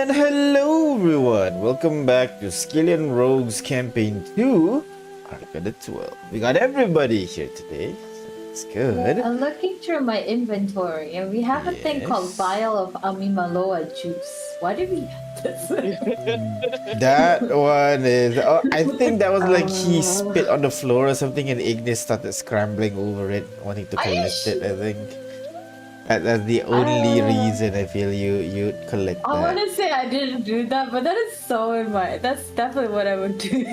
And hello everyone, welcome back to Skillian Rogues Campaign 2, Arcana 12. We got everybody here today, so it's good. I'm looking through my inventory and we have a thing called Yes. vial of Amimaloa juice. Why did we have this? That one is, oh, I think that was like he spit on the floor or something and Ignis started scrambling over it, wanting to Are you collect it, I think. That's the only reason I feel you'd collect I want that. to say I didn't do that, but that is so in my. That's definitely what I would do.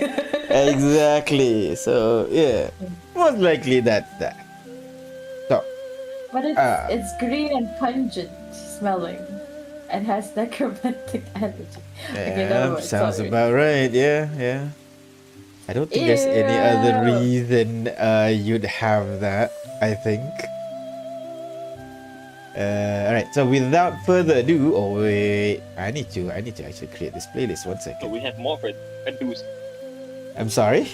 Exactly, so yeah, most likely that's that. So, But it's green and pungent smelling. It has necromantic energy. Okay, never mind, sounds sorry. about right. Yeah. I don't think there's any other Ew. reason you'd have that, I think. Alright, so without further ado, oh wait, I need to actually create this playlist. 1 So second. we have more for ado. I'm sorry?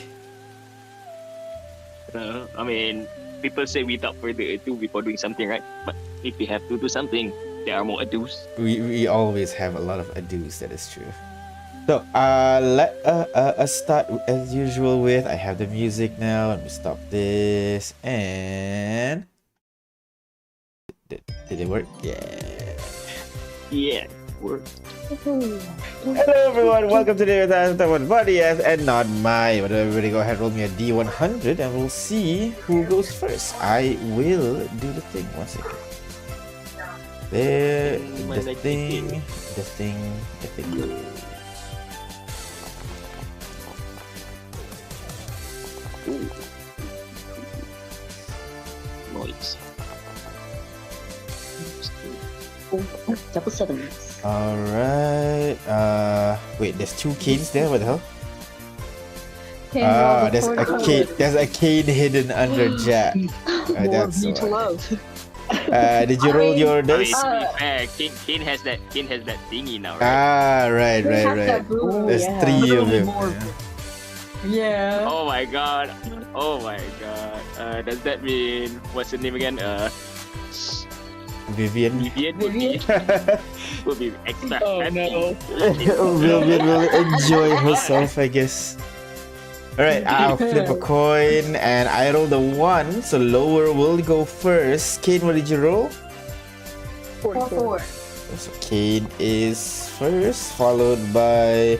I mean, people say without further ado before doing something, right? But if we have to do something, there are more ados. We always have a lot of ados, that is true. So, let us start as usual with, I have the music now. Let me stop this, and... Did it work? Yeah, work. Hello everyone, welcome to the one body and not my. But everybody go ahead, roll me a D100 and we'll see who goes first. I will do the thing. 1 second. There, the thing goes. Noise. Double sevens. Alright. Wait, there's 2 canes there. What the hell? There's a cane hidden under Jack. That's More to why. love. Did you roll your I mean, dice? to be fair, King has that thingy now, right? Right. There's 3 of them. Yeah. Oh my god. Does that mean what's the name again? Vivian. Vivian would be extra happy. Vivian will enjoy herself, I guess. Alright, I'll flip a coin and I rolled a 1, so lower will go first. Kane, what did you roll? 4. So Kane is first, followed by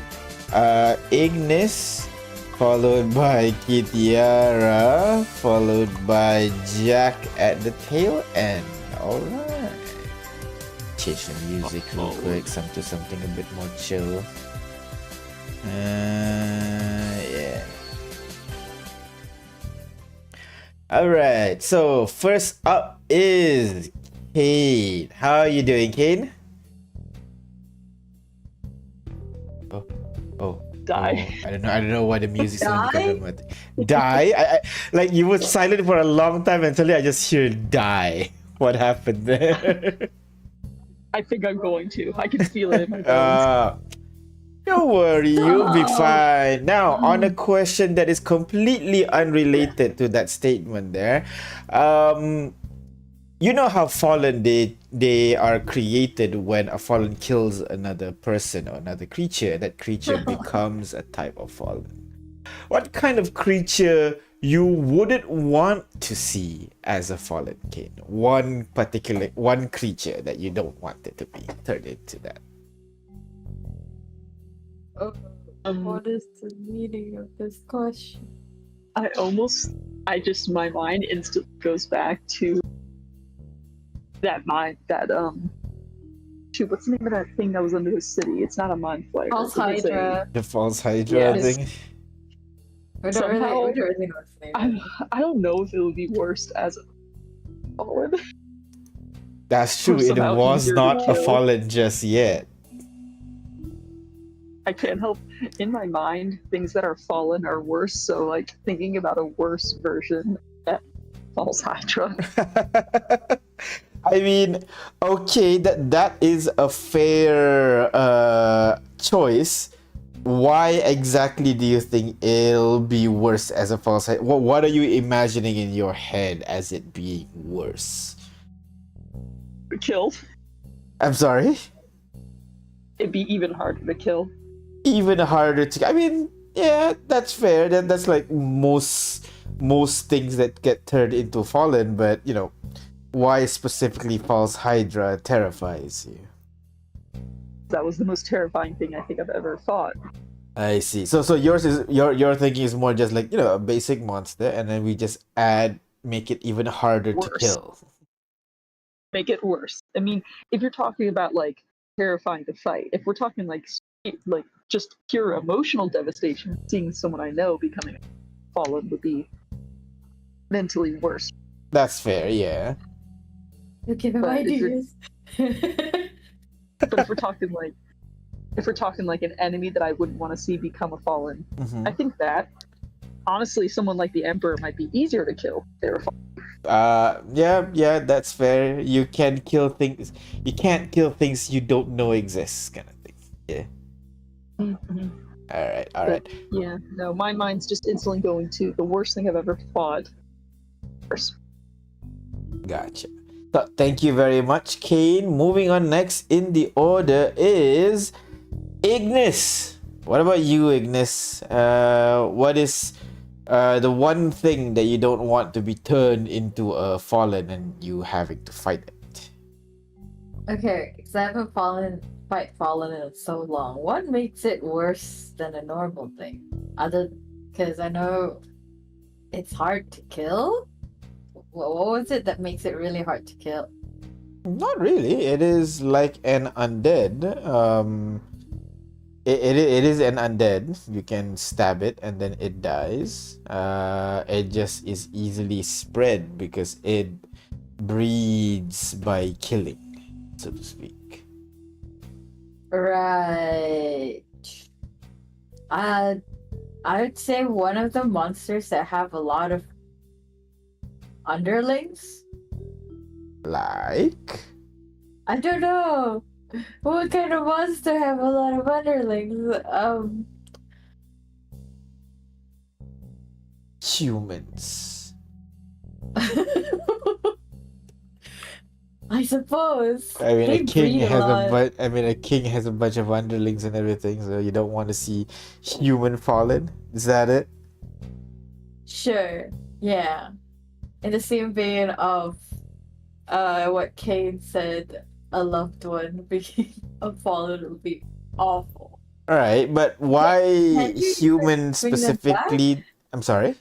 Ignis, followed by Kitiara, followed by Jack at the tail end. Alright. Change the music real quick, something a bit more chill. Yeah. Alright, so first up is Kane. How are you doing, Kane? Oh. Die. I don't know why the music's on because die? I like you were silent for a long time and suddenly I just hear die. What happened there? I think I'm going to. I can feel it in my bones. Don't worry, you'll be fine. Now, on a question that is completely unrelated to that statement there, you know how fallen they are created when a fallen kills another person or another creature, and that creature becomes a type of fallen. What kind of creature you wouldn't want to see as a fallen king? One creature that you don't want it to be turned into that. What is the meaning of this question? My mind instantly goes back to shoot, what's the name of that thing that was under the city? It's not a mind flayer. False Hydra. The false Hydra Yes. thing. We don't really know its name. I don't know if it would be worse as a fallen. That's true, it Somehow was easier not to a kill. fallen just yet. I can't help, in my mind, things that are fallen are worse, so like thinking about a worse version of False Hydra. I mean, okay, that is a fair choice. Why exactly do you think it'll be worse as a false Hydra? What are you imagining in your head as it being worse? Killed. I'm sorry? it'd be even harder to kill. Even harder to. I mean, yeah, that's fair. That's like most things that get turned into fallen. But why specifically False Hydra terrifies you? That was the most terrifying thing I think I've ever fought. I see. So yours is your thinking is more just like a basic monster, and then we just make it even harder to Worse. kill. Make it worse. I mean, if you're talking about like terrifying to fight, if we're talking like just pure emotional devastation, seeing someone I know becoming fallen would be mentally worse. That's fair, yeah. Okay, but But why do if you're- you? But if we're talking like an enemy that I wouldn't want to see become a fallen, Mhm. I think that honestly, someone like the Emperor might be easier to kill. If they were fallen. Yeah, that's fair. You can't kill things. You can't kill things you don't know exist, kind of thing. Yeah. Mm-hmm. All right. Yeah, no, my mind's just instantly going to the worst thing I've ever fought. Worse. Gotcha. So, thank you very much, Kane. Moving on, next in the order is Ignis. What about you, Ignis? What is the one thing that you don't want to be turned into a fallen and you having to fight it? Okay, because I haven't fight fallen in so long. What makes it worse than a normal thing? Because I know it's hard to kill. What was it that makes it really hard to kill? Not really. It is like an undead. It is an undead. You can stab it and then it dies. It just is easily spread because it breeds by killing, so to speak. Right. I would say one of the monsters that have a lot of underlings. Like? I don't know. What kind of monster have a lot of underlings? Humans. I suppose. I mean, They a king breed a has lot. a king has a bunch of underlings and everything, so you don't want to see human fallen. Is that it? Sure. Yeah. In the same vein of what Kane said, a loved one being a fallen would be awful. All right, but why Can you human bring them specifically? I'm sorry.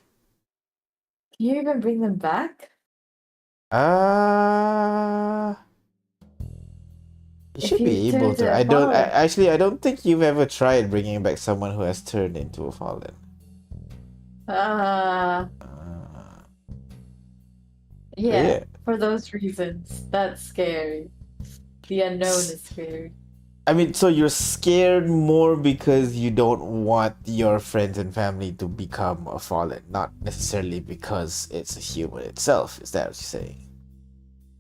Can you even bring them back? You If should be you able turn to. a I don't. fallen. I don't think you've ever tried bringing back someone who has turned into a fallen. Uh, Yeah. yeah. For those reasons, that's scary. The unknown is scary. I mean, so you're scared more because you don't want your friends and family to become a fallen, not necessarily because it's a human itself. Is that what you're saying?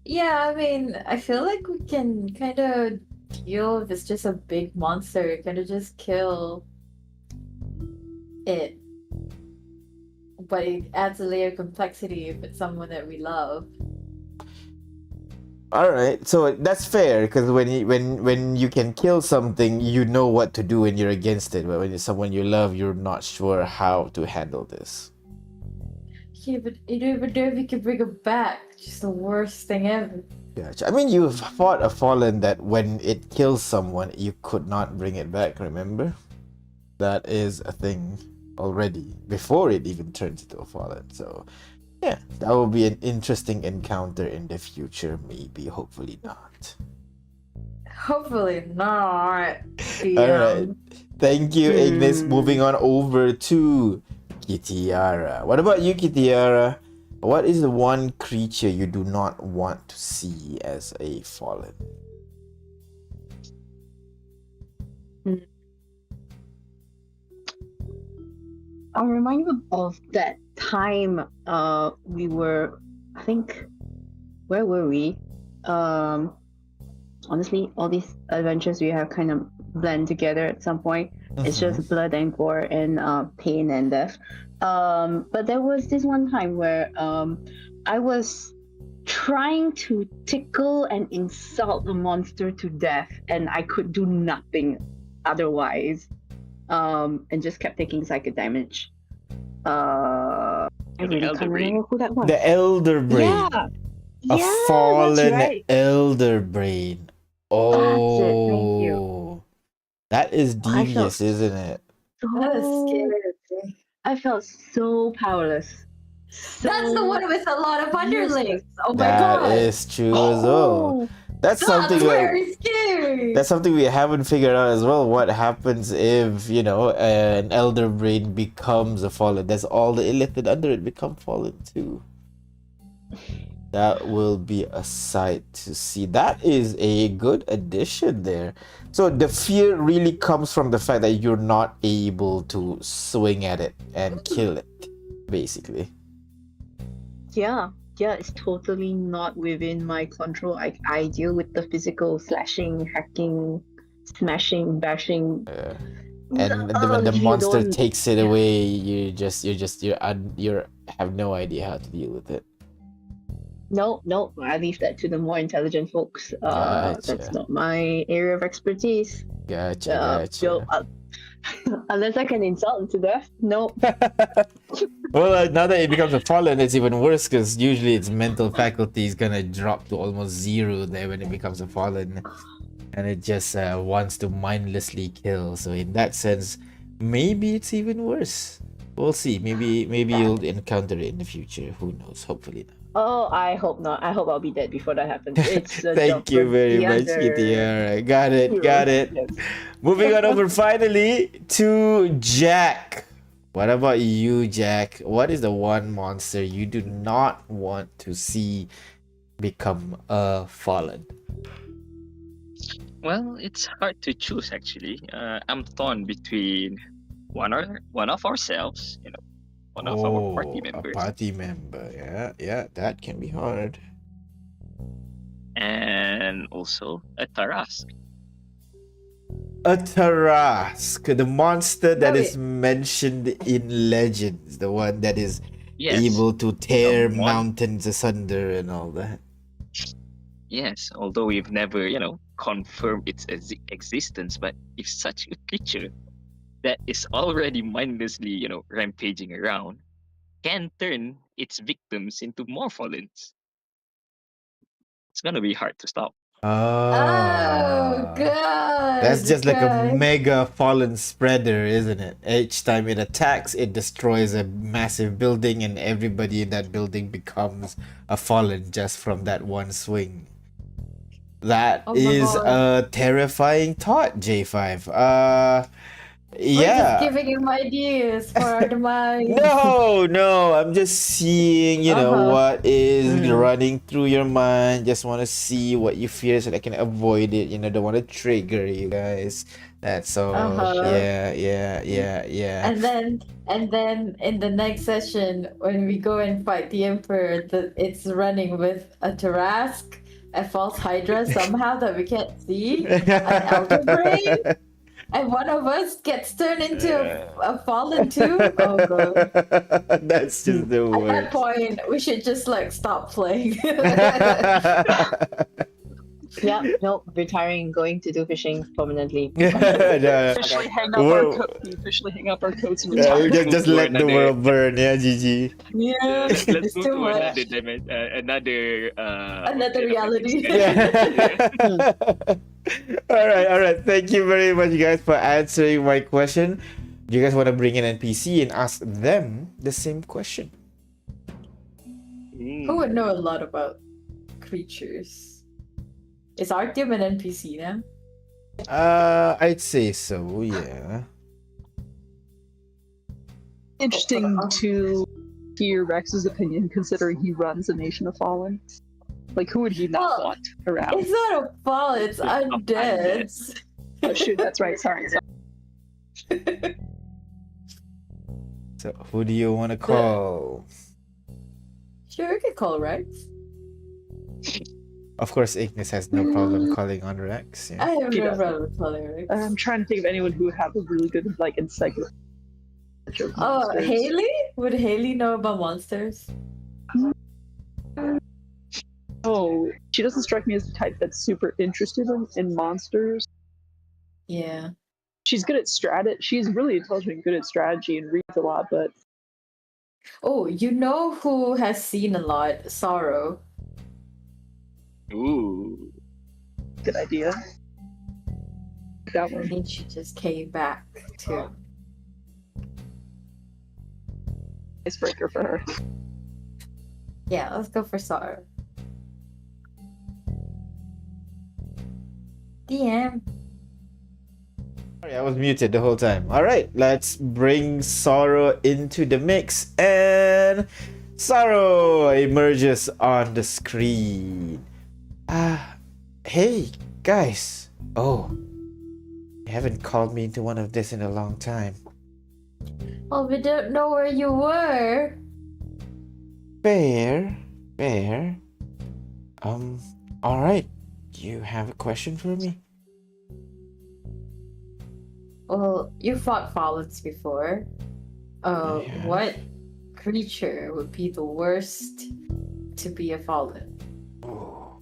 Yeah, I mean, I feel like we can kind of deal if it's just a big monster, kind of just kill it. But it adds a layer of complexity if it's someone that we love. All right, so that's fair because when you can kill something, you know what to do when you're against it. But when it's someone you love, you're not sure how to handle this. Yeah, but you don't even know if you can bring it back. Just the worst thing ever. Gotcha. I mean, you've fought a fallen that when it kills someone, you could not bring it back. Remember, that is a thing already before it even turns into a fallen. So. Yeah, that will be an interesting encounter in the future, maybe, hopefully not. Hopefully not. Alright, thank you, Ignis. Moving on over to Kitiara. What about you, Kitiara? What is the one creature you do not want to see as a fallen? I'm reminded of that time we were, I think, where were we? Honestly, all these adventures we have kind of blend together at some point. It's just blood and gore and pain and death. But there was this one time where I was trying to tickle and insult the monster to death, and I could do nothing otherwise. And just kept taking psychic damage. I The really Elder can't Brain. remember who that was. The Elder Brain. Yeah, A yeah, fallen that's right. Elder Brain. That's it, thank you. Oh. That is I devious, felt isn't it? That is so. scary. I felt so powerless. That's the one with a lot of underlings. Oh my That god. is true as well. Oh, That's something That's like very scary. that's something we haven't figured out as well. What happens if, an elder brain becomes a fallen? Does all the illithid under it become fallen too? That will be a sight to see. That is a good addition there. So the fear really comes from the fact that you're not able to swing at it and kill it, basically. yeah, it's totally not within my control. I deal with the physical slashing, hacking, smashing, bashing. And when the You monster don't- takes it away, you have no idea how to deal with it. No, I leave that to the more intelligent folks. Gotcha. That's not my area of expertise. Gotcha. Unless I can insult them to death. No. Well, now that it becomes a fallen, it's even worse because usually its mental faculty is gonna drop to almost zero there when it becomes a fallen, and it just wants to mindlessly kill. So in that sense, maybe it's even worse. We'll see. Maybe you'll encounter it in the future. Who knows? Hopefully not. Oh, I hope not. I hope I'll be dead before that happens. It's a Thank job you for very the much, other Kitty. Alright, got it. heroes. Yes. Moving on over finally to Jack. What about you, Jack? What is the one monster you do not want to see become a fallen? Well, it's hard to choose actually. I'm torn between one of ourselves, one of our party A members, party member. Yeah, that can be hard. and also a Tarask. A Tarask, the monster that Wait. is mentioned in Legends, the one that is Yes, able to tear The one- mountains asunder and all that. yes. Although we've never, confirmed its existence, but if such a creature that is already mindlessly, rampaging around, can turn its victims into more fallens, it's gonna be hard to stop. Oh god. That's just like a God. mega fallen spreader, isn't it? Each time it attacks, it destroys a massive building, and everybody in that building becomes a fallen just from that one swing. That Oh my is God. a terrifying thought, J5. We're Yeah. just giving him ideas for our demise. No, I'm just seeing, Uh-huh. what is Mm. running through your mind. Just want to see what you fear so that I can avoid it. Don't want to trigger you guys. That's all. Uh-huh. Yeah. And then in the next session, when we go and fight the Emperor, it's running with a Tarask, a false Hydra somehow that we can't see, an Elder Brain, and one of us gets turned into a fallen too. Oh god. That's just the At that worst. point, we should just like stop playing. Yeah, no, retiring, going to do fishing permanently. Yeah. Officially hang up Whoa. we officially hang up our coats and Yeah, retire. just let the world burn. Yeah, GG. Yeah, Let's it's move too to much. another Another reality. Yeah. All right. Thank you very much, guys, for answering my question. Do you guys want to bring in NPC and ask them the same question? Who would know a lot about creatures? Is Artyom an NPC now? I'd say so. Yeah. Interesting to hear Rex's opinion, considering he runs a nation of fallen. Like, who would he not Well, want around? It's not a fall, it's undead. Oh, shoot, that's right. Sorry. So, who do you want to call? Sure, we could call Rex. Of course, Ignis has no problem calling on Rex. Yeah. I have He no doesn't. problem with calling Rex. I'm trying to think of anyone who would have a really good, like, encyclopedia. of Oh, monsters. Haley? Would Haley know about monsters? Oh, she doesn't strike me as the type that's super interested in monsters. Yeah. She's good at She's really intelligent and good at strategy and reads a lot, but Oh, you know who has seen a lot? Sorrow. Ooh. good idea. That I one. think she just came back too. Icebreaker for her. Yeah, let's go for Sorrow. DM. Sorry, I was muted the whole time. All right, let's bring Sorrow into the mix, and Sorrow emerges on the screen. Hey guys. Oh, you haven't called me into one of this in a long time. Well, we don't know where you were. Fair. All right. You have a question for me? Well, you fought Fallens before. Yeah. What creature would be the worst to be a Fallen? Oh.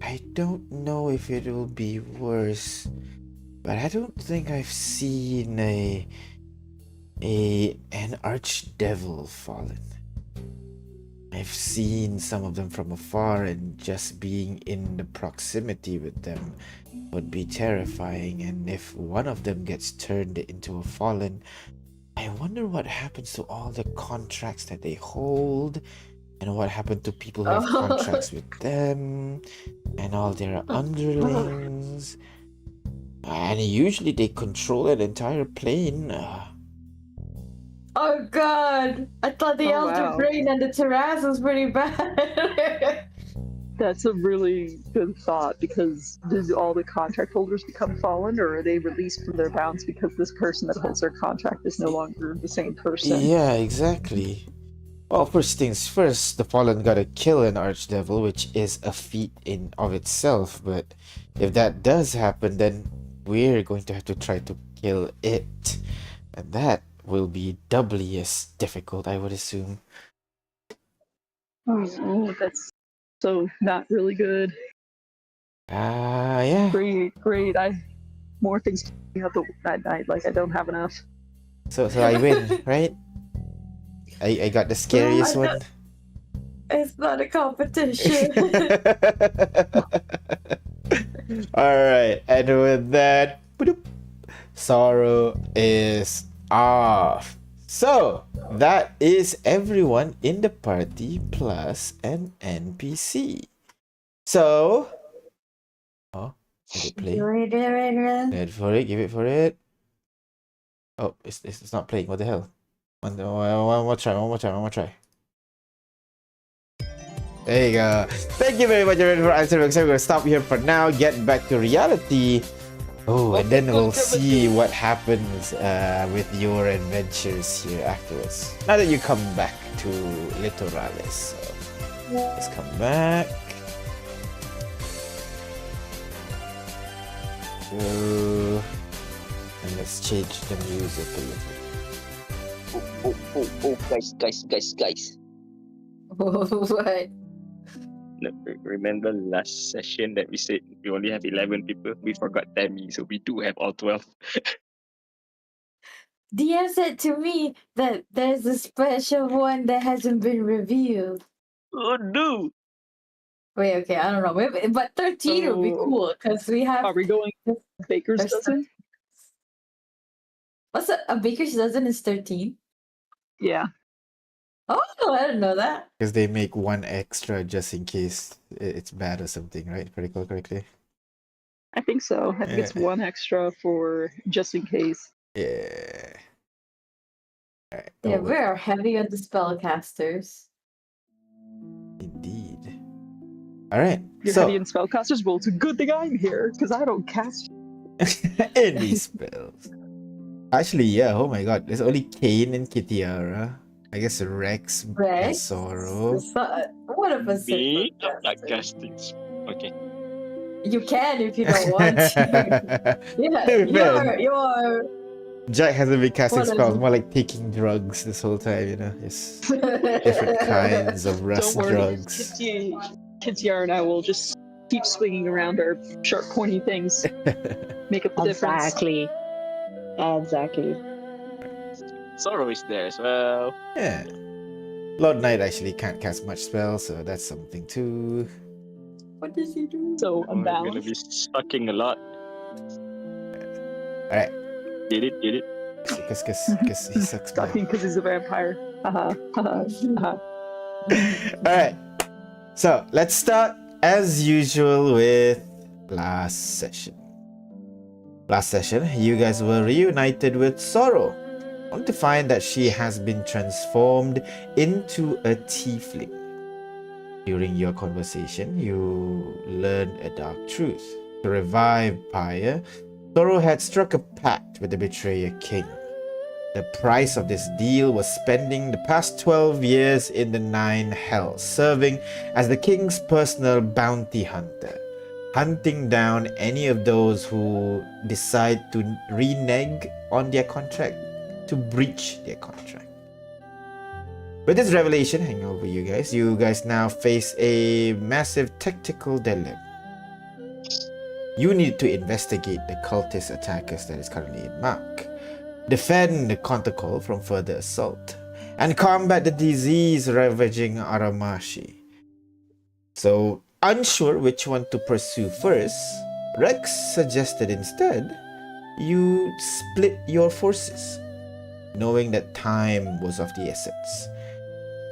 I don't know if it will be worse, but I don't think I've seen an archdevil fallen. I've seen some of them from afar, and just being in the proximity with them would be terrifying. And if one of them gets turned into a fallen, I wonder what happens to all the contracts that they hold, and what happened to people who have contracts with them, and all their underlings. And usually they control an entire plane. Oh god! I thought the Oh, Elder wow. Brain and the Terrace was pretty bad. That's a really good thought, because did all the contract holders become fallen, or are they released from their bounds because this person that holds their contract is no longer the same person? Yeah, exactly. Well, first things first, the Fallen gotta kill an Archdevil, which is a feat in of itself, but if that does happen, then we're going to have to try to kill it. And that will be doubly as difficult, I would assume. Oh, that's so not really good. Yeah. Great. More things to up at night, like I don't have enough. So I win, right? I got the scariest one. It's not a competition. Alright, and with that, boop, Sorrow is off. So, that is everyone in the party plus an NPC. So, oh, did it play? Wait for it, give it for it. Oh, it's not playing. What the hell? One more try. There you go. Thank you very much everyone for answering. So we're gonna stop here for now. Get back to reality. Oh, and then we'll see what happens with your adventures here afterwards. Now that you come back to Litorales. So let's come back. So, and let's change the music a little. Oh, guys. What? No, remember last session that we said we only have 11 people? We forgot Tammy, so we do have all 12. DM said to me that there's a special one that hasn't been revealed. Oh no! Wait, okay, I don't know. Maybe, but 13 would be Oh. cool because we have. Are we going Baker's there's dozen? What's a baker's dozen is 13? Yeah. Oh, I didn't know that. Because they make one extra just in case it's bad or something, right? If I recall correctly. I think so. I think it's one extra for just in case. Yeah. Alright. Yeah, Oh, we are heavy on the spellcasters. indeed. Alright. You're So heavy in spellcasters? Well, it's a good thing I'm here, because I don't cast. any spells. Actually, yeah, oh my god. There's only Kane and Kitiara. I guess Rex and Rex? Sorrow. What of us? Me? I'm not casting. Okay. You can if you don't want to. Yeah, To be fair, Jack hasn't been casting What is spells, it? more like taking drugs this whole time, you know? Just different kinds of Don't rust worry, drugs. Kitia and I will just keep swinging around our sharp, pointy things. Make up the difference. Exactly. Exactly. Sorrow is there as well. Yeah. Lord Knight actually can't cast much spells, so that's something too. What does he do? So We're gonna unbalanced. be sucking a lot. Alright, Get it? because he sucks blood. Talking because he's a vampire. Alright, so let's start as usual with last session. Last session, you guys were reunited with Sorrow, only to find that she has been transformed into a tiefling. During your conversation, you learned a dark truth. To revive Pyre, Sorrow had struck a pact with the Betrayer King. The price of this deal was spending the past 12 years in the Nine Hells, serving as the king's personal bounty hunter, hunting down any of those who decide to renege on their contract, to breach their contract. With this revelation hanging over you guys now face a massive tactical dilemma. You need to investigate the cultist attackers that is currently in Mark, defend the Kontecol from further assault, and combat the disease ravaging Aramashi. So, unsure which one to pursue first, Rex suggested instead you split your forces, knowing that time was of the essence.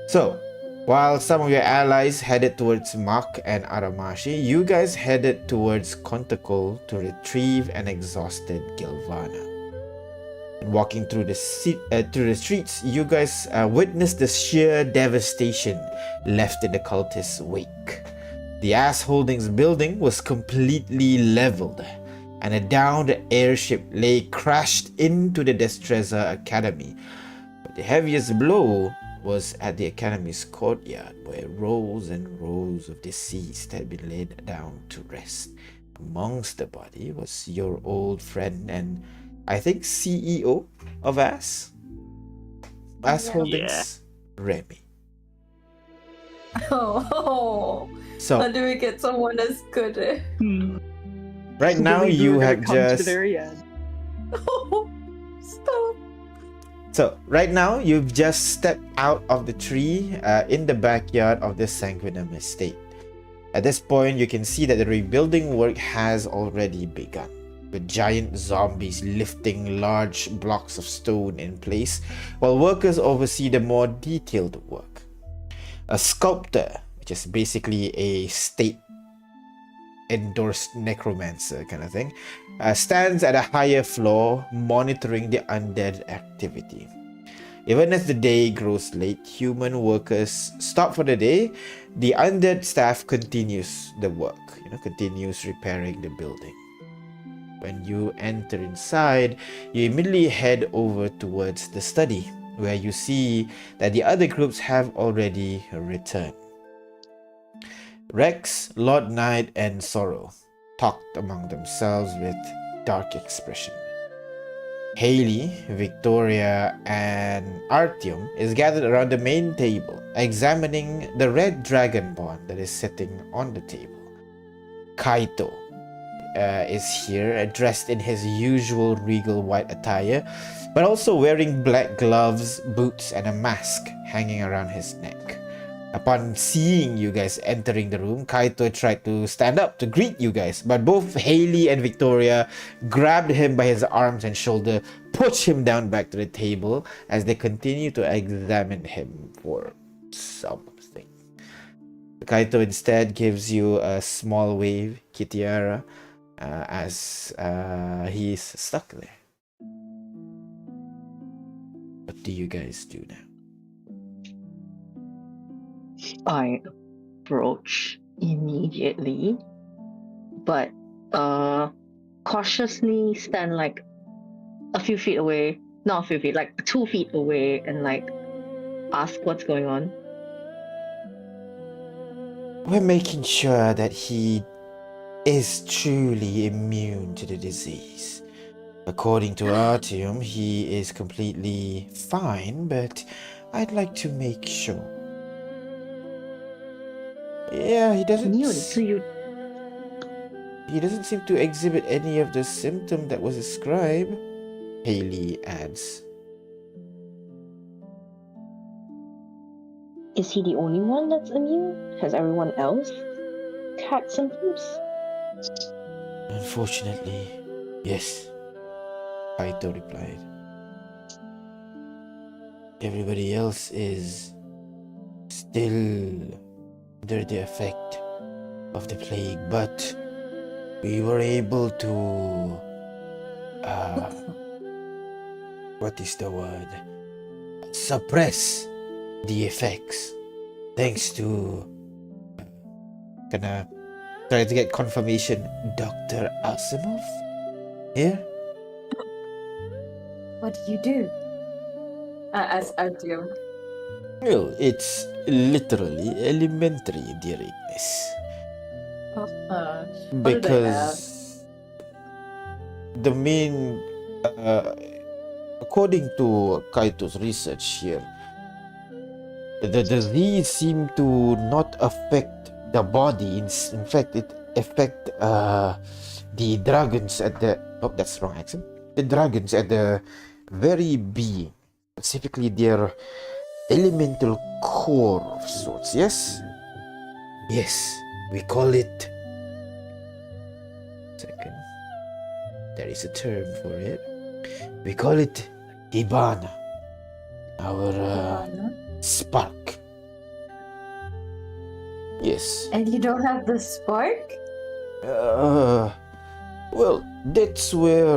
So, while some of your allies headed towards Mark and Aramashi, you guys headed towards Kontecol to retrieve an exhausted Gilvana. Walking through the streets, you guys witnessed the sheer devastation left in the cultists' wake. The Ass Holdings building was completely leveled, and a downed airship lay crashed into the Destreza Academy. But the heaviest blow was at the Academy's courtyard, where rows and rows of deceased had been laid down to rest. Amongst the body was your old friend and I think CEO of Ass Holdings, Remy. Oh, So how do we get someone as good? right now Believe you we're gonna have come to the just very end. Stop. So, right now, you've just stepped out of the tree in the backyard of the Sanguinum estate. At this point, you can see that the rebuilding work has already begun, with giant zombies lifting large blocks of stone in place, while workers oversee the more detailed work. A sculptor, which is basically a state-endorsed necromancer kind of thing, stands at a higher floor monitoring the undead activity. Even as the day grows late, human workers stop for the day. The undead staff continues the work, continues repairing the building. When you enter inside, you immediately head over towards the study, where you see that the other groups have already returned. Rex, Lord Knight, and Sorrow talked among themselves with dark expression. Haley, Victoria, and Artyom is gathered around the main table, examining the red dragon bond that is sitting on the table. Kaito is here, dressed in his usual regal white attire, but also wearing black gloves, boots, and a mask hanging around his neck. Upon seeing you guys entering the room, Kaito tried to stand up to greet you guys, but both Haley and Victoria grabbed him by his arms and shoulder, pushed him down back to the table as they continue to examine him for something. Kaito instead gives you a small wave, Kitiara, as he's stuck there. What do you guys do now? I approach immediately, but cautiously stand like a few feet away, not a few feet, like 2 feet away, and like ask what's going on. We're making sure that he is truly immune to the disease. According to Artyom, he is completely fine, but I'd like to make sure. Yeah, he doesn't. Neon, so you He doesn't seem to exhibit any of the symptom that was described. Haley adds. is he the only one that's immune? Has everyone else had symptoms? Unfortunately, yes, Kaito replied. Everybody else is still under the effect of the plague, but we were able to what is the word? Suppress the effects thanks to gonna try to get confirmation. Dr. Asimov here. What do you do? As Artyom. Well, it's literally elementary, dear Ignis. What did I add? Because the main, according to Kaito's research here, the disease seemed to not affect the body. In fact, it affect the dragons at the. Oh, that's wrong accent. The dragons at the very being, specifically their elemental core of sorts. Yes. Yes, we call it. Second, there is a term for it. We call it Hibana. Our spark. Yes. And you don't have the spark? Well, that's where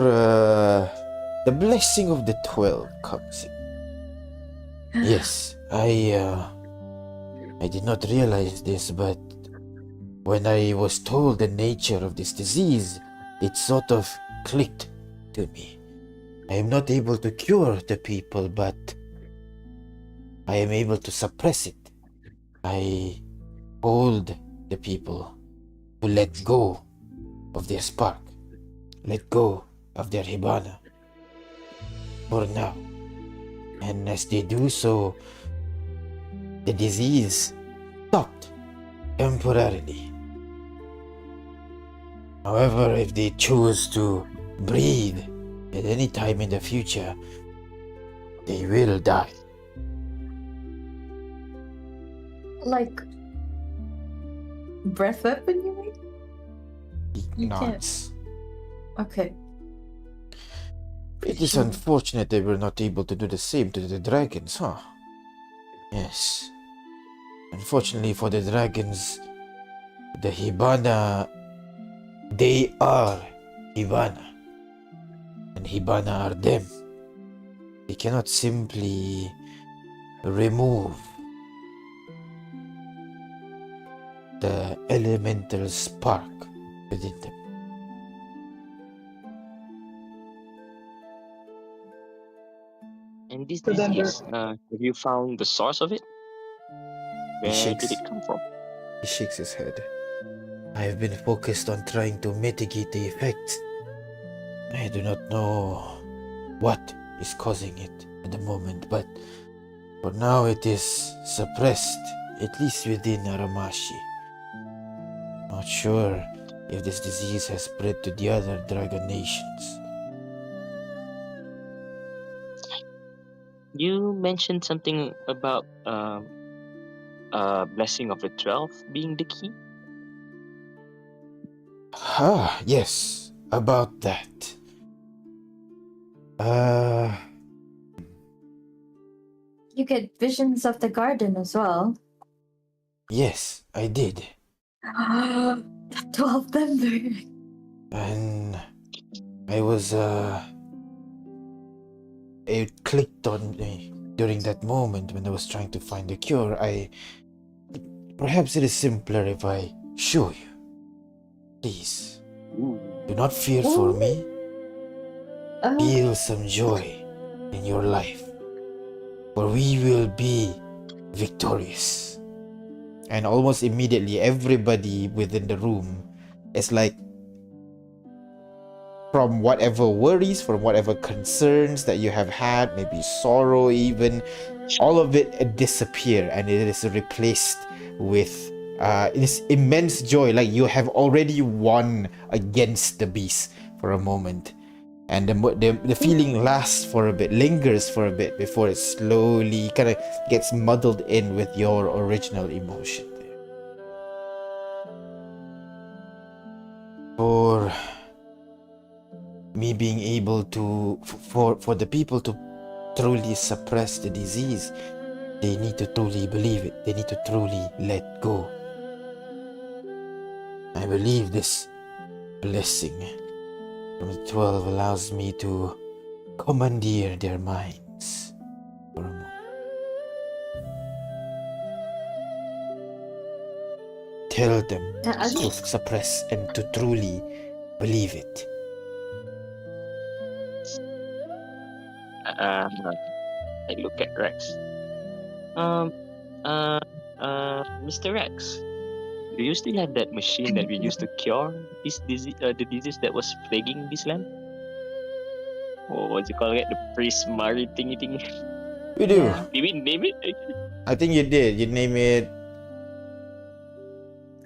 the blessing of the 12 comes in. Yes, I did not realize this, but when I was told the nature of this disease, it sort of clicked to me. I am not able to cure the people, but I am able to suppress it. I hold the people to let go of their spark, let go of their Hibana for now. And as they do so, the disease stopped temporarily. However, if they choose to breathe at any time in the future, they will die. Like breath weapon, you mean? You can't. Ignorance. Okay. It is unfortunate they were not able to do the same to the dragons, huh? Yes. Unfortunately for the dragons, the Hibana, they are Hibana. And Hibana are them. They cannot simply remove the elemental spark within them. And this So then disease, have you found the source of it? He Where did shakes. it come from? He shakes his head. I have been focused on trying to mitigate the effects. I do not know what is causing it at the moment, but for now it is suppressed, at least within Aramashi. Not sure if this disease has spread to the other dragon nations. You mentioned something about blessing of the 12 being the key. Ah, yes, about that. You get visions of the garden as well. Yes, I did. The 12 member. And I was, it clicked on me during that moment when I was trying to find a cure. Perhaps it is simpler if I show you. Please, do not fear for me. Feel some joy in your life, for we will be victorious. And almost immediately, everybody within the room is like from whatever worries, from whatever concerns that you have had, maybe sorrow even, all of it disappear, and it is replaced with this immense joy, like you have already won against the beast for a moment. And the feeling lasts for a bit, lingers for a bit before it slowly kind of gets muddled in with your original emotion there. For me being able to, for the people to truly suppress the disease, they need to truly believe it. They need to truly let go. I believe this blessing from the 12 allows me to commandeer their minds for a moment. Tell them to suppress and to truly believe it. I look at Rex. Mr. Rex, do you still have that machine that we used to cure this disease, the disease that was plaguing this land? Or what do you call it? The prismari thingy thingy? We do. Yeah. Did we name it? I think you did. You name it.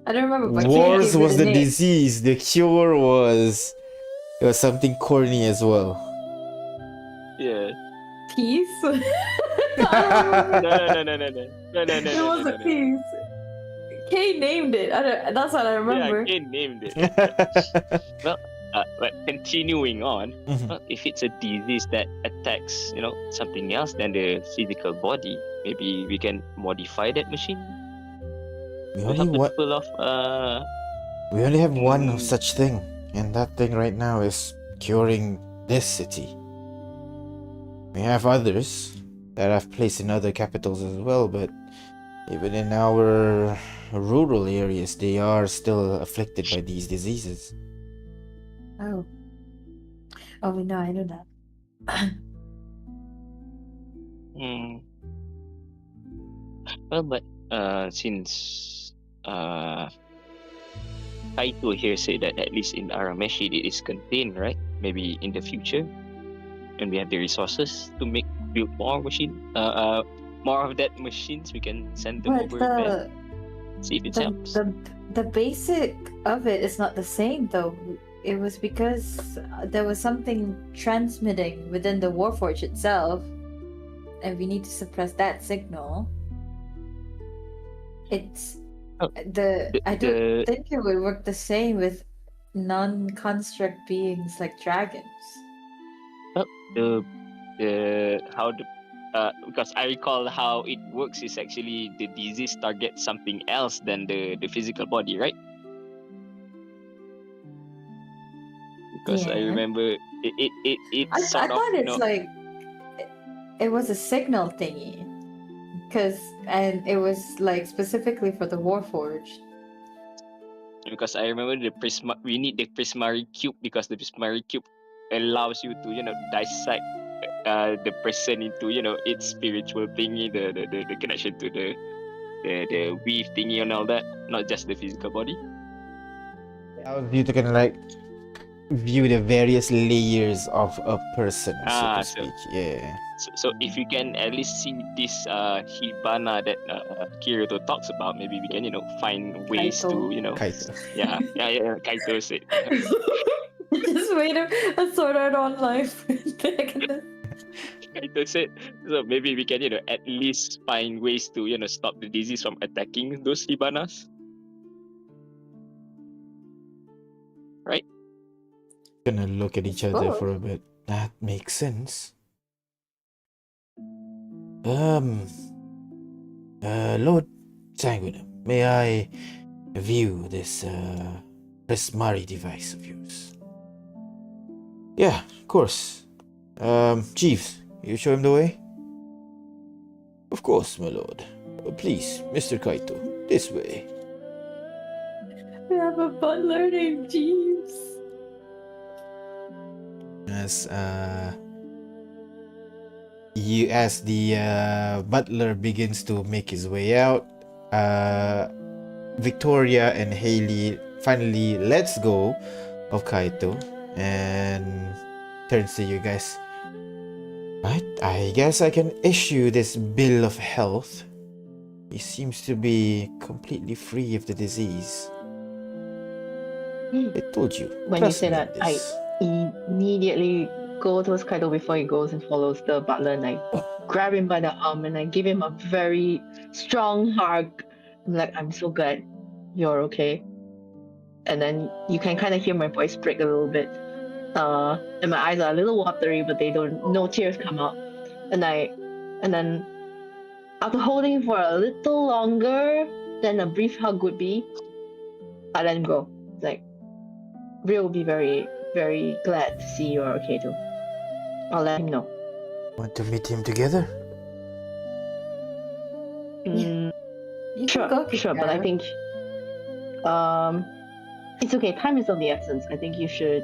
I don't remember, but Wars Kay gave was it a the name. disease. The cure was. It was something corny as well. Yeah. Peace? No. It wasn't peace. Kay named it. That's what I remember. Yeah, Kane named it. Well, but continuing on, if it's a disease that attacks, something else than the physical body, maybe we can modify that machine. We To only help wa- it pull off. We only have one such thing, and that thing right now is curing this city. We have others that I've placed in other capitals as well, but even in our rural areas, they are still afflicted by these diseases. Oh. Oh, no, I know that. Well, but since Kaito here said that at least in our machine it is contained, right? Maybe in the future, when we have the resources to build more more of that machines, we can send them But over there. See if it helps. the basic of it is not the same, though. It was because there was something transmitting within the Warforge itself, and we need to suppress that signal. It's Oh, I don't think it would work the same with non-construct beings like dragons. Because I recall how it works is actually the disease targets something else than the physical body, right? Because I Yeah. remember it I sort of, thought it's like it was a signal thingy, and it was like specifically for the Warforged. Because I remember we need the prismari cube, because the prismari cube allows you to dissect the person into its spiritual thingy, the connection to the weave thingy and all that, not just the physical body. Allows you to kind of like view the various layers of a person, so to speak. Yeah. So if you can at least see this Hibana that Kirito talks about, maybe we can find ways Kaito. to Kaito. yeah Kaito said. Just wait a Sword Art Online. Kaito said, so maybe we can at least find ways to stop the disease from attacking those Hibanas, right? Gonna look at each other for a bit. That makes sense. Lord Sanguinum, may I view this Prismari device of yours? Yeah, of course. Jeeves, you show him the way? Of course, my lord. Please, Mr. Kaito, this way. We have a butler named Jeeves. As the butler begins to make his way out, Victoria and Haley finally lets go of Kaito and turns to you guys. Right, I guess I can issue this bill of health. He seems to be completely free of the disease. I told you. When you Trust say me on that, I this. immediately go towards Kaido before he goes and follows the butler, and I grab him by the arm and I give him a very strong hug. I'm like, I'm so glad you're okay. And then you can kind of hear my voice break a little bit. And my eyes are a little watery, but no tears come out. And then after holding him for a little longer than a brief hug would be, I let him go. Like, Rio will be very, very glad to see you're okay too. I'll let him know. Want to meet him together? Mm, You sure, can go sure, but I together. think it's okay. Time is of the essence. I think you should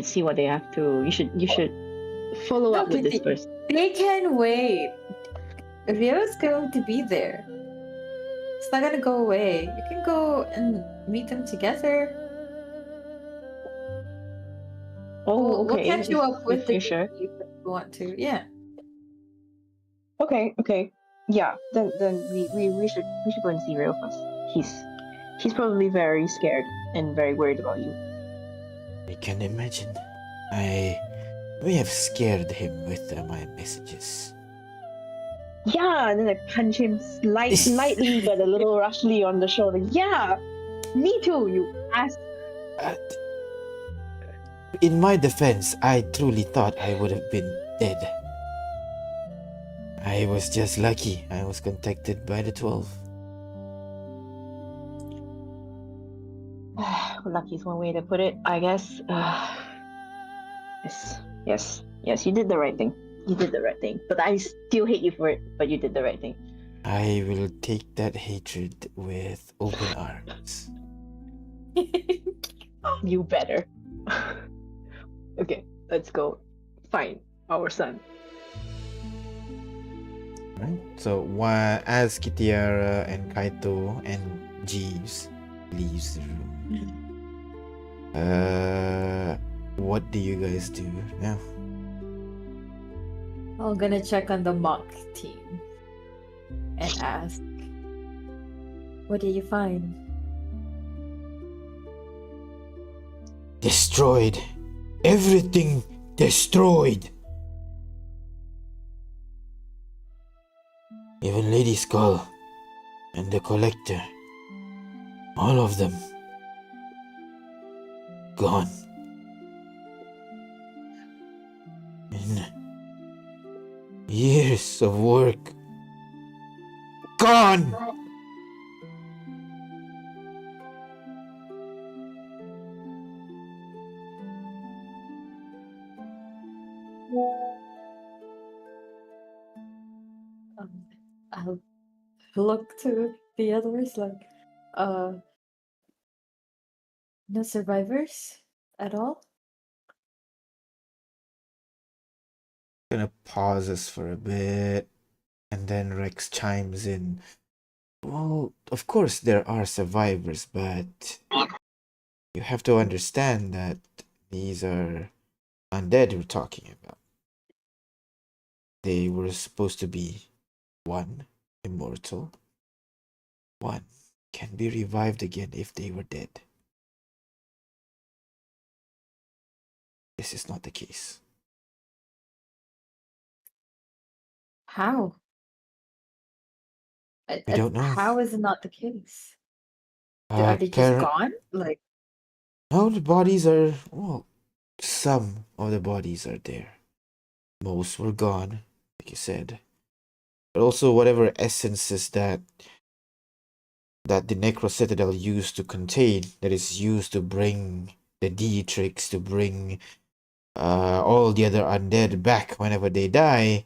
see what they have to. You should follow No, up with this Kitty. first. They can wait. Rio's going to be there. It's not gonna go away. You can go and meet them together. Oh, We'll okay. catch you up with If the you're sure. if you want to. Yeah. Okay. Yeah. Then we should go and see Rio first. He's probably very scared and very worried about you. I can imagine. I may have scared him with my messages. Yeah, and then I punch him lightly but a little roughly on the shoulder. Yeah, me too, you ass. Uh, in my defense, I truly thought I would have been dead. I was just lucky I was contacted by the 12. Lucky is one way to put it, I guess. Yes, you did the right thing. You did the right thing. But I still hate you for it, but you did the right thing. I will take that hatred with open arms. You better. Okay, let's go find our son. Right? So as Kitiara and Kaito and Jeeves leaves the room, what do you guys do now? I'm gonna check on the mock team and ask, what did you find? Destroyed. Everything destroyed. Even Lady Skull and the Collector. All of them. Gone. In years of work. Gone! I'll look to the others like, no survivors at all? Gonna pauses for a bit, and then Rex chimes in. Well, of course there are survivors, but you have to understand that these are undead we're talking about. They were supposed to be one immortal, one can be revived again if they were dead. This is not the case. How? We don't know. How is it not the case? Are they just gone? Like, No, the bodies are, well, some of the bodies are there. Most were gone, like you said. But also whatever essences that the Necro Citadel used to contain, that is used to bring the Dietrichs, to bring all the other undead back whenever they die,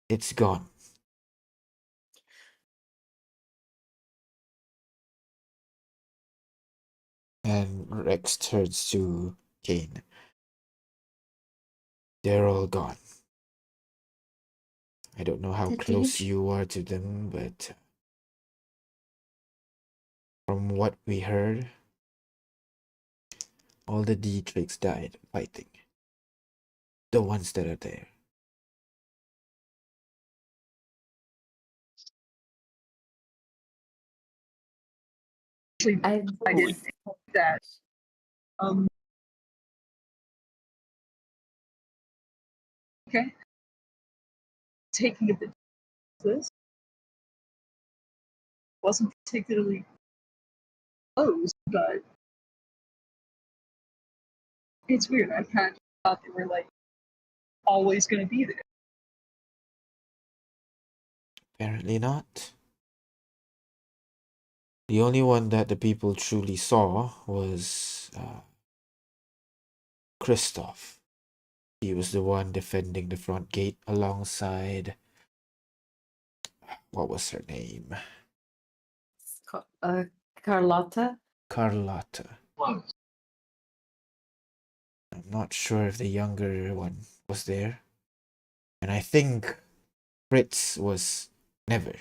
it's gone. And Rex turns to Kane. They're all gone. I don't know how The close Dietrich- you are to them, but From what we heard, all the Dietrichs died fighting. The ones that are there. Actually, I I didn't think that. Um, okay. Taking a bit of this wasn't particularly close, but it's weird. I kind of thought they were like always going to be there. Apparently not. The only one that the people truly saw was Christoph. He was the one defending the front gate alongside. What was her name? Carlotta. Carlotta. I'm not sure if the younger one was there. And I think Fritz was never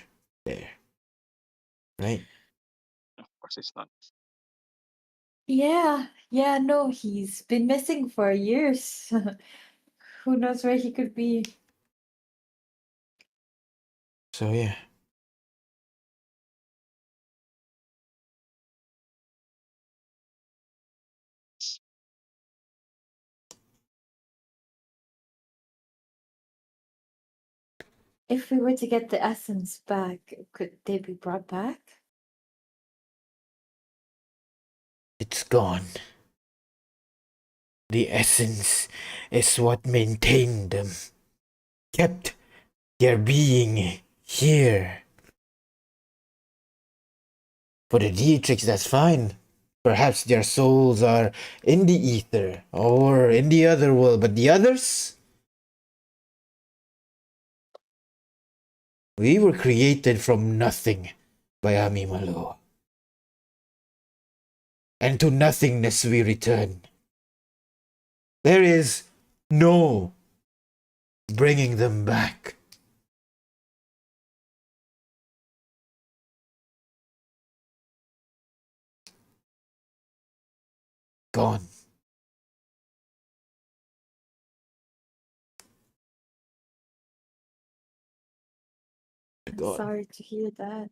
there. Right? Of course, it's not. Yeah, no, he's been missing for years. Who knows where he could be? So yeah. If we were to get the essence back, could they be brought back? It's gone. The essence is what maintained them. Kept their being here. For the Dietrichs, that's fine. Perhaps their souls are in the ether or in the other world, but the others? We were created from nothing by Amimalo. And to nothingness we return. There is no bringing them back. Gone. I'm Gone. sorry to hear that.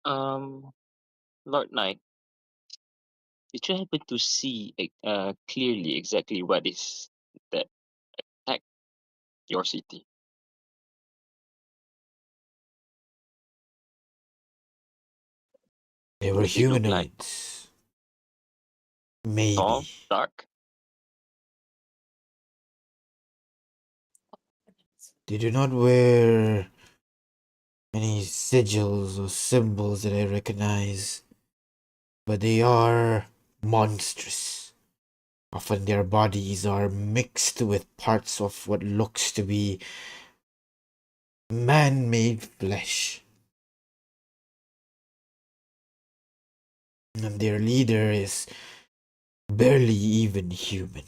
Lord Knight, did you happen to see clearly exactly what is that attacked your city? They What were did it look like? humanoids. Tall, Maybe. dark? They do not wear any sigils or symbols that I recognize, but they are monstrous. Often their bodies are mixed with parts of what looks to be man-made flesh. And their leader is barely even human.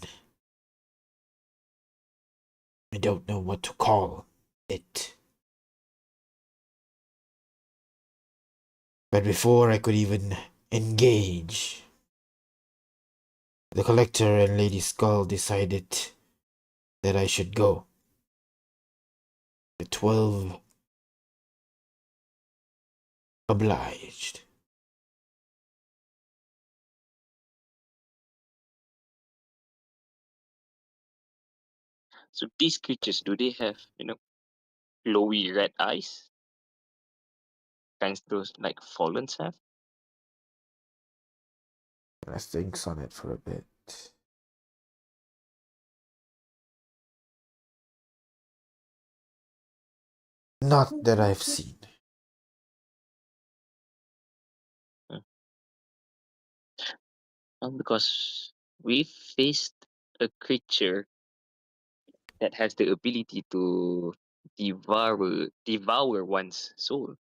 I don't know what to call it. But before I could even engage, the Collector and Lady Skull decided that I should go. The 12 obliged. So these creatures, do they have, glowy red eyes? Kinds those like Fallens have? Let's think on it for a bit. Not that I've seen. Because we faced a creature that has the ability to devour one's soul.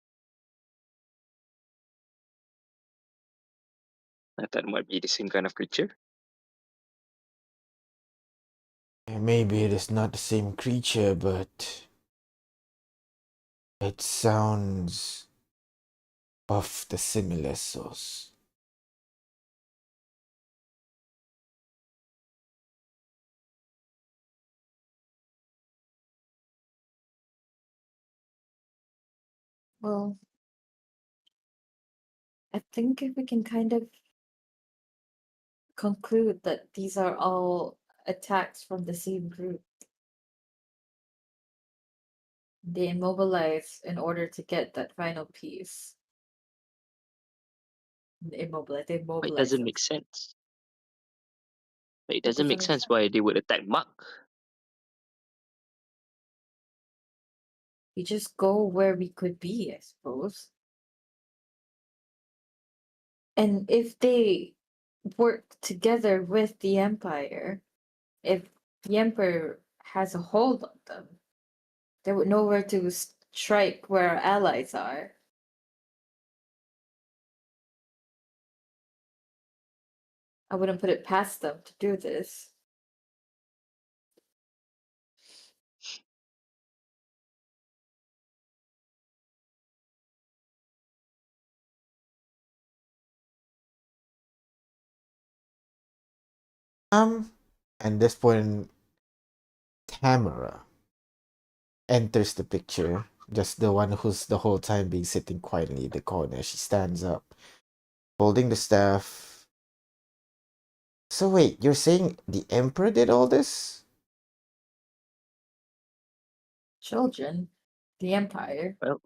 That might be the same kind of creature. Maybe it is not the same creature, but It sounds of the similar source. Well, I think if we can kind of conclude that these are all attacks from the same group. They immobilize in order to get that final piece. They But it mobilize doesn't us. make sense. But it It doesn't doesn't make make sense sense. why they would attack Mark. We just go where we could be, I suppose. And if they work together with the Empire, if the Emperor has a hold on them, they would know where to strike where our allies are. I wouldn't put it past them to do this. At this point, Tamara enters the picture. Just the one who's the whole time being sitting quietly in the corner. She stands up, holding the staff. So wait, you're saying the Emperor did all this? Children, the Empire. Well,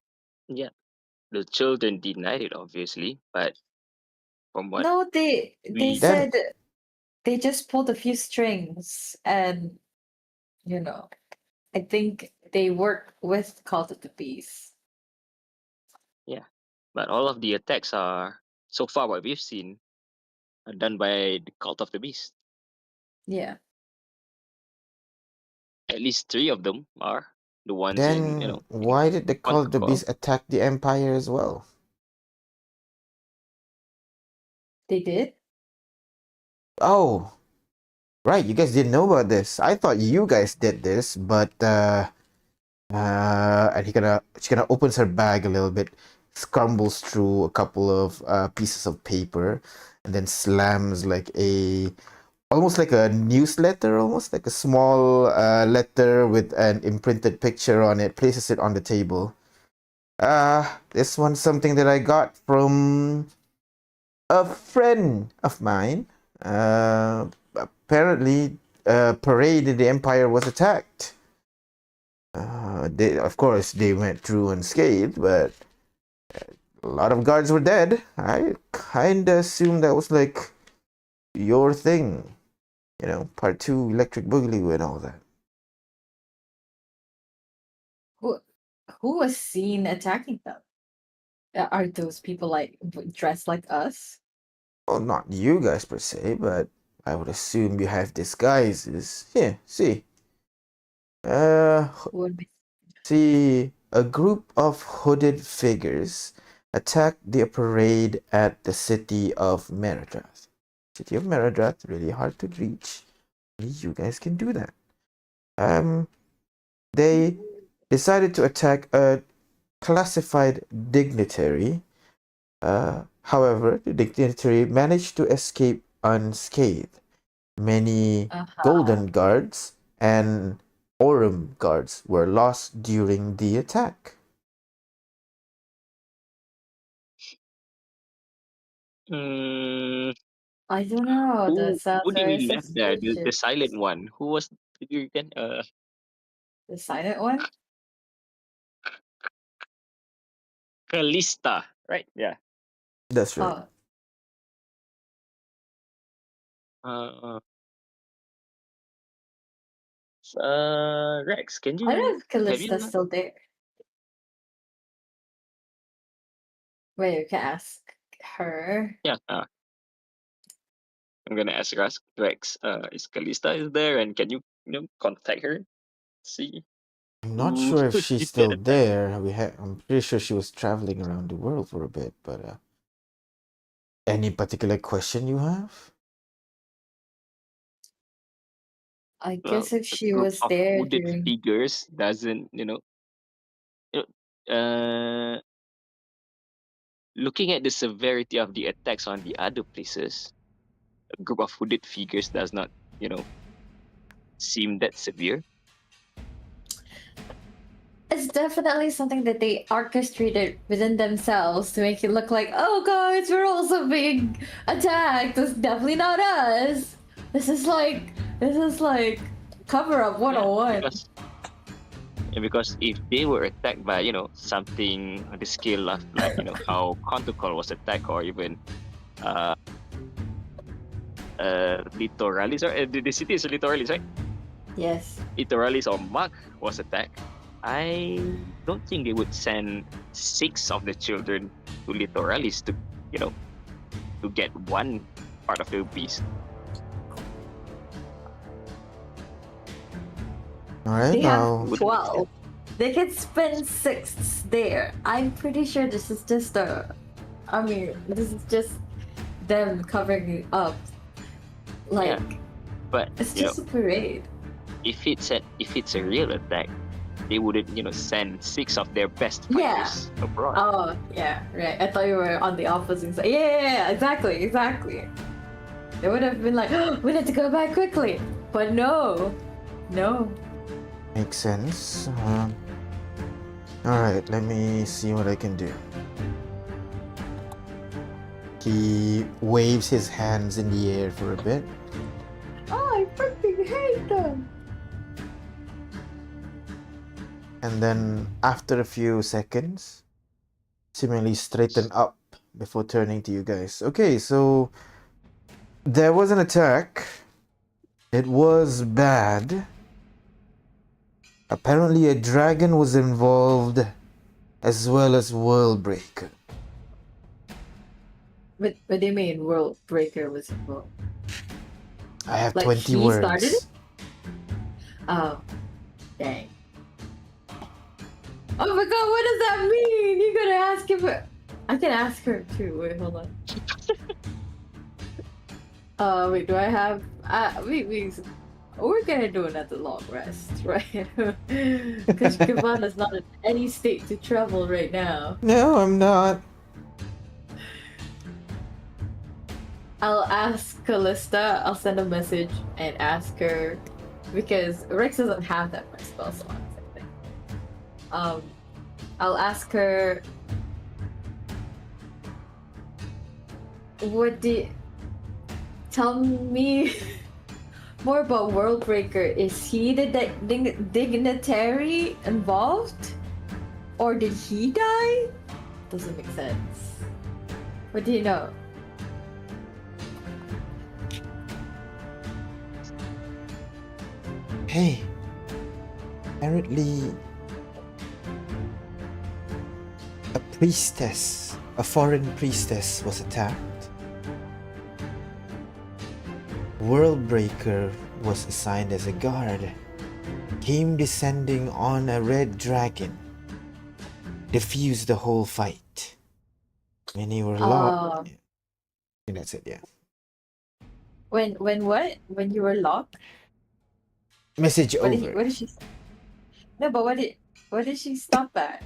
yeah, the children denied it, obviously, but from what No, they we Then said they just pulled a few strings and you know, I think they work with Cult of the Beast. yeah, but all of the attacks are so far what we've seen are done by the Cult of the Beast. Yeah. At least 3 of them are the ones in then why did the Call of the Kontecol. Beast attack the Empire as well? They did? Oh, right, you guys didn't know about this. I thought you guys did this, but and she kind of opens her bag a little bit, scrambles through a couple of pieces of paper, and then slams like a almost like a newsletter, almost like a small letter with an imprinted picture on it, places it on the table. This one's something that I got from a friend of mine. Apparently, parade in the Empire was attacked. Of course, they went through unscathed, but a lot of guards were dead. I kinda assumed that was like your thing, part two, Electric Boogaloo and all that. Who who was seen attacking them? Are those people like dressed like us? Well, not you guys per se, but I would assume you have disguises. Here, see. Uh, Who would be See, a group of hooded figures attacked the parade at the city of Meridrath. City of Meridrath, really hard to reach. Only you guys can do that. They decided to attack a classified dignitary. However, the dignitary managed to escape unscathed. Many uh-huh. golden guards and Aurum guards were lost during the attack. Mm, I don't know. That who sounds did very we left there? The suspicious. silent one. Who was you again? The silent one? Kalista, right? Yeah. That's right. Oh, Uh, Rex, can I don't know you if have you Callista's not? still there. Wait, you can ask her. Yeah. I'm gonna ask Rex. Is Kalista is there, and can you contact her? See I'm not who sure if who she's did that still attack. there. I'm pretty sure she was traveling around the world for a bit, but any particular question you have? I Well, guess if a she group was of there hooded during figures doesn't you know uh, looking at the severity of the attacks on the other places, a group of hooded figures does not, seem that severe. It's definitely something that they orchestrated within themselves to make it look like, oh guys, we're also being attacked. It's definitely not us. This is like cover up 101. Because if they were attacked by something on the scale of like how Kontecol was attacked, or even Littoralis, or the city is Littoralis, right? Yes. Littoralis or Mark was attacked, I don't think they would send 6 of the children to Littoralis to get one part of the beast. All right, They now have 12. They can spend 6 there. I'm pretty sure this is just this is just them covering it up. Like, But it's just a parade. if it's a real attack, they wouldn't send 6 of their best fighters abroad. Oh, yeah, right. I thought you were on the opposite side. Yeah, exactly. They would have been like, oh, we need to go back quickly. But no. makes sense. All right, let me see what I can do. He waves his hands in the air for a bit. Oh, I freaking hate them. And then after a few seconds, seemingly straighten up before turning to you guys. Okay, so there was an attack. It was bad. Apparently a dragon was involved, as well as Worldbreaker. What do you mean World Breaker was involved? I have Like 20 he words. started it? Oh, dang. Oh my god, what does that mean? You gotta ask him. I can ask her too. Wait, hold on. Wait, do I have? We're gonna do another long rest, right? Because Giovanna's not in any state to travel right now. No, I'm not. I'll ask Callista. I'll send a message and ask her because Rex doesn't have that much spell slots, I think. I'll ask her. Tell me more about Worldbreaker. Is he the dignitary involved? Or did he die? Doesn't make sense. What do you know? Hey, apparently a foreign priestess was attacked. Worldbreaker was assigned as a guard, came descending on a red dragon, diffused the whole fight. Many were locked. I think that's it, yeah. When what? When you were locked? Message What over. did she? No, but what did she stop at?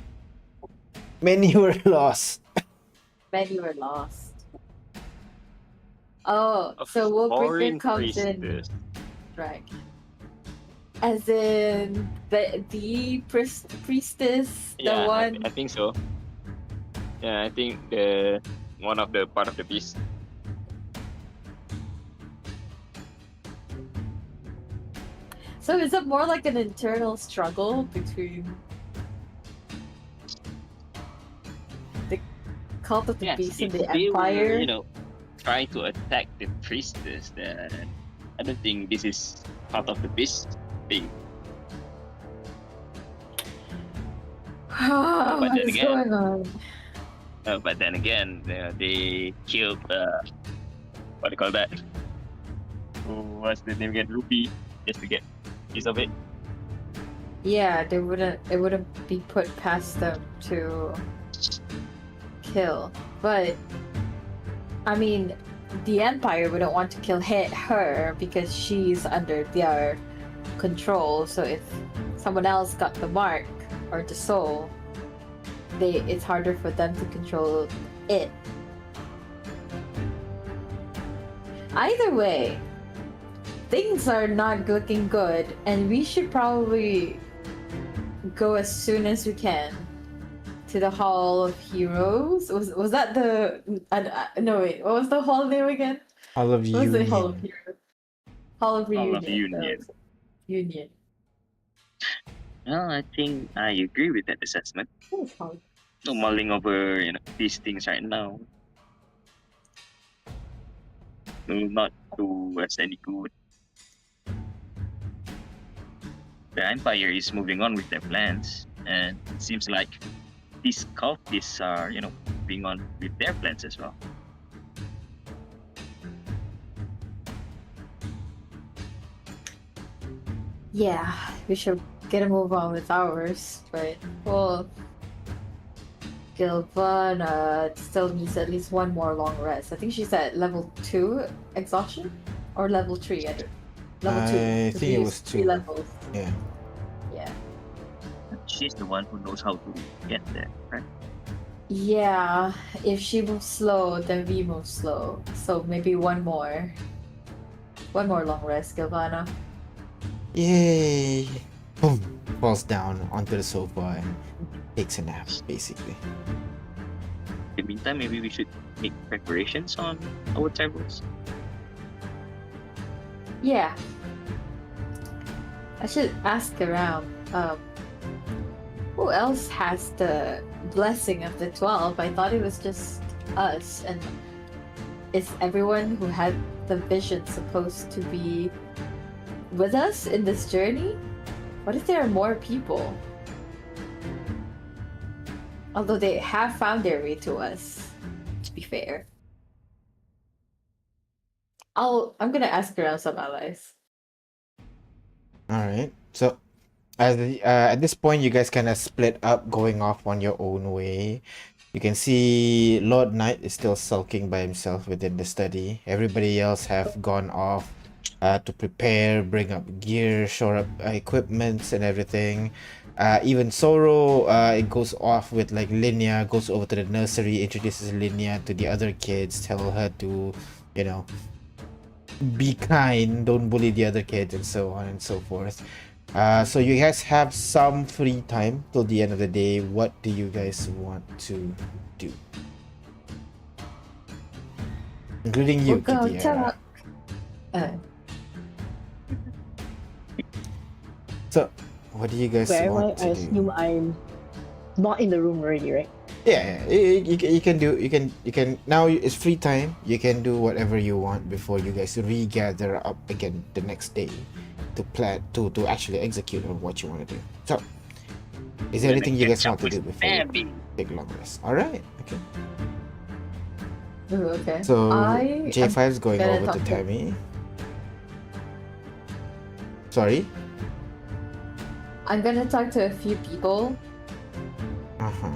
Many were lost. Many were lost. Oh, A so Worldbreaker foreign comes priestess. in, right? As in the priestess, the one. I think so. Yeah, I think the one of the part of the beast. So is it more like an internal struggle between the cult of the beast and if the they empire? were, trying to attack the priestess, then I don't think this is part of the beast thing. What then is again- going on? But then again, they killed what do you call that? What's the name again? Ruby, just to get a piece of it. Yeah, it wouldn't be put past them to kill. But I mean, the Empire wouldn't want to kill her because she's under their control. So if someone else got the mark or the soul, it's harder for them to control it. Either way, things are not looking good, and we should probably go as soon as we can to the Hall of Heroes. Was that the no wait? What was the hall name again? All of What was the Hall of Union. Heroes? Hall of Reunion. Hall of Union. That was it. Union. Well, I think I agree with that assessment. What was Hall? No mulling over, these things right now will not do us any good. The Empire is moving on with their plans, and it seems like these cultists are, moving on with their plans as well. Yeah, we should get a move on with ours, but well, Gilvana still needs at least one more long rest. I think she's at level 2 exhaustion or level 3. I don't. Level 2. I 'cause think it we was used 3 2. levels. Yeah. Yeah. She's the one who knows how to get there, right? Yeah. If she moves slow, then we move slow. So maybe one more. One more long rest, Gilvana. Yay! Boom! Falls down onto the sofa and takes a nap, basically. In the meantime, maybe we should make preparations on our travels. Yeah. I should ask around. Who else has the blessing of the 12? I thought it was just us. And is everyone who had the vision supposed to be with us in this journey? What if there are more people? Although they have found their way to us, to be fair. I'm gonna ask around some allies. All right. So, at this point, you guys kind of split up, going off on your own way. You can see Lord Knight is still sulking by himself within the study. Everybody else have gone off to prepare, bring up gear, shore up equipments and everything. Even Sorrow, it goes off with like Linnea, goes over to the nursery, introduces Linnea to the other kids, tell her to, be kind, don't bully the other kids, and so on and so forth. So you guys have some free time till the end of the day. What do you guys want to do? Including you, We'll go Kitty. tell So, what do you guys Where am I? want I to assume do? I'm not in the room already, right? Yeah, you can do, you can now it's free time. You can do whatever you want before you guys regather up again the next day to plan to actually execute on what you want to do. So, is there anything you guys want to do before you take long rest? All right, okay. Ooh, okay. So I'm J5 is going gonna over to talk to- Tammy. Sorry. I'm gonna talk to a few people. Uh-huh.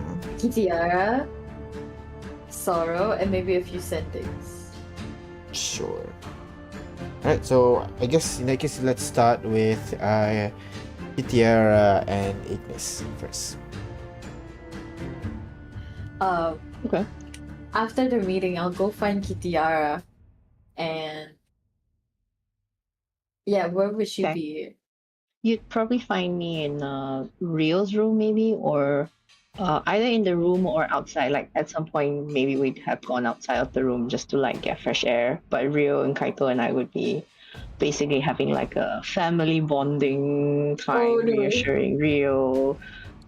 Kitiara, Sorrow, and maybe a few sendings. Sure. Alright, so I guess in that case let's start with Kitiara and Ignis first. Okay. After the meeting, I'll go find Kitiara, and yeah, where would she Okay. be? You'd probably find me in Rio's room, maybe, or either in the room or outside. Like at some point, maybe we'd have gone outside of the room just to like get fresh air. But Rio and Kaito and I would be basically having like a family bonding time, Oh, no. reassuring Rio.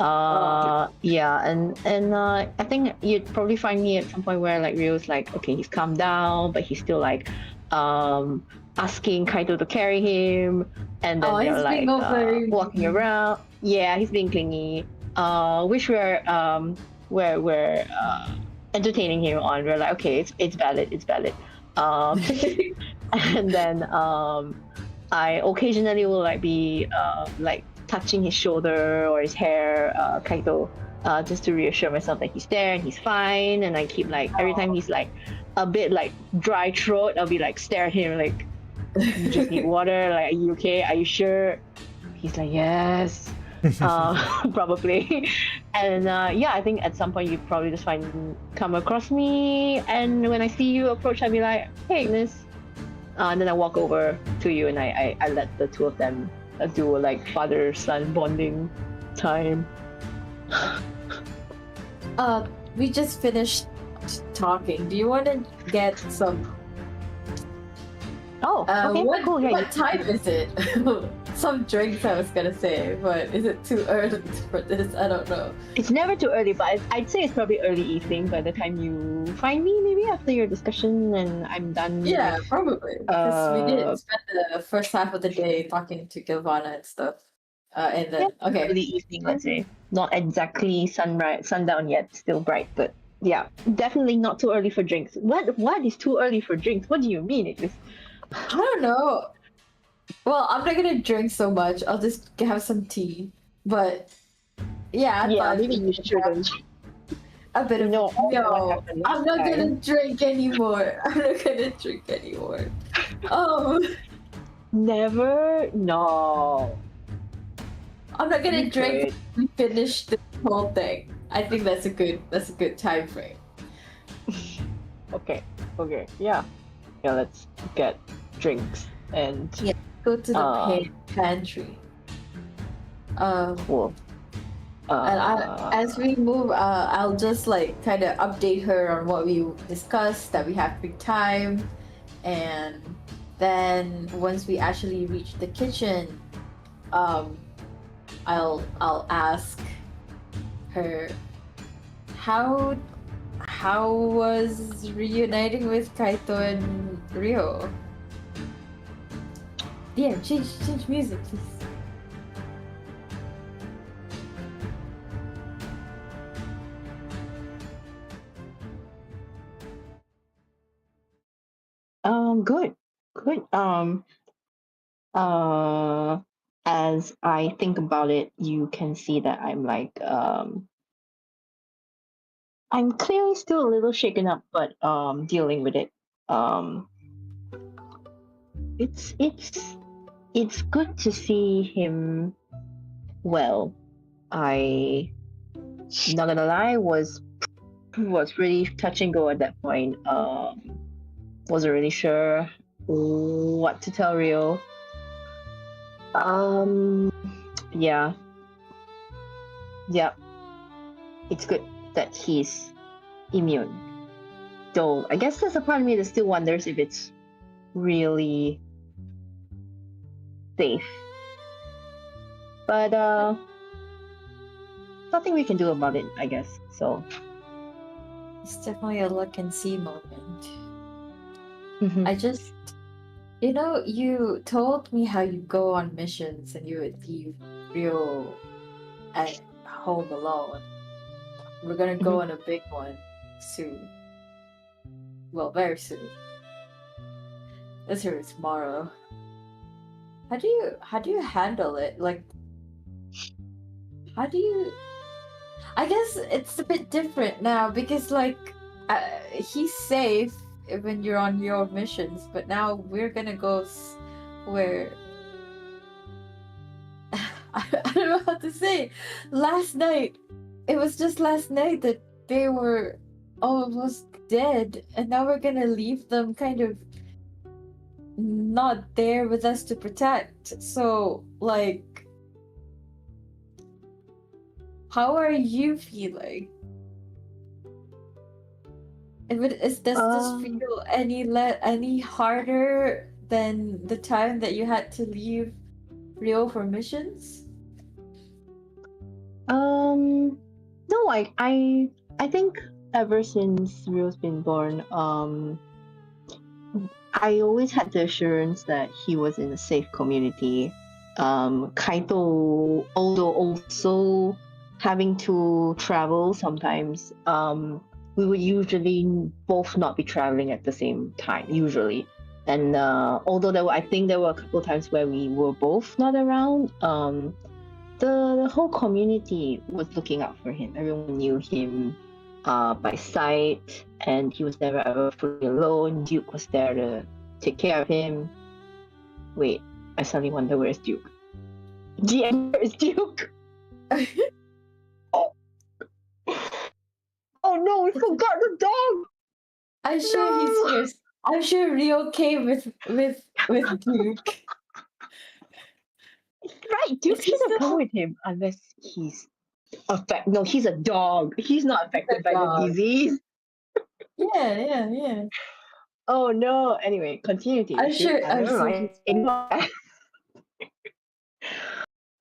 Yeah, and I think you'd probably find me at some point where like Rio's like, okay, he's calmed down, but he's still like asking Kaito to carry him, and then Oh, they're he's like being very- walking around. Yeah, he's being clingy. Which we're entertaining him on. We're like, okay, it's valid. And then I occasionally will like be like touching his shoulder or his hair, Kaito, just to reassure myself that he's there and he's fine. And I keep like every time he's like a bit like dry throat, I'll be like stare at him like, you just need water. Like, are you okay? Are you sure? He's like, yes. probably. And yeah, I think at some point you probably just come across me, and when I see you approach, I'll be like, "Hey, miss," and then I walk over to you, and I let the two of them do like father-son bonding time. We just finished talking. Do you want to get some? Oh, okay, cool. Yeah, What time is it? Some drinks I was gonna say, but is it too early for this? I don't know. it's never too early, but I'd say it's probably early evening by the time you find me. Maybe after your discussion and I'm done. Yeah, probably. Because we Uh, did spend the first half of the day talking to Gilvana and stuff. And then okay. early evening, let's say. Not exactly sundown yet, still bright, but yeah, definitely not too early for drinks. What is too early for drinks? What do you mean it is? I don't know. Well, I'm not gonna drink so much. I'll just have some tea. But yeah, I thought maybe you shouldn't. a bit of No, what no. happened I'm last not time. gonna drink anymore. I'm not gonna drink anymore. Oh, Never. No. I'm not gonna You drink. could. We finish the whole thing. I think that's a good time frame. Okay. Yeah. Let's get drinks and Go to the pantry. cool. And as we move, I'll just like kind of update her on what we discussed, that we have free time, and then once we actually reach the kitchen, I'll ask her how was reuniting with Kaito and Rio. Yeah, change music, please. Good. As I think about it, you can see that I'm like, I'm clearly still a little shaken up, but dealing with it. Um, it's good to see him well. I not gonna lie, was really touch and go at that point. Wasn't really sure what to tell Rio. Yeah. It's good that he's immune. Though I guess there's a part of me that still wonders if it's really safe. But nothing we can do about it, I guess. So It's definitely a look and see moment. mhm. I just, you told me how you go on missions and you would leave Rio at home alone. We're gonna go on a big one soon. Well, very soon. This is tomorrow. How do you handle it? Like, how do you? I guess it's a bit different now because he's safe when you're on your missions, but now we're gonna go where I don't know how to say. It was just last night that they were almost dead, and now we're gonna leave them kind of not there with us to protect. So, like, how are you feeling? Does this feel any harder than the time that you had to leave Rio for missions? No, I think ever since Rio's been born, I always had the assurance that he was in a safe community. Kaito, although also having to travel sometimes, we would usually both not be traveling at the same time, usually. And although I think there were a couple of times where we were both not around, the whole community was looking out for him. Everyone knew him by sight, and he was never ever fully alone. Duke was there to take care of him. Wait, I suddenly wonder where's Duke? GM, where's Duke? Oh no, we forgot the dog. I'm sure he's No. here. I'm sure Rio came with Duke. Right, Duke Is he should have come still with him unless he's No, he's a dog. He's not the affected by the dog? disease. Yeah, yeah, yeah. Oh no. Anyway, continue the I'm issue. sure. I'm Never sure mind. he's fine. Ignore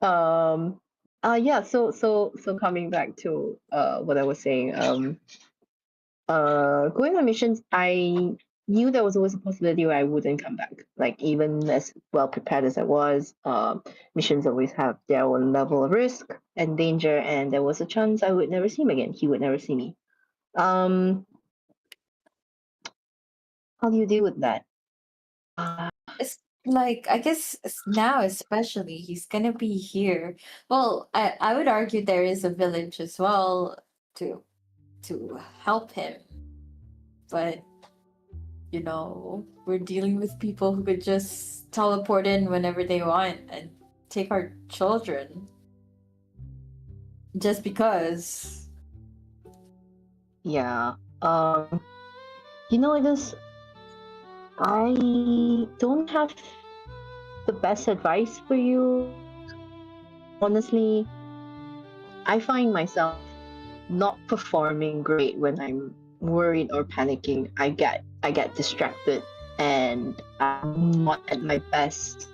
that. Yeah, so coming back to what I was saying, going on missions, I knew there was always a possibility where I wouldn't come back. Like even as well prepared as I was, missions always have their own level of risk and danger, and there was a chance I would never see him again. He would never see me. Um, how do you deal with that? It's like I guess now especially he's gonna be here. Well, I would argue there is a village as well to to help him, but we're dealing with people who could just teleport in whenever they want and take our children just because. Yeah. I guess I don't have the best advice for you. Honestly, I find myself not performing great when I'm worried or panicking. I get distracted and I'm not at my best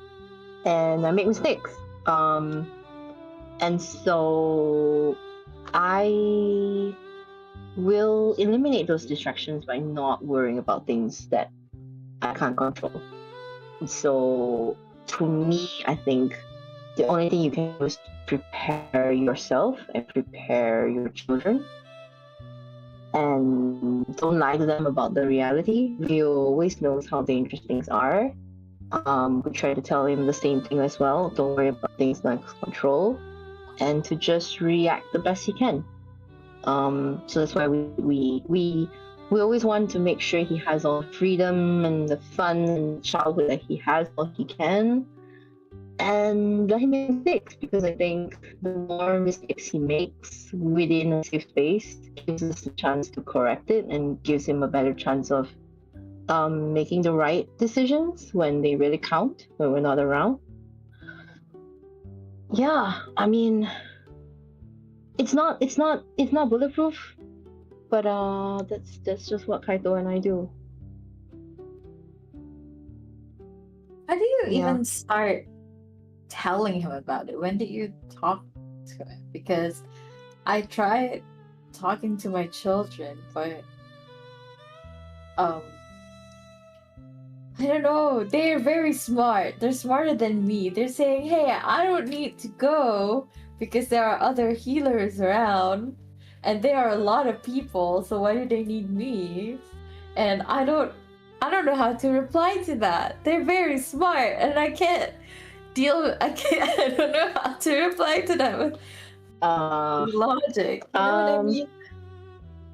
and I make mistakes. And so I will eliminate those distractions by not worrying about things that I can't control. So to me, I think the only thing you can do is prepare yourself and prepare your children. And don't lie to them about the reality. Rio always knows how dangerous things are. We try to tell him the same thing as well. Don't worry about things like control, and to just react the best he can. So that's why we always want to make sure he has all the freedom and the fun and childhood that he has all he can, and let him make mistakes, because I think the more mistakes he makes within a safe space gives us a chance to correct it and gives him a better chance of making the right decisions when they really count when we're not around. Yeah, I mean, it's not bulletproof, but that's just what Kaito and I do. How do you Yeah. even start telling him about it? When did you talk to him? Because I tried talking to my children, but um I don't know. They're very smart. They're smarter than me. They're saying, "Hey, I don't need to go because there are other healers around, and there are a lot of people. So why do they need me?" And I don't know how to reply to that. They're very smart, and I can't I can't. I don't know how to reply to that with logic. You know what I Um, mean?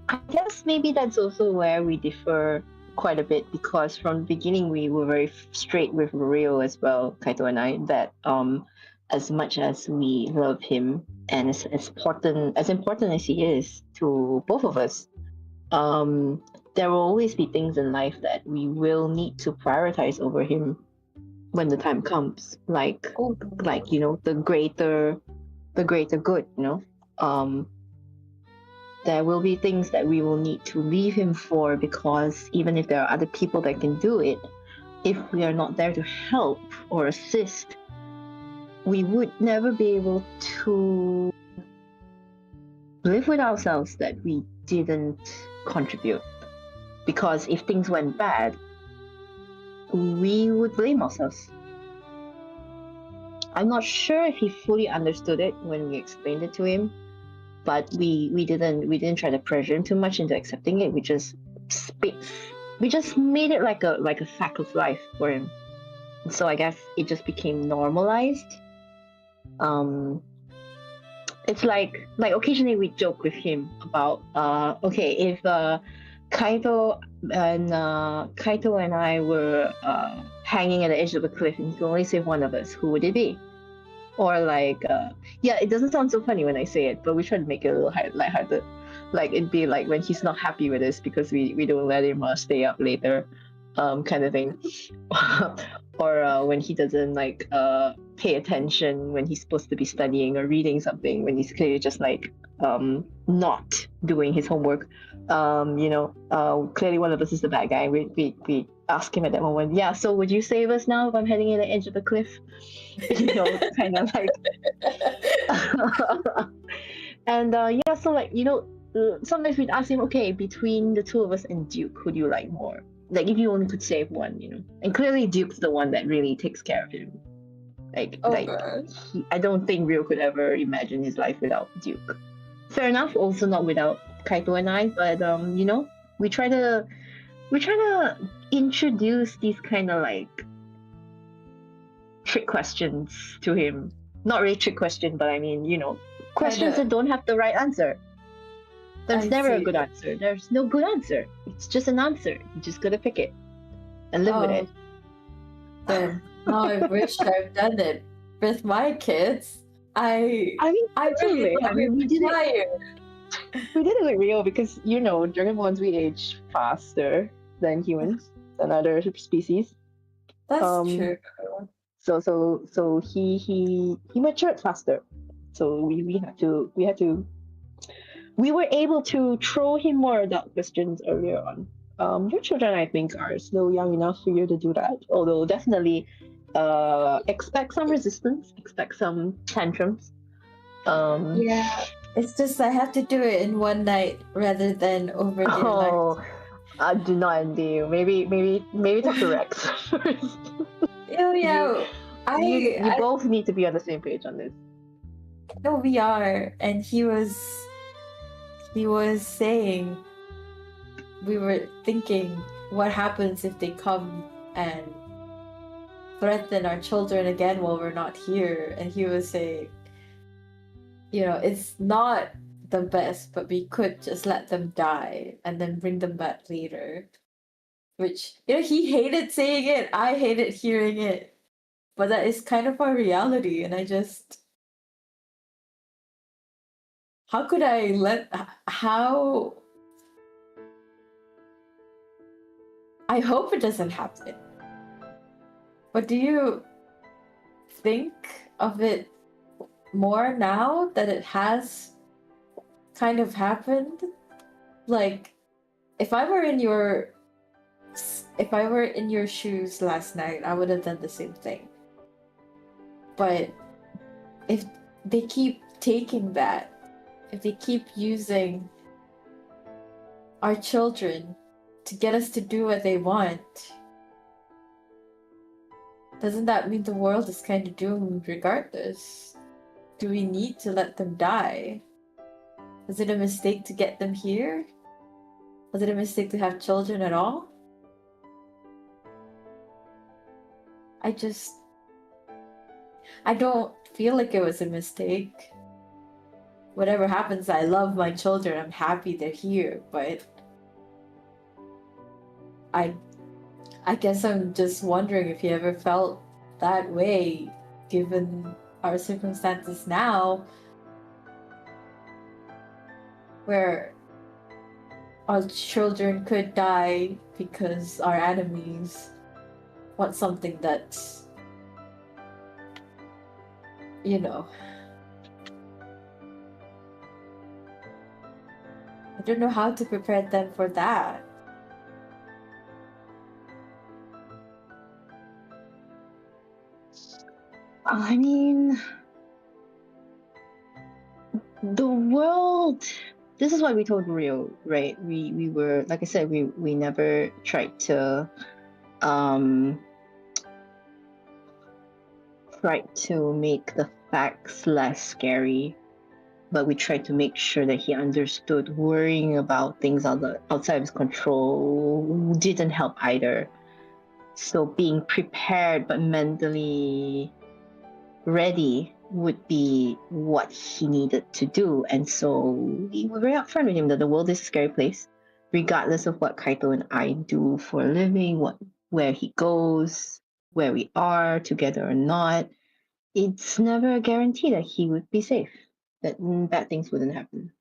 I guess maybe that's also where we differ quite a bit, because from the beginning we were very straight with Rio as well, Kaito and I, that as much as we love him and as important as he is to both of us, um, there will always be things in life that we will need to prioritize over him when the time comes, like Oh, the greater good, there will be things that we will need to leave him for, because even if there are other people that can do it, if we are not there to help or assist, we would never be able to live with ourselves that we didn't contribute. Because if things went bad, we would blame ourselves. I'm not sure if he fully understood it when we explained it to him, but we didn't try to pressure him too much into accepting it. We just made it like a fact of life for him. So I guess it just became normalized. It's like occasionally we joke with him about okay, if Kaito and I were hanging at the edge of a cliff and he could only save one of us, who would it be? Or like, yeah, it doesn't sound so funny when I say it, but we try to make it a little lighthearted. Like it'd be like when he's not happy with us because we don't let him stay up later, kind of thing. Or when he doesn't like pay attention when he's supposed to be studying or reading something, when he's clearly just like not doing his homework. Clearly one of us is the bad guy. We ask him at that moment, yeah, so would you save us now if I'm heading at the edge of the cliff? Kind of like. And yeah, so like sometimes we'd ask him, okay, between the two of us and Duke, who do you like more? Like if you only could save one, and clearly Duke's the one that really takes care of him. Like God. I don't think Rio could ever imagine his life without Duke. Fair enough, also not without Kaito and I, but we try to introduce these kind of like trick questions to him. Not really trick question, but I mean, questions that don't have the right answer. There's I never a see. good answer. There's no good answer. It's just an answer. You just gotta pick it and live with it. Then now I wish I've done it with my kids. I really Absolutely. want we to did it. try it. We did it with Rio because Dragonborns, we age faster than humans and other species. That's Um, true. So he matured faster. So we were able to throw him more adult questions earlier on. Your children, I think, are still young enough for you to do that. Although definitely, expect some resistance, expect some tantrums. Yeah, it's just I have to do it in one night rather than over the night. Oh, I do not envy you. Maybe talk to Rex first. Oh yeah, You both need to be on the same page on this. no, we are, and he was saying we were thinking what happens if they come and threaten our children again while we're not here, and he was saying, it's not the best, but we could just let them die and then bring them back later. Which, he hated saying it, I hated hearing it, but that is kind of our reality, and I just. How could I how. I hope it doesn't happen. But do you think of it more now that it has kind of happened? Like, if I were in your shoes last night, I would have done the same thing. But if they keep taking that, if they keep using our children to get us to do what they want, doesn't that mean the world is kind of doomed regardless? Do we need to let them die? Was it a mistake to get them here? Was it a mistake to have children at all? I don't feel like it was a mistake. Whatever happens, I love my children. I'm happy they're here, but I guess I'm just wondering if you ever felt that way, given our circumstances now, where our children could die because our enemies want something that's, I don't know how to prepare them for that. I mean, the world. This is why we told Rio, right? We were, like I said, we never tried to make the facts less scary, but we tried to make sure that he understood worrying about things outside of his control didn't help either. So being prepared but mentally ready would be what he needed to do. And so we were very upfront with him that the world is a scary place, regardless of what Kaito and I do for a living, where he goes, where we are, together or not. it's never a guarantee that he would be safe, that bad things wouldn't happen.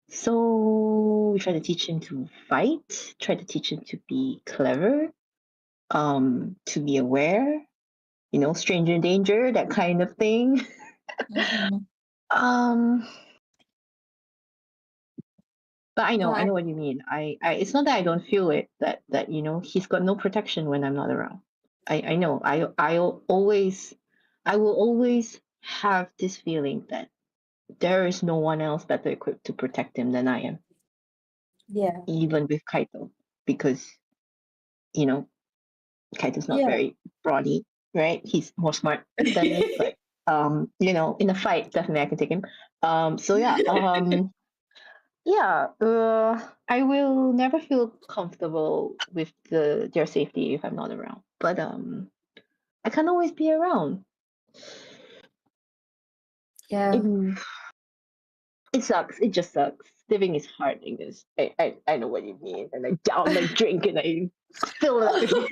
So we try to teach him to fight, try to teach him to be clever, to be aware, stranger danger, that kind of thing. Mhm. But I know But what you mean. It's not that I don't feel it, that he's got no protection when I'm not around. I know. I will always have this feeling that there is no one else better equipped to protect him than I am, yeah, even with Kaito, because you know Kaito's not yeah, very brawny, right? He's more smart than me, but in a fight, definitely I can take him. So yeah, yeah, I will never feel comfortable with their safety if I'm not around. But I can't always be around. yeah. It, it sucks. It just sucks. Living is hard, English. I know what you mean. And I down my drink and I fill it up again.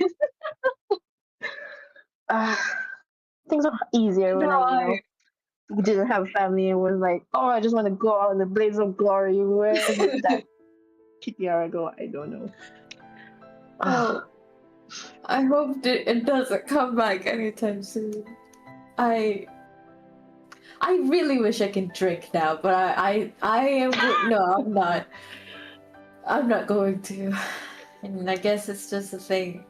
Things are easier when No, I didn't have a family and was like, oh, I just want to go out in the blaze of glory. Where did that Kitiara go? I don't know. well, I hope that it doesn't come back anytime soon. I I really wish I can drink now, but I am no, I'm not. I'm not going to. And I guess it's just a thing.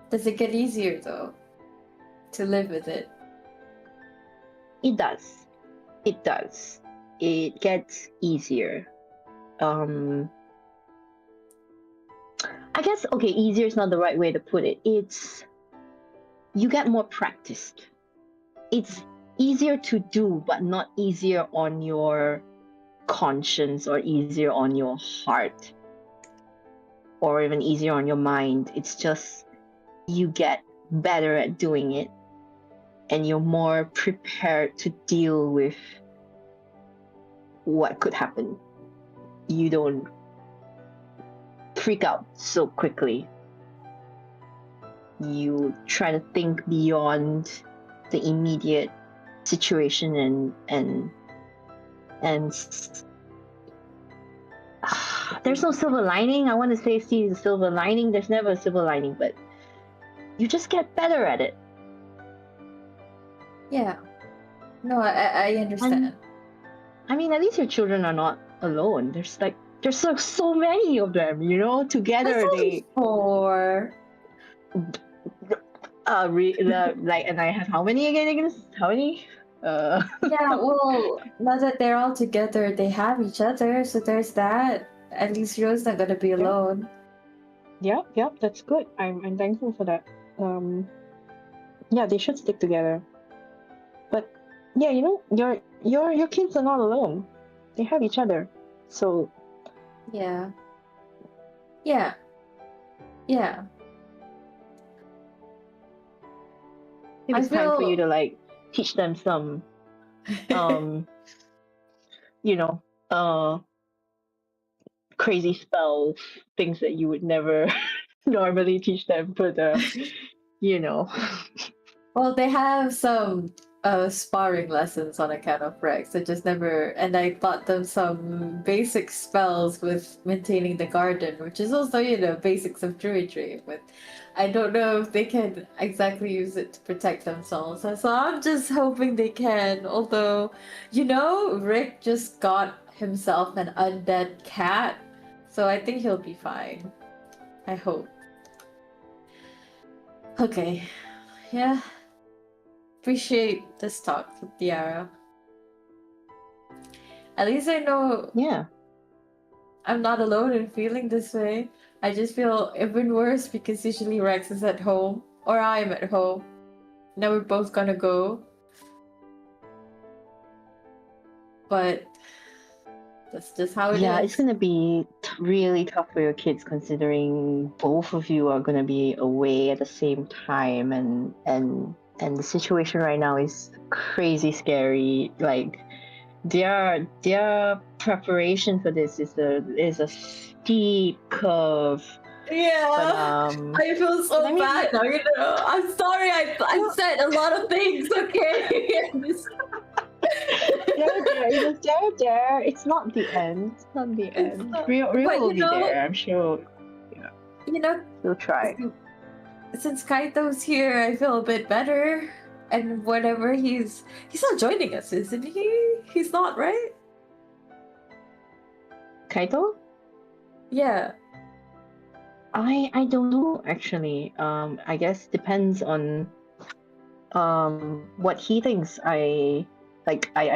Does it get easier though to live with it? It does. It does. It gets easier. Um, I guess, okay, easier is not the right way to put it. You get more practiced. It's easier to do, but not easier on your conscience or easier on your heart or even easier on your mind. It's just you get better at doing it and you're more prepared to deal with what could happen. You don't freak out so quickly. You try to think beyond the immediate situation and there's no silver lining. I want to say see the silver lining. There's never a silver lining, but you just get better at it. Yeah. No, I understand. I mean, at least your children are not alone. There's so many of them, together That's they only 4. and I have how many again? How many? Yeah, well, now that they're all together, they have each other, so there's that. At least Rio's not gonna be alone. Yeah, that's good. I'm thankful for that. Yeah, they should stick together. But yeah, your kids are not alone. They have each other. So Yeah. Yeah. Yeah. maybe I it's time for feel you to teach them some you know, crazy spells, things that you would never normally teach them for well, they have some sparring lessons on account of Rex. I just never, and I taught them some basic spells with maintaining the garden, which is also, basics of druidry. But I don't know if they can exactly use it to protect themselves. So I'm just hoping they can. Although, Rick just got himself an undead cat, so I think he'll be fine. I hope. Okay. Yeah. Appreciate this talk with Tiara. At least I know Yeah. I'm not alone in feeling this way. I just feel even worse because usually Rex is at home or I'm at home. Now we're both gonna go. But that's just how it Yeah, is. it's gonna be really tough for your kids considering both of you are gonna be away at the same time, and the situation right now is crazy scary. Like their preparation for this is a steep curve. Yeah. But I feel so I mean, bad now, you know. I'm sorry I said a lot of things, okay? there, it was there. It's not the end. It's not the It's end. not- Rio but will you be know, there. I'm sure you know, he'll try. since Kaito's here, I feel a bit better. And whatever he's not joining us, isn't he? He's not, right? Kaito? Yeah. I don't know actually. I guess depends on what he thinks. I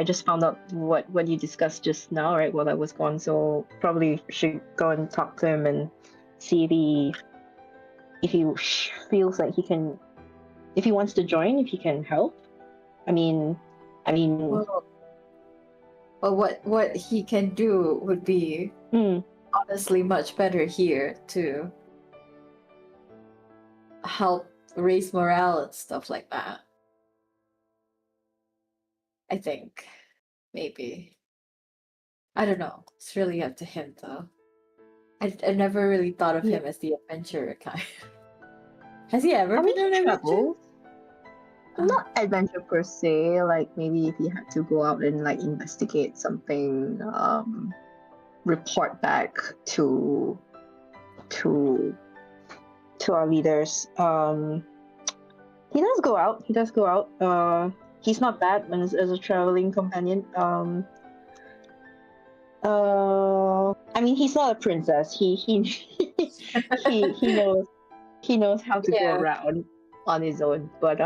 just found out what you discussed just now, right, while I was gone. So probably should go and talk to him and see if he feels like he can, if he wants to join, if he can help. I mean, Well, what he can do would be mm, honestly much better here to help raise morale and stuff like that. I think. Maybe. I don't know. It's really up to him though. I never really thought of him as the adventurer kind. Has he ever I mean, been an he adventurer? travels. Not adventure per se. Like maybe if he had to go out and like investigate something, report back to to our leaders. He does go out. He does go out. He's not bad as a traveling companion. I mean, he's not a princess. He knows how to go Yeah. around on his own. But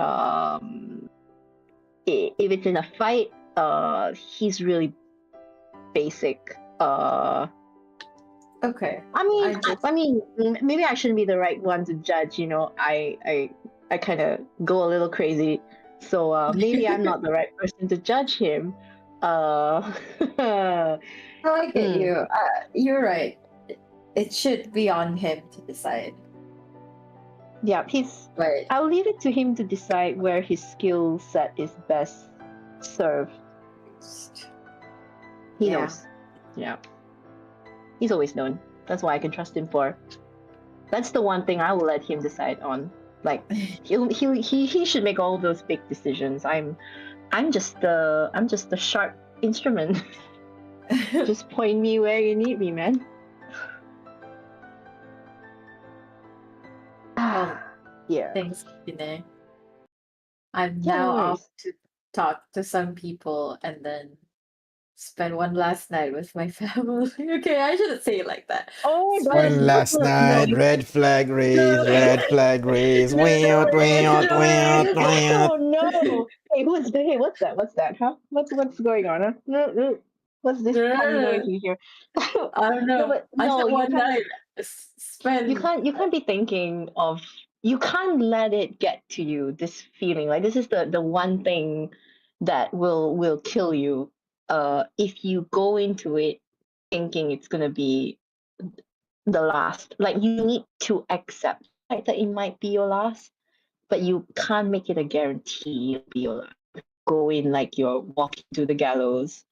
if it's in a fight, he's really basic. Okay. I mean, maybe I shouldn't be the right one to judge. You know, I kind of go a little crazy, so maybe I'm not the right person to judge him. Oh, I get you. You're right. It should be on him to decide. Yeah, Right. I'll leave it to him to decide where his skill set is best served. He Yeah. knows. Yeah. He's always known. That's why I can trust him for. That's the one thing I will let him decide on. Like he should make all those big decisions. I'm just the sharp instrument. Just point me where you need me, man. Yeah. Thanks, Kine. I'm Yeah, now no off worries. to talk to some people and then spend one last night with my family. Okay, I shouldn't say it like that. Oh, One last night, red flag raised, red flag raised. Weout, weout, weout, weout. Oh no! Hey, what's that? What's that? Huh? What's going on? Huh? No. What's this funny noise you hear? I don't know. No, but I no, said you one can't. night spend. You can't be thinking of. You can't let it get to you. This feeling, like this is the one thing that will kill you. If you go into it thinking it's gonna be the last, like you need to accept, right, that it might be your last, but you can't make it a guarantee it'll be your last. Go in like you're walking to the gallows.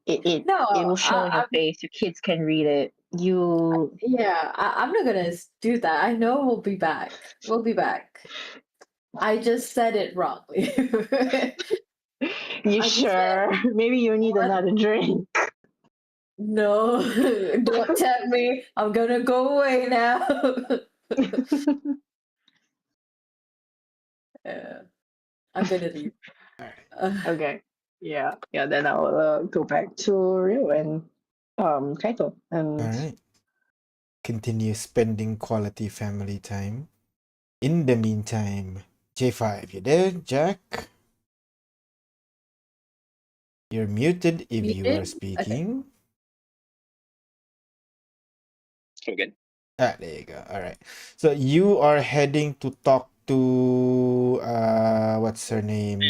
It No, will show on your face. Your kids can read it. I'm not gonna do that. I know we'll be back. We'll be back. I just said it wrongly. You I just sure? Maybe you need What? another drink. No, don't tempt me. I'm gonna go away now. Yeah, I'm gonna leave. Okay. Yeah. Then I'll go back to Rio and Kaito and Alright. Continue spending quality family time. In the meantime, J5, you there, Jack? You're muted if you are Muted? speaking. Again. Ah, there you go. Alright. So you are heading to talk to what's her name?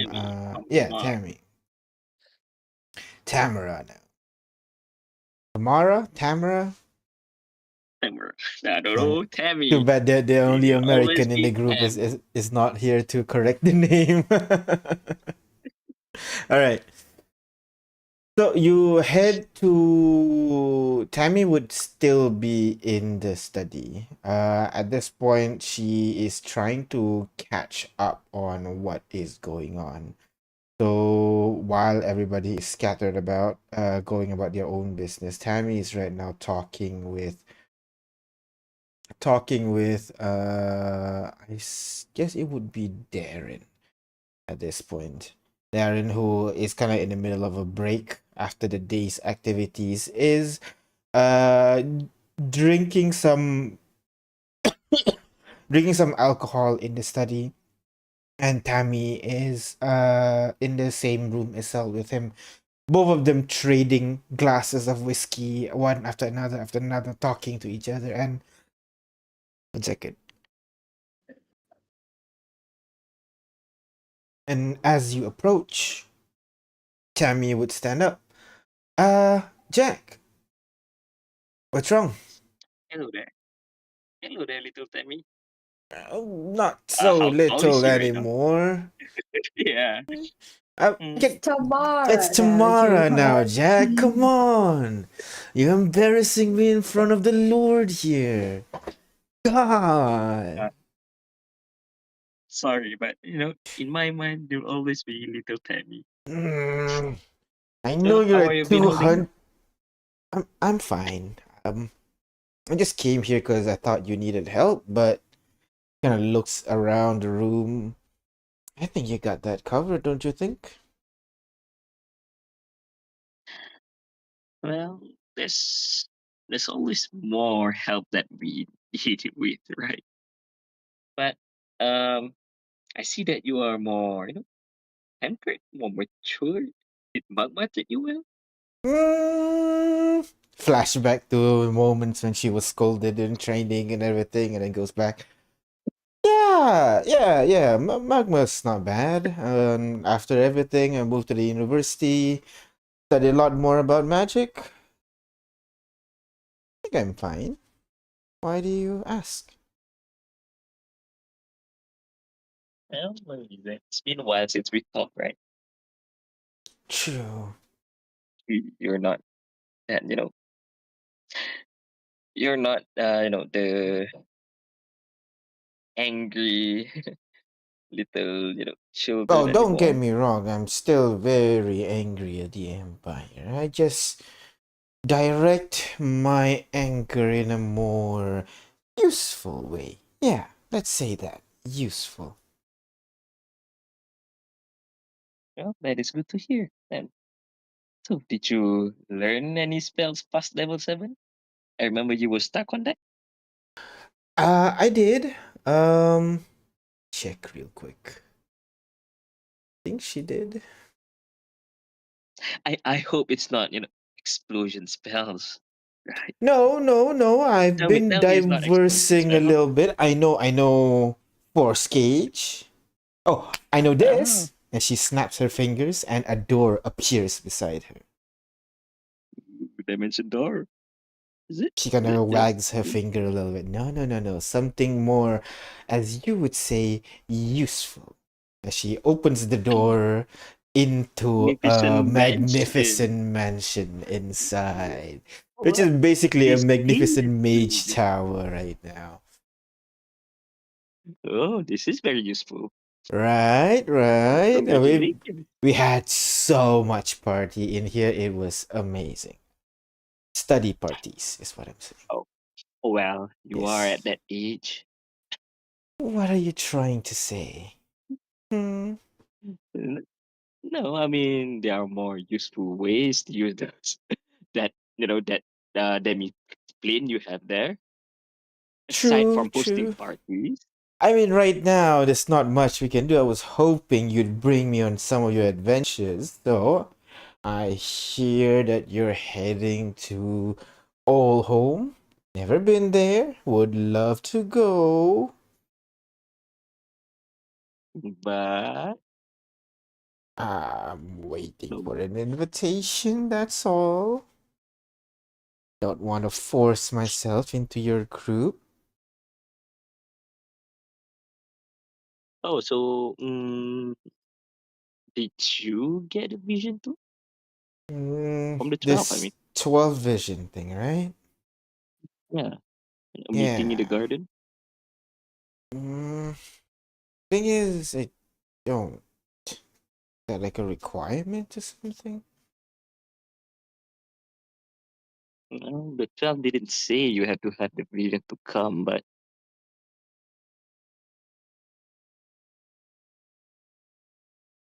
Tammy. Tamara now. Tamara? Tamara? Tamara. I don't know. Tammy. Too bad the only You American always in the be group Tam. is not here to correct the name. Alright. So you head to Tammy would still be in the study. At this point, she is trying to catch up on what is going on. So while everybody is scattered about, going about their own business, Tammy is right now talking with guess it would be Darren at this point. Darren, who is kind of in the middle of a break after the day's activities, is uh drinking some drinking some alcohol in the study, and Tammy is in the same room as well with him. Both of them trading glasses of whiskey, one after another, talking to each other. And 1 second. And as you approach, Tammy would stand up. Jack, what's wrong? Hello there. Hello there, little Tammy. Not so How is little she right now? anymore. Yeah. It's Tamara. It's Tamara now, Jack. Come Mm. on. You're embarrassing me in front of the Lord here. God. Sorry, but in my mind, you'll always be little Tammy. Mm, I So, know you're how a are you been holding up? 200. I'm fine. I just came here because I thought you needed help, but kind of looks around the room. I think you got that covered, don't you think? Well, there's always more help that we need it with, right? But I see that you are more, temperate, more mature. Did Magma treat you well? Flashback to moments when she was scolded in training and everything, and then goes back. Yeah. Magma's not bad. After everything, I moved to the university, studied a lot more about magic. I think I'm fine. Why do you ask? Well, it's been a while since we talked, right? True. You're not that, you're not, the angry little, Oh, children don't get anymore. me wrong. I'm still very angry at the Empire. I just direct my anger in a more useful way. Yeah, let's say that. Useful. Well, that is good to hear. And so, did you learn any spells past level 7? I remember you were stuck on that. I did. Um, check real quick. Think she did. I hope it's not, explosion spells, right? No. I've been Tell me it's not explosion diversing a spell. little bit. I know Force Cage. Oh, I know Ah, this. And she snaps her fingers and a door appears beside her. dimension door. Is it? She kind Is it? of Yes. wags her finger a little bit. No. Something more, as you would say, useful. As she opens the door into a Magnificent magnificent mansion. mansion inside, which What is basically a is magnificent mage this? tower right now. Oh, this is very useful. Right. We Congratulations. we had so much party in here. It was amazing. Study parties is what I'm saying. Oh, well, you are Yes. at that age. What are you trying to say? Hmm. N- No, I mean there are more useful ways to use those. that that demi plane you have there. Aside True, from hosting true. parties. I mean, right now, there's not much we can do. I was hoping you'd bring me on some of your adventures, though. I hear that you're heading to Old Home. Never been there. Would love to go. But I'm waiting no. for an invitation, that's all. Don't want to force myself into your group. Oh, so did you get a vision too Mm, from the 12? I this mean. 12 vision thing, right? Yeah. A meeting in the Yeah. garden. Mm, thing is, I don't. Is that like a requirement or something? No, the 12 didn't say you had to have the vision to come, but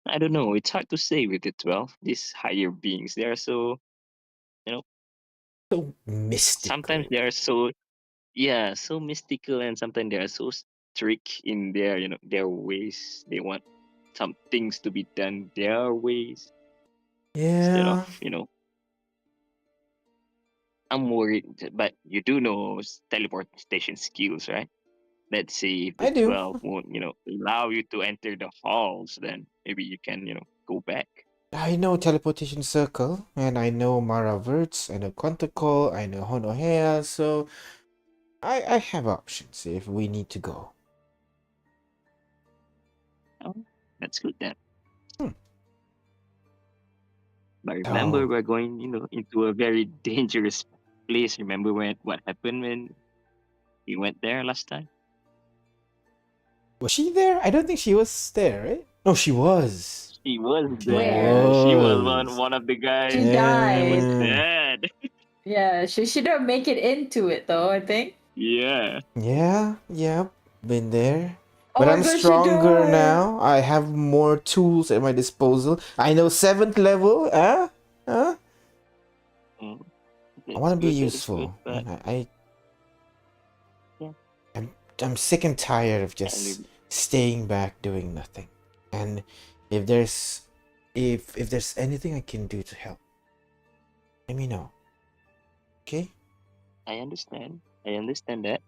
I don't know. It's hard to say with the 12. These higher beings, they are so, you know, So sometimes mystical. they are so, yeah, so mystical, and sometimes they are so strict in their, their ways. They want some things to be done their ways instead of, Yeah, I'm worried, but you do know teleportation skills, right? Let's say if the I do. 12 won't, allow you to enter the halls, then maybe you can, go back. I know teleportation circle, and I know Mara Verts, I know Kontecol, I know Honohea, so I have options if we need to go. Oh, that's good then. Hmm. But remember, So, we're going, into a very dangerous place. Remember what happened when we went there last time? was she there? I don't think she was there, right? No, she was. She was She there. Where? She was one was. one of the guys She that was died. Yeah. dead. Yeah, she didn't make it into it though, I think. Yeah. Yeah, been there. Oh But my I'm god, she stronger died! now. I have more tools at my disposal. I know 7th level, huh? Huh? Mm, I that's want to be good. That is good. useful. But And I yeah, I'm sick and tired of and just staying back doing nothing. And if there's if there's anything I can do to help, let me know. Okay? I understand. I understand that.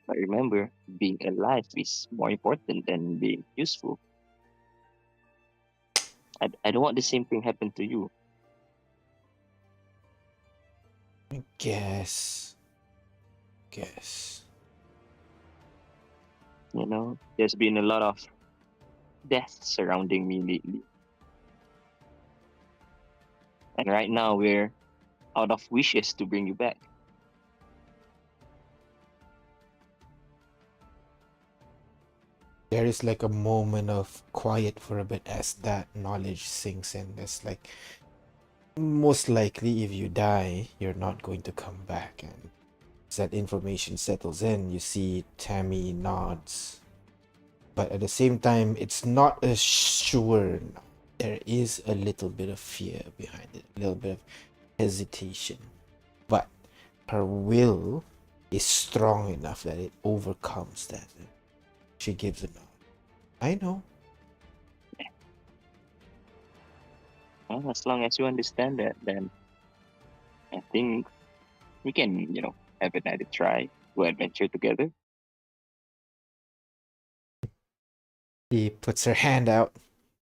But remember, being alive is more important than being useful. I don't want the same thing happen to you. I guess. Guess. There's been a lot of death surrounding me lately. And right now we're out of wishes to bring you back. There is like a moment of quiet for a bit as that knowledge sinks in. It's like most likely if you die, you're not going to come back. And as that information settles in, you see Tammy nods. But at the same time, it's not a sure. There is a little bit of fear behind it, a little bit of hesitation. But her will is strong enough that it overcomes that. She gives a nod. I know. Well, as long as you understand that, then I think we can, have another try to adventure together. She puts her hand out.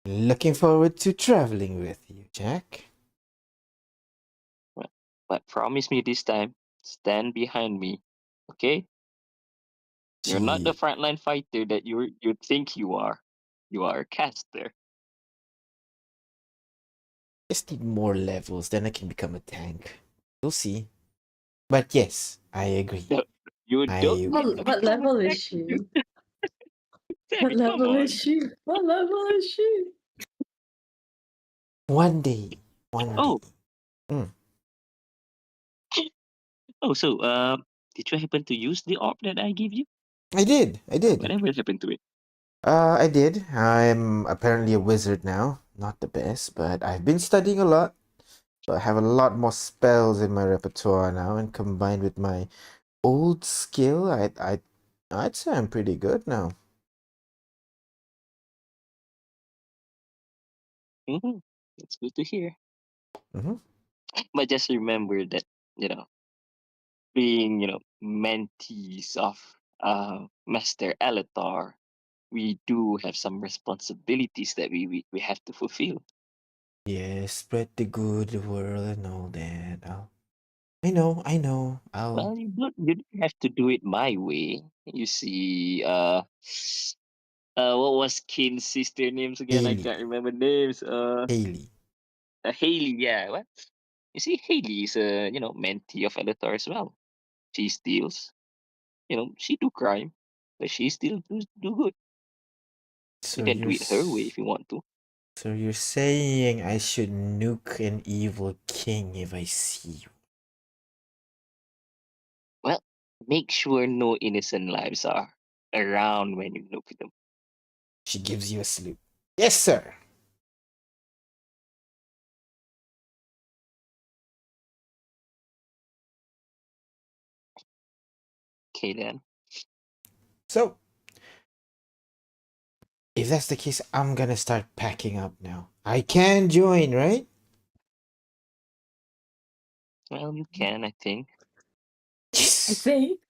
Looking forward to traveling with you, Jack. But promise me this time, stand behind me, okay? You're not the She frontline fighter that you think you are. You are a caster. just need more levels, then I can become a tank. We'll see. But yes, I agree. No, you don't I need to What become a level is tech. she? What Sammy, come level is on. she? What level is she? one day, one day. Oh, so did you happen to use the orb that I give you? I did. Whatever happened to it? I did. I'm apparently a wizard now. Not the best, but I've been studying a lot. So I have a lot more spells in my repertoire now, and combined with my old skill, I'd say I'm pretty good now. Mm-hmm. That's good to hear. Mm-hmm. But just remember that, being, mentees of Master Alatar, we do have some responsibilities that we have to fulfill. Yes, spread the good word and all that. I know. I'll Well, you don't have to do it my way. You see, what was Kin's sister names again? I Haley. can't remember names. Haley. Haley. Yeah. What? You see, Haley is a mentee of Elatar as well. She steals. She do crime, but she still do good. You So can do you're it her way s- if you want to. so you're saying I should nuke an evil king if I see you. Well, make sure no innocent lives are around when you look at them. She gives you a salute. Yes, sir. Okay then. So, if that's the case, I'm gonna start packing up now. I can join, right? Well, you can, I think. I Yes. think.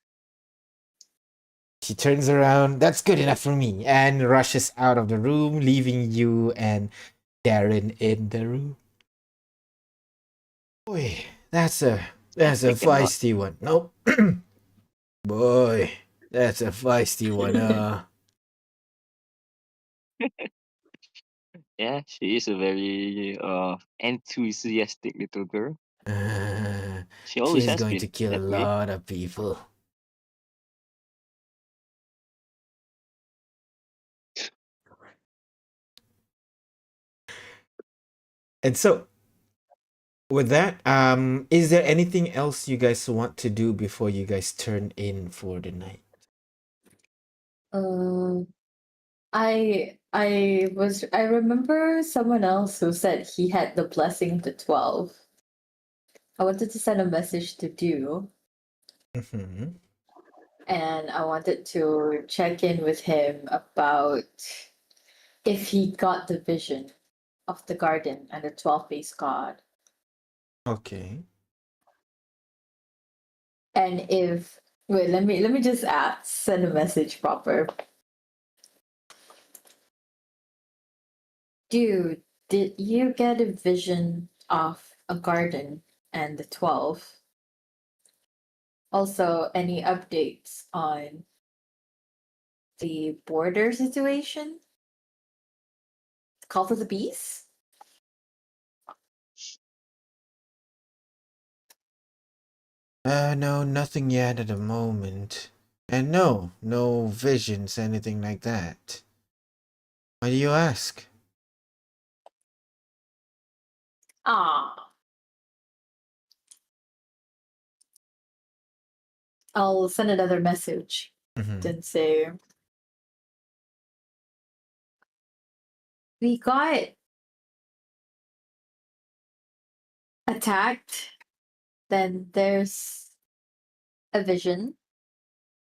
She turns around. That's good enough for me, and rushes out of the room, leaving you and Darren in the room. Boy, that's a Freaking lot. feisty one. Nope. Boy, that's a feisty one. Yeah, she is a very enthusiastic little girl. She always She's has going to been kill a that way. lot of people. And so, with that, is there anything else you guys want to do before you guys turn in for the night? Um, I remember someone else who said he had the blessing of the 12. I wanted to send a message to Do, Mm-hmm. and I wanted to check in with him about if he got the vision of the garden and the 12-faced god. Okay. And if wait, let me just send a message proper. Dude, did you get a vision of a garden and the 12? Also, any updates on the border situation? Call for the beast? No, nothing yet at the moment. And no visions, anything like that. Why do you ask? Ah, I'll send another message. Mm-hmm. Then say we got attacked. Then there's a vision.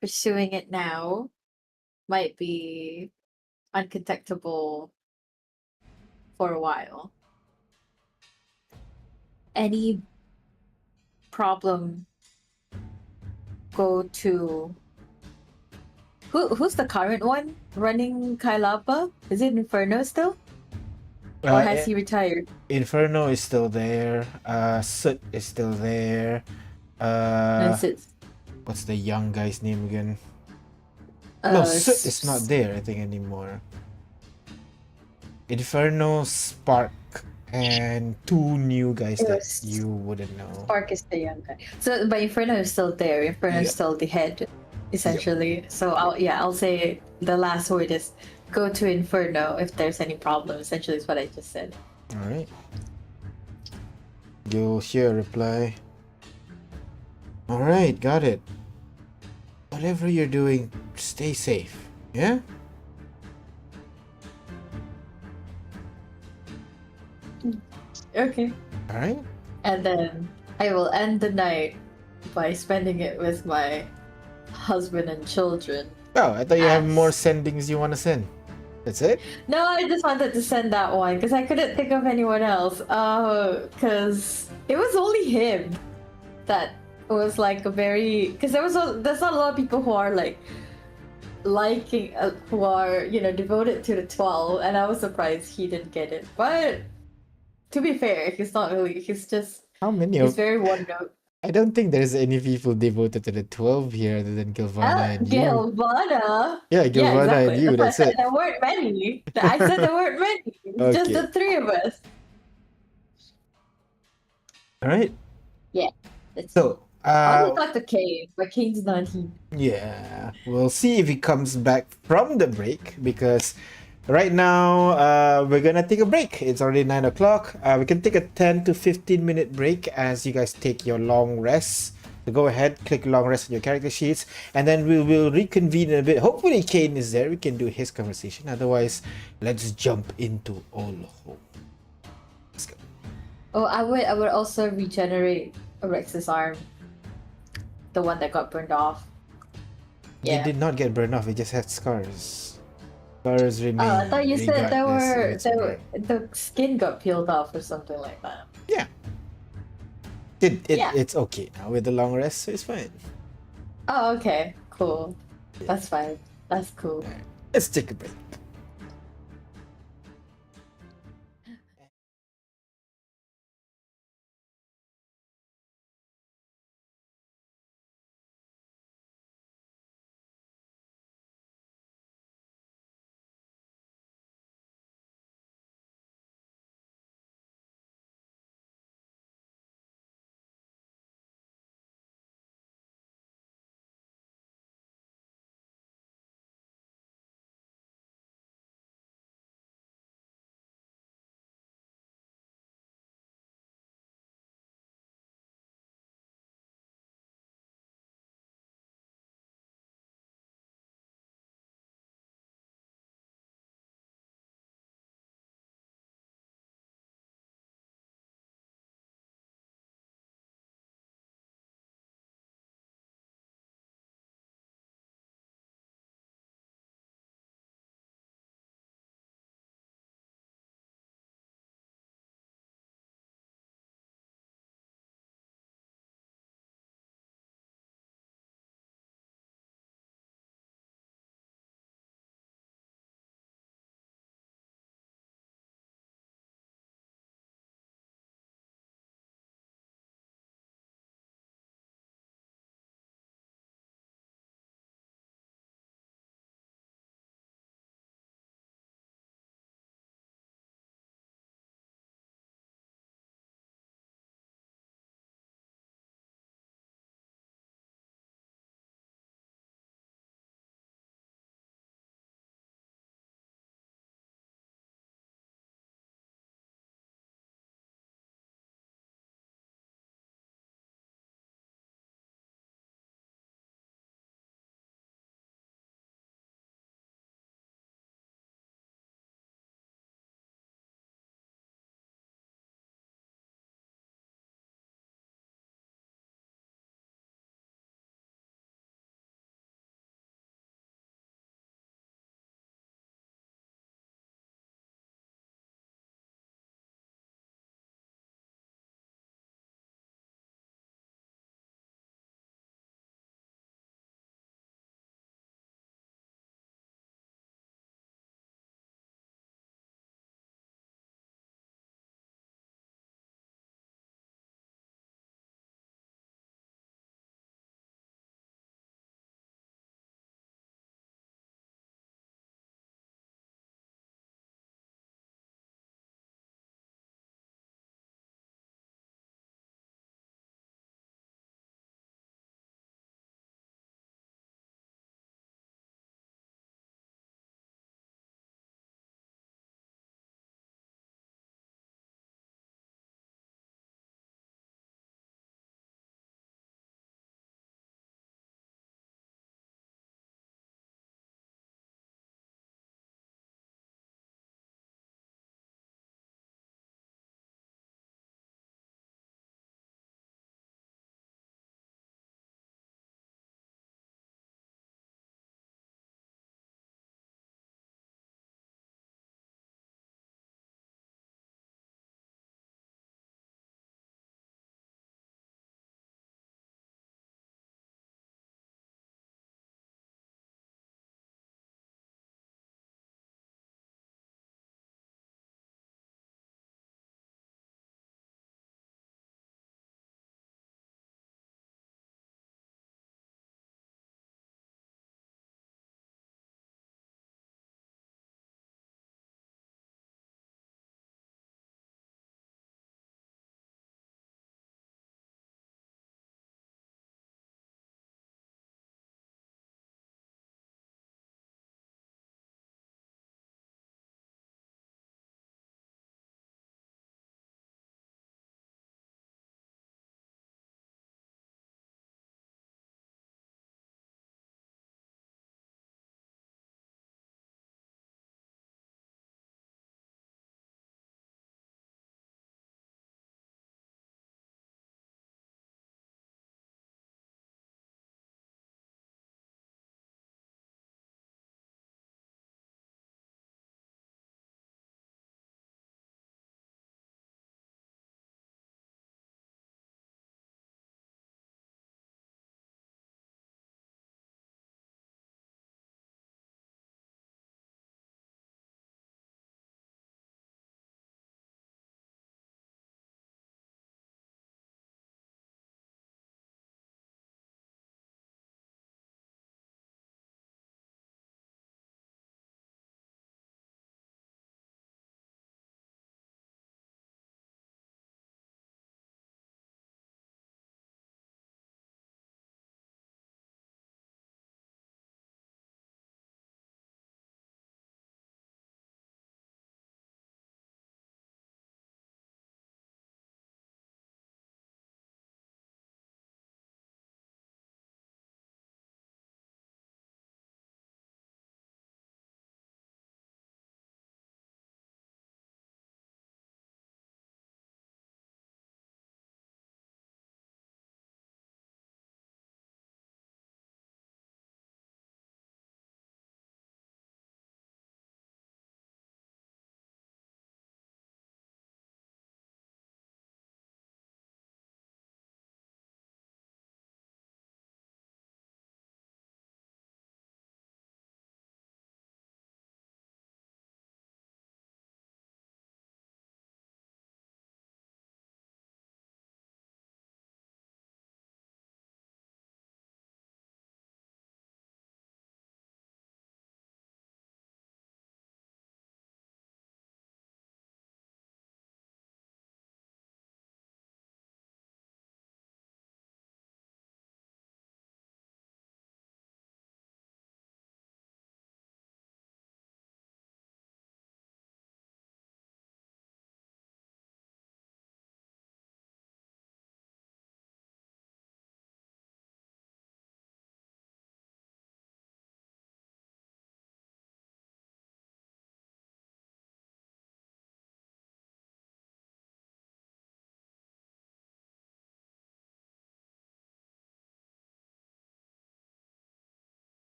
Pursuing it now might be uncontactable for a while. Any problem, go to who's the current one running Kailapa? Is it Inferno still? Or has he retired? Inferno is still there. Soot is still there. No, it's What's the young guy's name again? No, Soot is not S- there, I think, anymore. Inferno, Spark, and two new guys it that was you wouldn't know. Spark is the young guy. So but Inferno is still there. Inferno is Yep. still the head, essentially. So I'll say the last word is go to Inferno if there's any problem, essentially is what I just said. Alright. You'll hear a reply. Alright, got it. Whatever you're doing, stay safe. Yeah? Okay. Alright? And then I will end the night by spending it with my husband and children. Oh, I thought you have As- more sendings you want to send. That's it? No, I just wanted to send that one because I couldn't think of anyone else. Because it was only him that was like a very because there's not a lot of people who are like liking who are devoted to the 12, and I was surprised he didn't get it. But to be fair, he's not really. How many He's of... very one note. I don't think there's any people devoted to the 12 here other than Gilvana and you. Gilvana. Yeah, Yeah, Gilvana exactly. and you, That's why I that's said it. there weren't many. I said there weren't many. It's just Okay. the three of us. All right. Let's see. So, I want to talk to Kane, but Kane's not here. yeah, we'll see if he comes back from the break because right now we're gonna take a break. It's already 9 o'clock. We can take a 10 to 15 minute break as you guys take your long rests. So go ahead, click long rest on your character sheets, and then we will reconvene in a bit. Hopefully, Kane is there. We can do his conversation. Otherwise, let's jump into All Home. Let's go. Oh, I would also regenerate Rex's arm. The one that got burned off. You Yeah. did not get burned off. It just had scars. Scars remain. Oh, I thought you said regardless if it's burn. the skin got peeled off or something like that. Yeah. Yeah. It's okay now with the long rest, so it's fine. Oh, okay. Cool. That's fine. That's cool. Alright, let's take a break.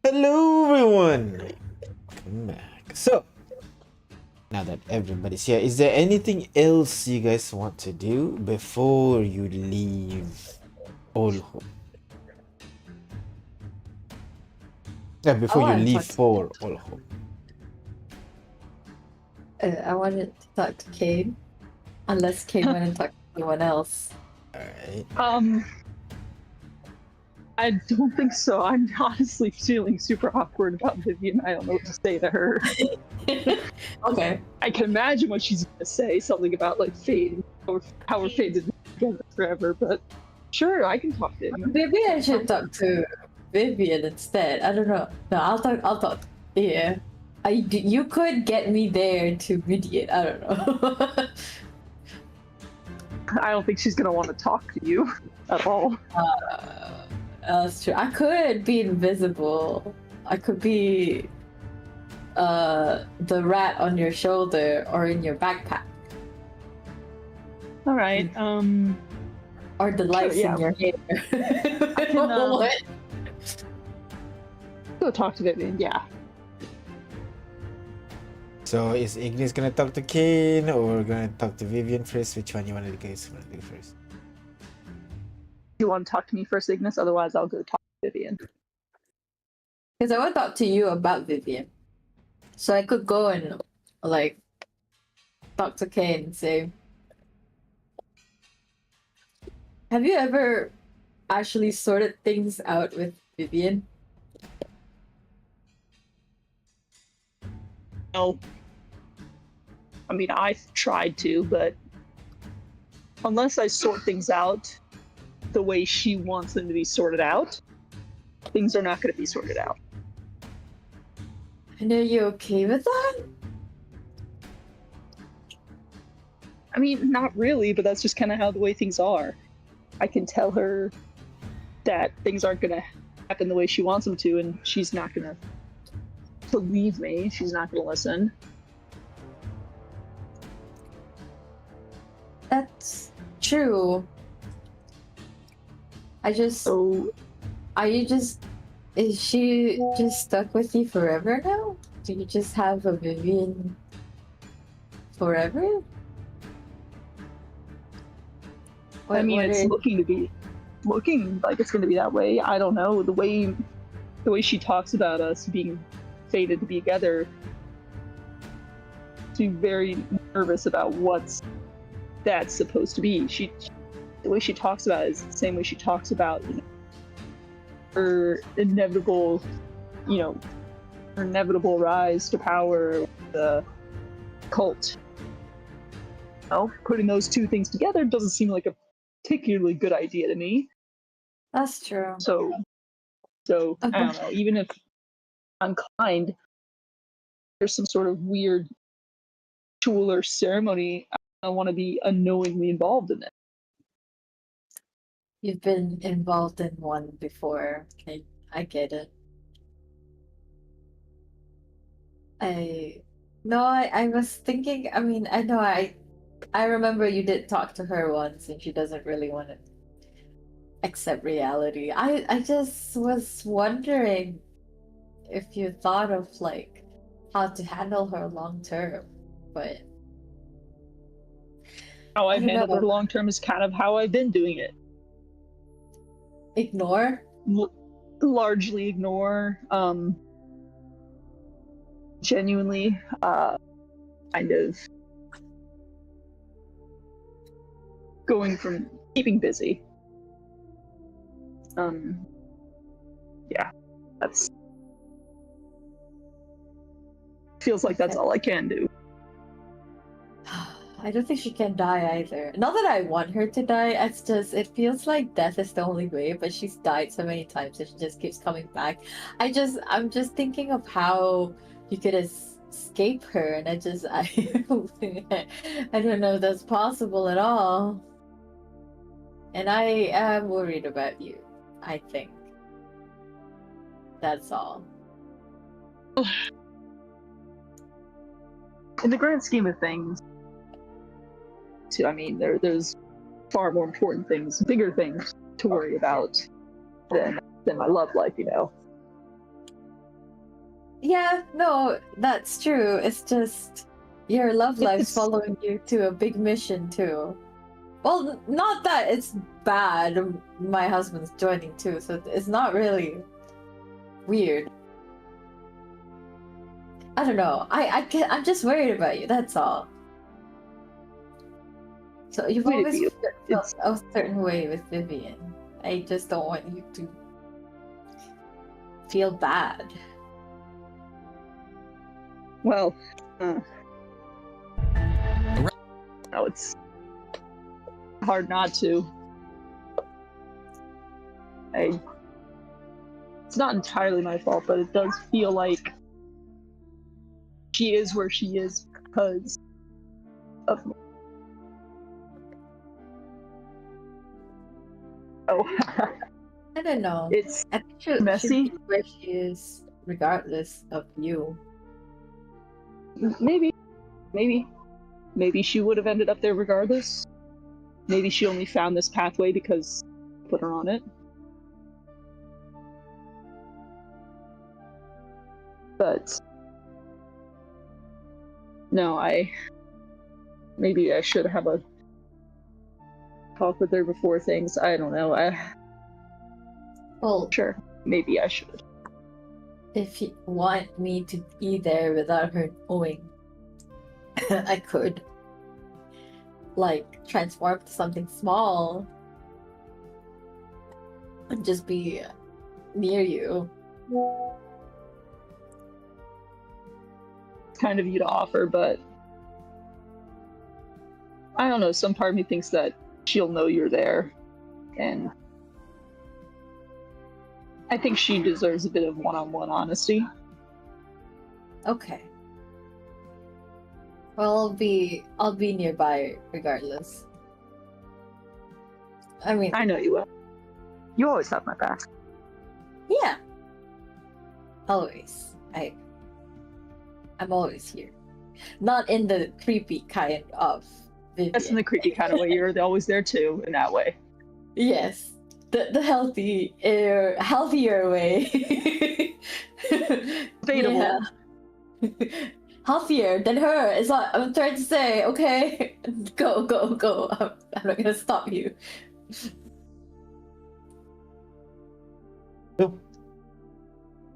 Hello, everyone. Welcome back. So, now that everybody's here, is there anything else you guys want to do before you leave Old Hope? Yeah, before you wanna leave talk to- for Old Hope. I wanted to talk to Kane, unless Kane went and talked to anyone else. Alright. I don't think so. I'm honestly feeling super awkward about Vivian. I don't know what to say to her. Okay. I can imagine what she's gonna say, something about like fate, or how we're fated together forever. But sure, I can talk to him. Maybe I should talk to Vivian instead. I don't know. No, I'll talk. Yeah. You could get me there to mediate. I don't know. I don't think she's gonna want to talk to you at all. That's true. I could be invisible. I could be the rat on your shoulder or in your backpack. All right. Or the lights yeah. in your hair. I can, What? go talk to Vivian. Yeah. So, is Ignis gonna talk to Kane or gonna talk to Vivian first? Which one you want to do first? You want to talk to me first, Ignis? Otherwise, I'll go talk to Vivian. Because I want to talk to you about Vivian. So I could go and like talk to Kane and say, have you ever actually sorted things out with Vivian? No. I mean, I've tried to, but unless I sort things out the way she wants them to be sorted out, things are not going to be sorted out. And are you okay with that? I mean, not really, but that's just kind of how the way things are. I can tell her that things aren't going to happen the way she wants them to, and she's not going to believe me. She's not going to listen. That's true. So, Is she just stuck with you forever now? Do you just have a Vivian forever? I mean, it's looking like it's going to be that way. I don't know. The way she talks about us being fated to be together, she's very nervous about what's that's supposed to be. The way she talks about it is the same way she talks about, you know, her inevitable rise to power, the cult. Well, putting those two things together doesn't seem like a particularly good idea to me. That's true. So I don't know. Even if I'm inclined, there's some sort of weird ritual or ceremony, I want to be unknowingly involved in it. You've been involved in one before. I get it. I was thinking, I mean, I remember you did talk to her once and she doesn't really want to accept reality. I just was wondering if you thought of like how to handle her long term, but How I've I don't handled know. her long term is kind of how I've been doing it. Ignore? Largely ignore. Genuinely, kind of going from keeping busy. Yeah, that's feels like that's all I can do. I don't think she can die either. Not that I want her to die, it's just it feels like death is the only way, but she's died so many times and she just keeps coming back. I'm just thinking of how you could escape her, and I I don't know if that's possible at all. And I am worried about you, I think. That's all. In the grand scheme of things, I mean, there's far more important things, bigger things to worry about than my love life, you know. Yeah, no, that's true. It's just your love life's It's- following you to a big mission too. Well, not that it's bad. My husband's joining too, so it's not really weird. I don't know. I'm just worried about you. That's all. So you've Way to always be. felt a certain way with Vivian. I just don't want you to feel bad. Well, no, it's hard not to. It's not entirely my fault, but it does feel like she is where she is because of me. Oh, I don't know. it's I think she'll messy. be where she is regardless of you. maybe she would have ended up there regardless. Maybe she only found this pathway because I put her on it. But no, maybe I should have a talk with her before things. I don't know. Well, Sure, maybe I should. if you want me to be there without her knowing, I could. Like, transform to something small and just be near you. It's kind of you to offer, but I don't know. Some part of me thinks that she'll know you're there, and I think she deserves a bit of one-on-one honesty. Okay. Well, I'll be nearby regardless. I mean, I know you will. You always have my back. yeah. Always. I'm always here. Not in the creepy kind of Vivian. That's in the creepy kind of way. You're always there too, in that way. Yes. The healthier way. Debatable. Yeah. Healthier than her is what I'm trying to say, okay? Go. I'm not gonna stop you. So,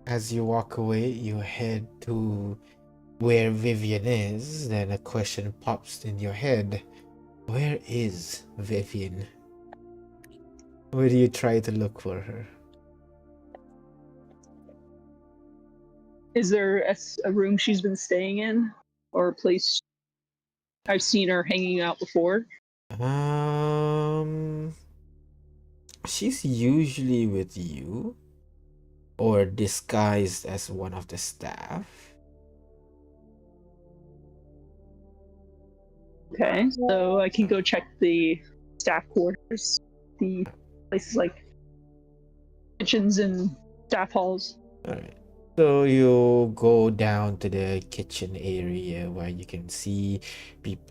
as you walk away, you head to where Vivian is. Then a question pops in your head. Where is Vivian? Where do you try to look for her? Is there a room she's been staying in? Or a place I've seen her hanging out before? She's usually with you or disguised as one of the staff. Okay, so I can go check the staff quarters, the places like kitchens and staff halls. Alright. So you go down to the kitchen area where you can see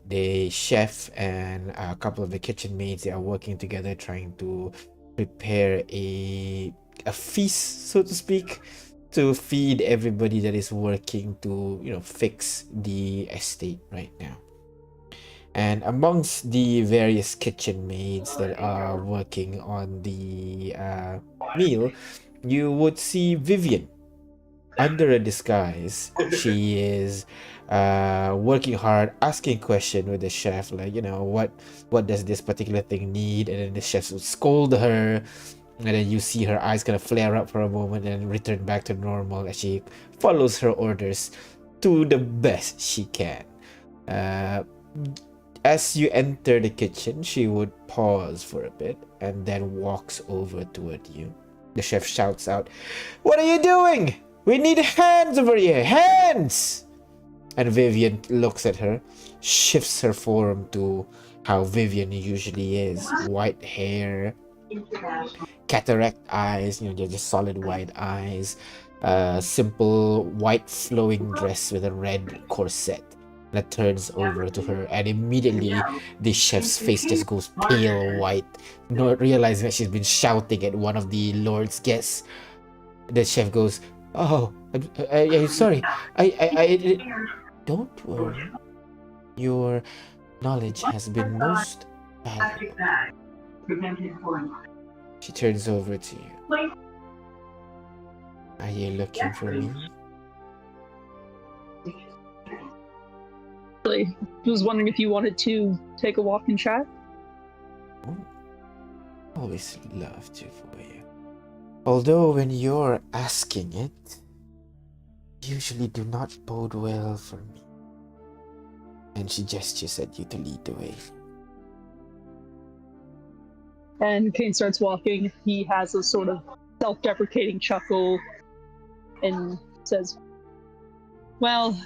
the chef and a couple of the kitchen maids. They are working together trying to prepare a feast, so to speak, to feed everybody that is working to, fix the estate right now. And amongst the various kitchen maids that are working on the meal, you would see Vivian. Under a disguise, she is working hard, asking question with the chef, like, what does this particular thing need? And then the chef would scold her, and then you see her eyes kind of flare up for a moment and return back to normal as she follows her orders to the best she can. As you enter the kitchen, she would pause for a bit and then walks over toward you. The chef shouts out, "What are you doing? We need hands over here! Hands!" And Vivian looks at her, shifts her form to how Vivian usually is. White hair, cataract eyes, just solid white eyes. Simple white flowing dress with a red corset. That turns over to her, and immediately the chef's face just goes pale white, not realizing that she's been shouting at one of the Lord's guests. The chef goes, "Oh, I'm sorry. Don't worry. Your knowledge has been most valuable. She turns over to you. Are you looking for me? Really, I was wondering if you wanted to take a walk and chat. Oh, always love to for you. Although when you're asking it, usually do not bode well for me. And she gestures at you to lead the way. And Kane starts walking. He has a sort of self-deprecating chuckle and says, "Well,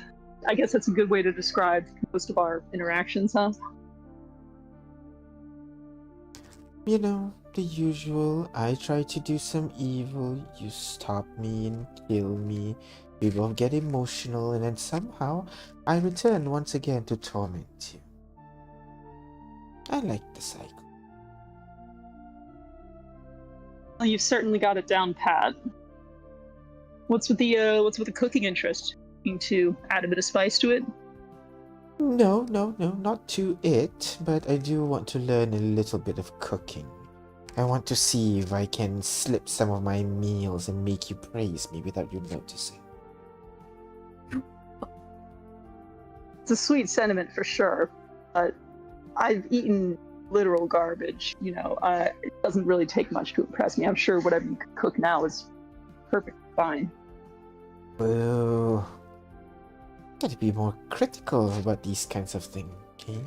I guess that's a good way to describe most of our interactions, huh?" You know, the usual. I try to do some evil, you stop me and kill me. We both get emotional, and then somehow I return once again to torment you. I like the cycle. Well, you've certainly got it down pat. What's with the cooking interest? Looking to add a bit of spice to it? No, not to it, but I do want to learn a little bit of cooking. I want to see if I can slip some of my meals and make you praise me without you noticing. It's a sweet sentiment for sure, but I've eaten literal garbage. It doesn't really take much to impress me. I'm sure whatever you cook now is perfectly fine. Well, gotta be more critical about these kinds of things, okay?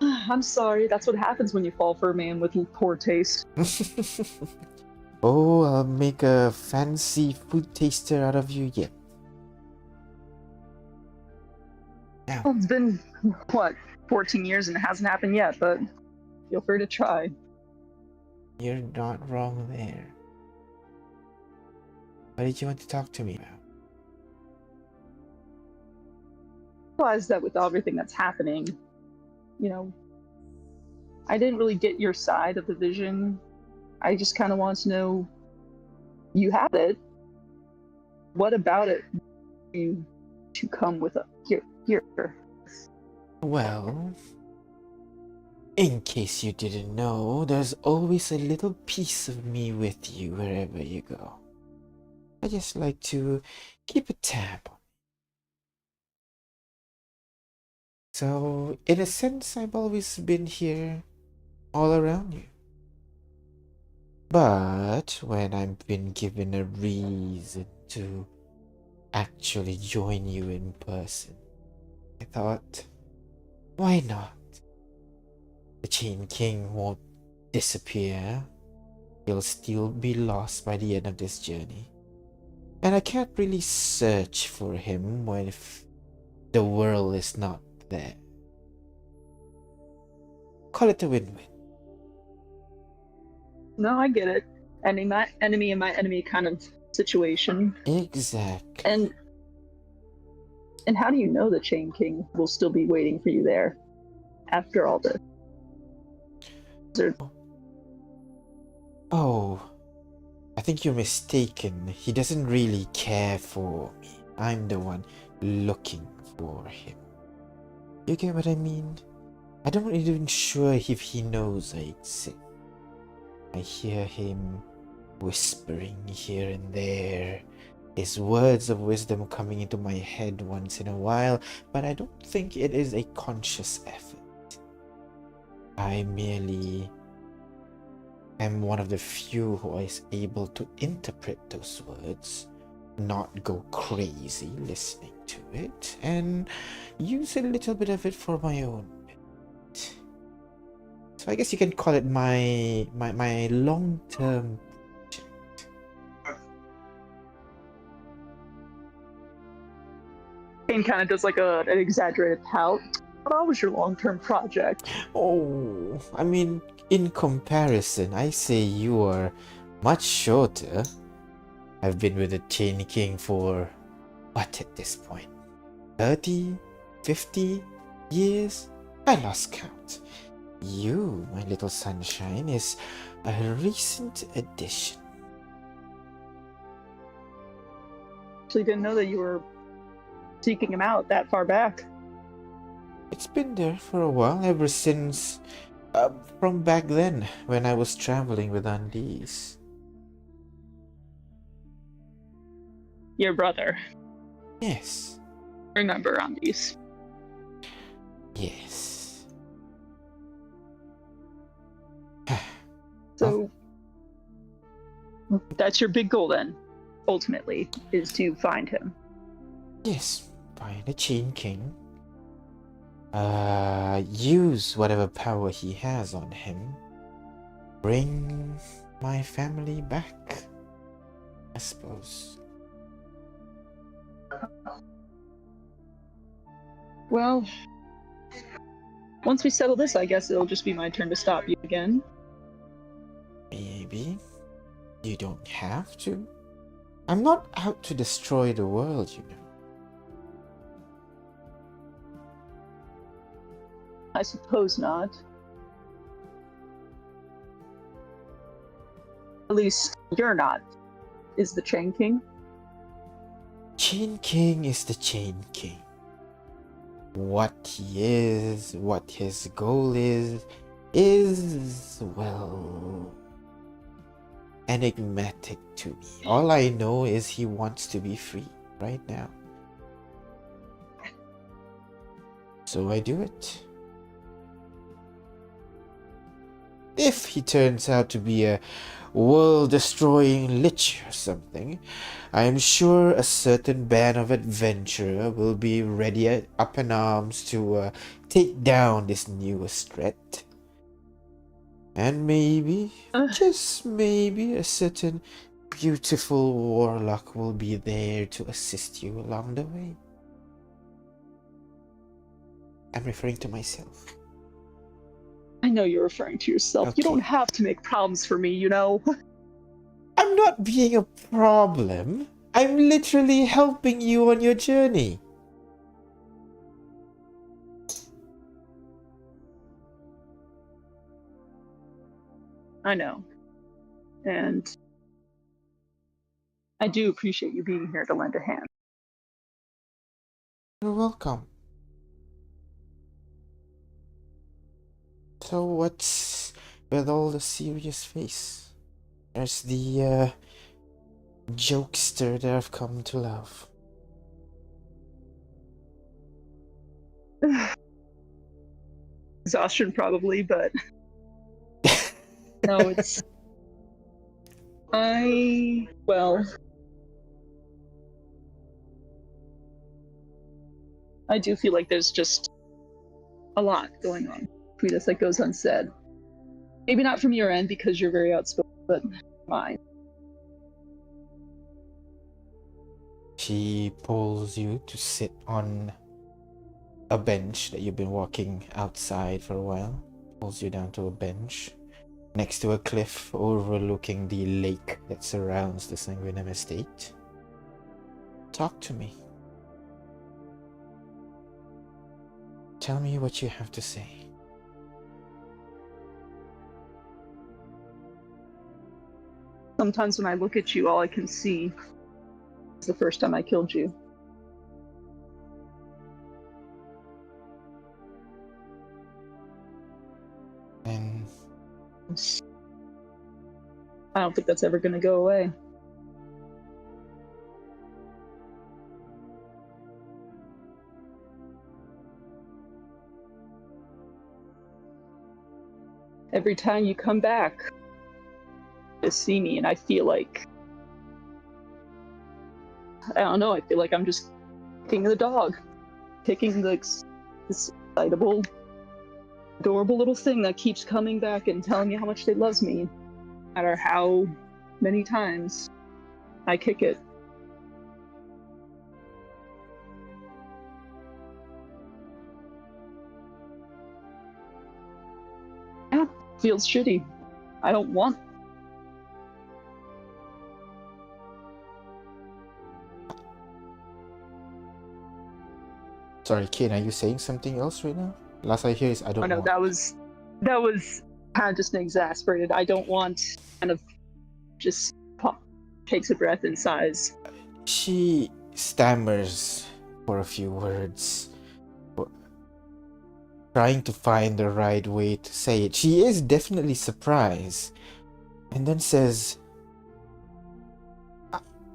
I'm sorry, that's what happens when you fall for a man with poor taste. Oh, I'll make a fancy food taster out of you yet. Now, Well, it's been, 14 years and it hasn't happened yet, but feel free to try. you're not wrong there. What did you want to talk to me about? Realize that with everything that's happening, I didn't really get your side of the vision. I just kind of wanted to know, you had it. What about it you to come with a here? Well, in case you didn't know, there's always a little piece of me with you wherever you go. I just like to keep a tab on. So, in a sense, I've always been here all around you. But when I've been given a reason to actually join you in person, I thought, why not? The Chain King won't disappear. He'll still be lost by the end of this journey. And I can't really search for him when if the world is not there. Call it a win-win. No, I get it. Enemy and my enemy kind of situation. Exactly. And how do you know the Chain King will still be waiting for you there after all this? Oh, I think you're mistaken. He doesn't really care for me. I'm the one looking for him. You get what I mean? I don't even sure if he knows I exist. I hear him whispering here and there, his words of wisdom coming into my head once in a while, but I don't think it is a conscious effort. I merely am one of the few who is able to interpret those words, not go crazy listening to it, and use a little bit of it for my own bit. So I guess you can call it my long-term project. Kane kind of does like an exaggerated pout. What was your long-term project? Oh, I mean, in comparison, I say you are much shorter. I've been with the Chain King for what at this point? 30? 50 years? I lost count. You, my little sunshine, is a recent addition. Actually, didn't know that you were seeking him out that far back. It's been there for a while, ever since from back then when I was traveling with Undies. Your brother. Yes. Remember on these. Yes. So that's your big goal then, ultimately, is to find him. Yes. Find the Chain King. Use whatever power he has on him. Bring my family back, I suppose. Well, once we settle this, I guess it'll just be my turn to stop you again. Maybe. You don't have to. I'm not out to destroy the world, you know. I suppose not. At least you're not. Is the Chain King? Chain King is the Chain King. What he is, what his goal is, well, enigmatic to me. All I know is he wants to be free right now. So I do it. If he turns out to be a world-destroying lich or something, I am sure a certain band of adventurer will be ready up in arms to take down this newest threat. And maybe, just maybe, a certain beautiful warlock will be there to assist you along the way. I'm referring to myself. I know you're referring to yourself. Okay. You don't have to make problems for me, you know. I'm not being a problem. I'm literally helping you on your journey. I know. And I do appreciate you being here to lend a hand. You're welcome. So what's with all the serious face? There's the jokester that I've come to love. Exhaustion probably, but no, it's I do feel like there's just a lot going on between us that goes unsaid. Maybe not from your end because you're very outspoken, but mine. She pulls you to sit on a bench that you've been walking outside for a while. Pulls you down to a bench next to a cliff overlooking the lake that surrounds the Sanguinem estate. Talk to me. Tell me what you have to say. Sometimes when I look at you, all I can see is the first time I killed you. And I don't think that's ever going to go away. Every time you come back to see me, and I feel like, I don't know, I feel like I'm just kicking the dog, kicking this excitable, adorable little thing that keeps coming back and telling me how much it loves me, no matter how many times I kick it. Yeah, feels shitty. I don't want. sorry, Kane, are you saying something else right now? Last I hear is I don't Oh no, want. that was kind of just an exasperated. I don't want. Kind of just takes a breath and sighs. She stammers for a few words, trying to find the right way to say it. She is definitely surprised, and then says,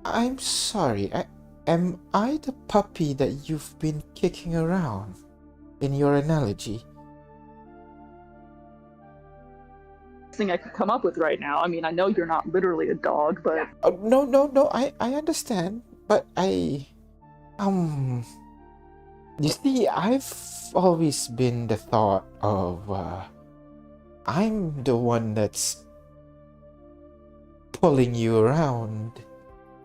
I'm sorry, am I the puppy that you've been kicking around in your analogy? Thing I could come up with right now. I mean, I know you're not literally a dog, but No, I understand, but you see, I've always been the thought of, I'm the one that's pulling you around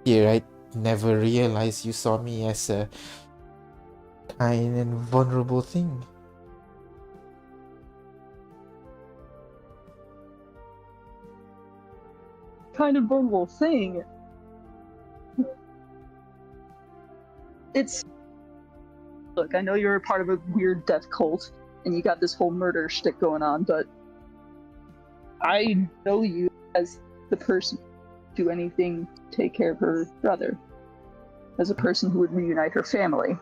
here. I never realized you saw me as a kind and vulnerable thing. kind of vulnerable thing. It's look, I know you're a part of a weird death cult and you got this whole murder shtick going on, but I know you as the person who do anything to take care of her brother, as a person who would reunite her family.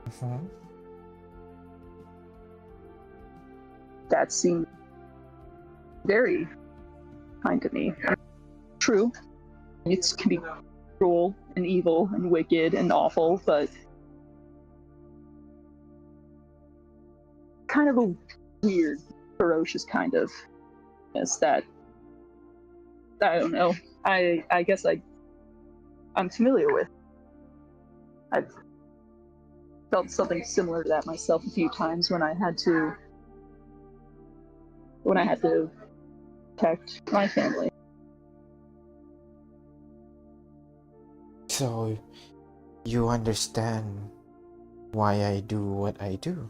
Mm-hmm. That seemed very kind to me. True, it can be cruel and evil and wicked and awful, but kind of a weird, ferocious kind of that I don't know. I guess I'm familiar with. I've felt something similar to that myself a few times when I had to protect my family. So, you understand why I do what I do?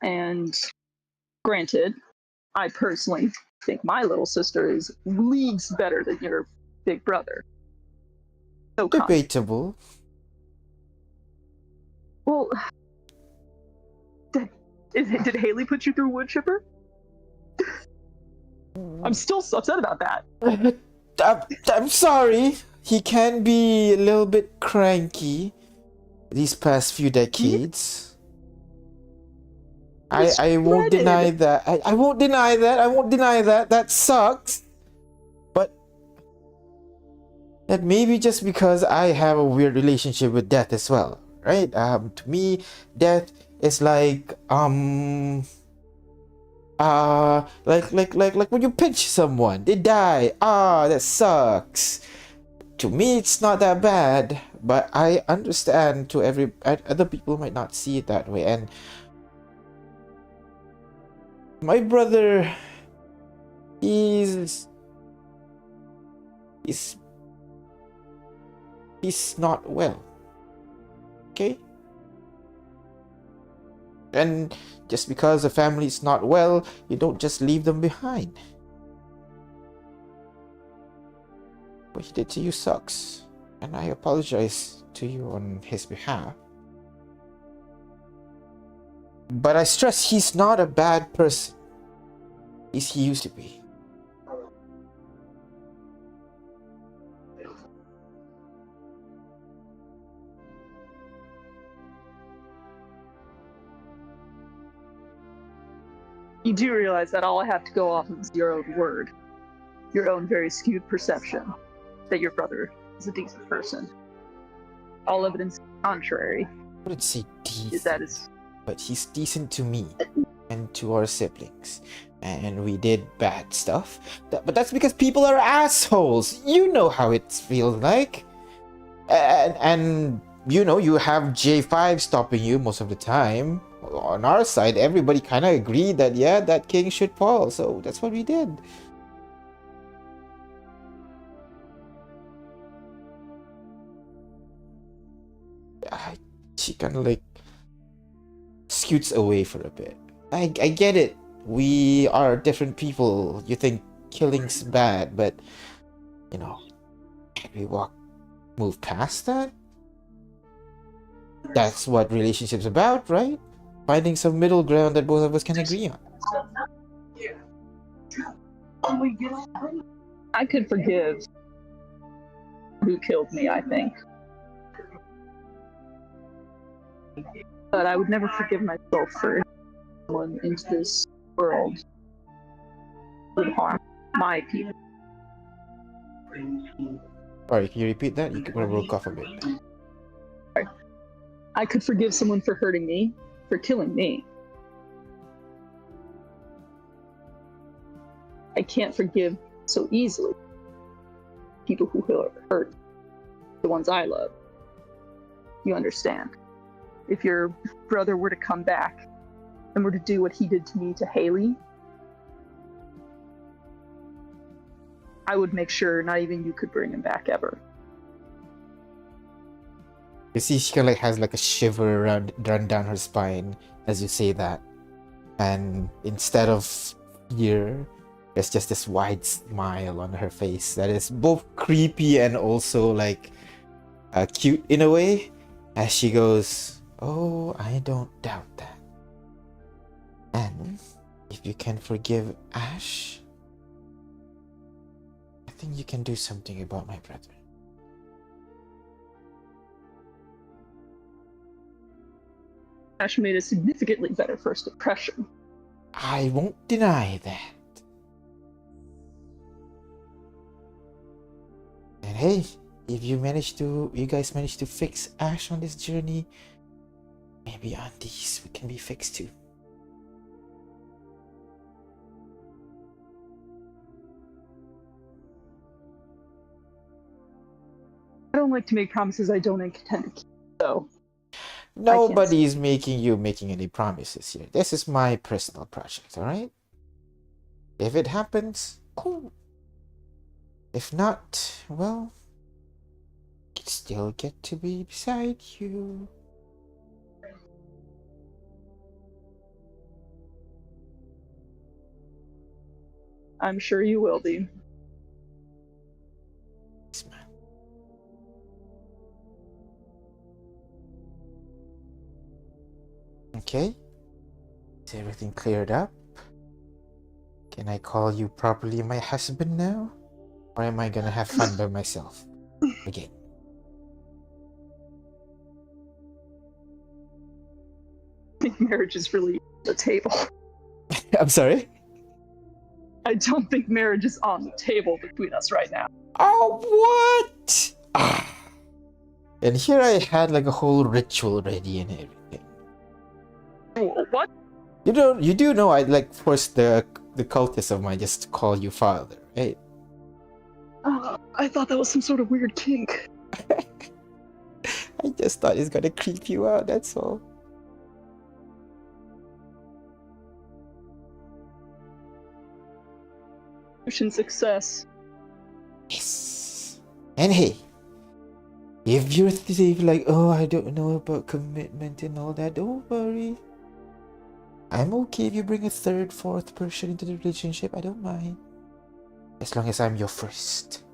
And granted, I personally think my little sister is leagues better than your big brother. No comment. Debatable. Well, did Haley put you through wood chipper? I'm still upset about that. I'm sorry. He can be a little bit cranky these past few decades. I won't deny that. I won't deny that. I won't deny that. That sucks. But that may be just because I have a weird relationship with death as well, right? To me, death is like like when you pinch someone, they die. That sucks. To me, it's not that bad, but I understand to other people might not see it that way. And my brother, he's not well. Okay? And just because a family is not well, you don't just leave them behind. What he did to you sucks, and I apologize to you on his behalf. But I stress he's not a bad person. At least he used to be. You do realize that all I have to go off of is your own word, your own very skewed perception that your brother is a decent person. All evidence contrary. I wouldn't say decent, That is, but he's decent to me and to our siblings. And we did bad stuff. But that's because people are assholes. You know how it feels like. And you know, you have J5 stopping you most of the time. On our side, everybody kind of agreed that, yeah, that king should fall. So that's what we did. She kind of like scoots away for a bit. I get it. We are different people. You think killing's bad, but you know, can we move past that? That's what relationships about, right? Finding some middle ground that both of us can agree on. I could forgive who killed me, I think. But I would never forgive myself for someone into this world who would harm my people. Sorry, can you repeat that? You broke off a bit. I could forgive someone for hurting me, for killing me. I can't forgive so easily people who hurt the ones I love. You understand? If your brother were to come back and were to do what he did to me to Haley, I would make sure not even you could bring him back ever. You see, she kind of like has like a shiver run down her spine as you say that, and instead of fear, there's just this wide smile on her face that is both creepy and also like cute in a way. As she goes, "Oh, I don't doubt that. And if you can forgive Ash, I think you can do something about my brother." Ash made a significantly better first impression. I won't deny that. And hey, if you guys manage to fix Ash on this journey, maybe on these we can be fixed too. I don't like to make promises I don't intend to keep, so Nobody's making any promises here. This is my personal project, alright? If it happens, cool. If not, well, I still get to be beside you. I'm sure you will be. Yes, ma'am. Okay. Is everything cleared up? Can I call you properly my husband now? Or am I gonna have fun by myself again? I think marriage is really on the table. I'm sorry? I don't think marriage is on the table between us right now. Oh, what? Ah. And here I had like a whole ritual ready and everything. What? You do know I like forced the cultist of mine just to call you father, right? I thought that was some sort of weird kink. I just thought it's gonna creep you out, that's all. Mission success. Yes. And hey, if you're like, oh, I don't know about commitment and all that, don't worry. I'm okay if you bring a third, fourth person into the relationship. I don't mind. As long as I'm your first.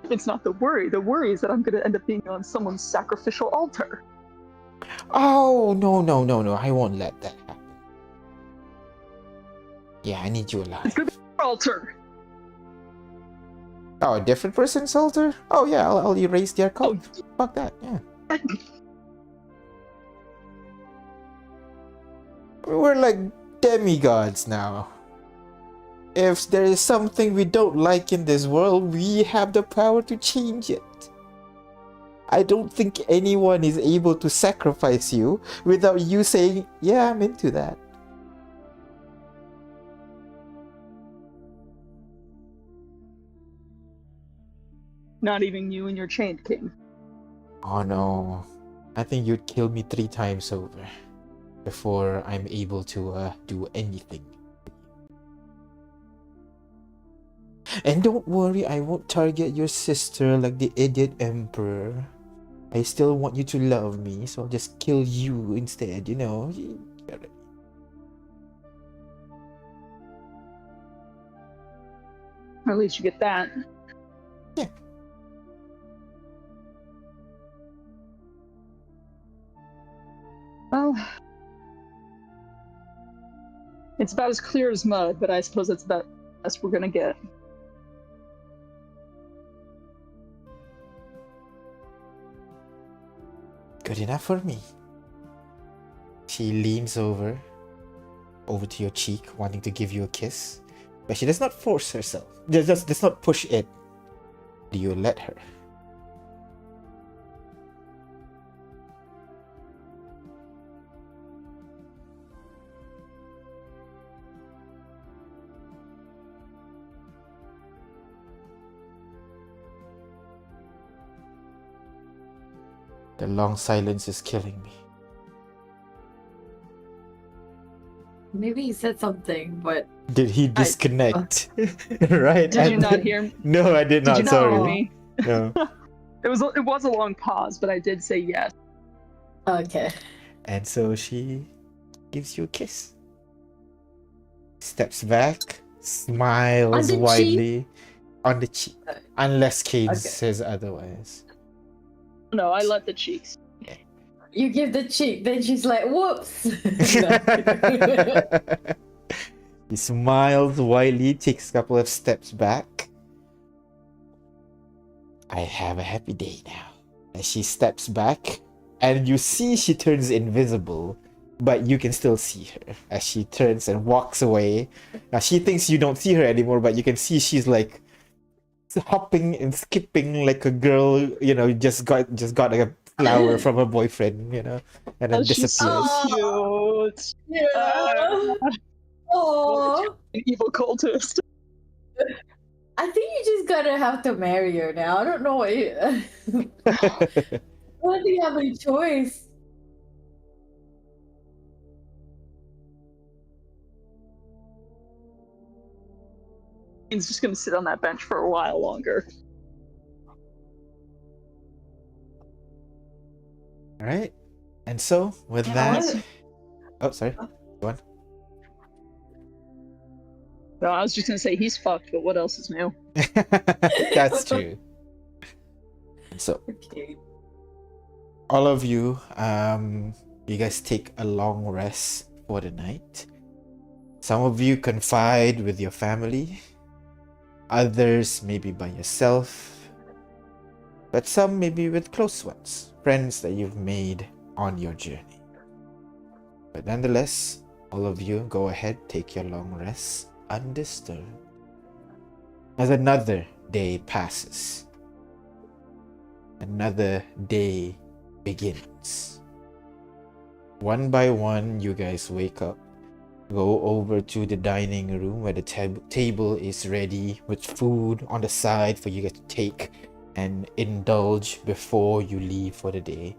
It's not the worry. The worry is that I'm going to end up being on someone's sacrificial altar. Oh, no. I won't let that happen. Yeah, I need you alive. It's going to be your altar. Oh, a different person's altar? Oh, yeah, I'll erase their cult. Fuck that, yeah. We're like demigods now. If there is something we don't like in this world, we have the power to change it. I don't think anyone is able to sacrifice you without you saying, yeah, I'm into that. Not even you and your chained king. Oh no. I think you'd kill me 3 times over before I'm able to do anything. And don't worry, I won't target your sister like the idiot emperor. I still want you to love me, so I'll just kill you instead, you know. At least you get that. Yeah. Well, It's about as clear as mud, but I suppose that's about the best we're gonna get. Good enough for me. She leans over to your cheek, wanting to give you a kiss, but she does not force herself. Does not push it. Do you let her? The long silence is killing me. Maybe he said something, but Did he disconnect? Right? Did you not hear me? No, I did Did not. you not Sorry. hear me? No. It was a long pause, but I did say yes. okay. And so she gives you a kiss. Steps back, smiles On the cheek? widely on the cheek. Unless Cade Okay. says otherwise. No, I let the cheeks. You give the cheek, then she's like, whoops. He smiles widely, takes a couple of steps back. I have a happy day now. And she steps back, and you see she turns invisible, but you can still see her as she turns and walks away. Now she thinks you don't see her anymore, but you can see she's like hopping and skipping like a girl, just got a flower from her boyfriend, and then Oh, she's so disappears. cute. Yeah. Oh, An evil cultist. I think you just gotta have to marry her now. I don't know what you. What do you have a choice? He's just gonna sit on that bench for a while longer. All right. And so with that, oh, sorry. Go on. No, I was just gonna say he's fucked, but what else is new? That's true. So Okay. all of you, you guys take a long rest for the night. Some of you confide with your family, others maybe by yourself, but some maybe with close ones, friends that you've made on your journey. But nonetheless, all of you go ahead, take your long rest undisturbed. As another day passes, another day begins. One by one, you guys wake up, go over to the dining room where the table is ready with food on the side for you guys to take and indulge before you leave for the day.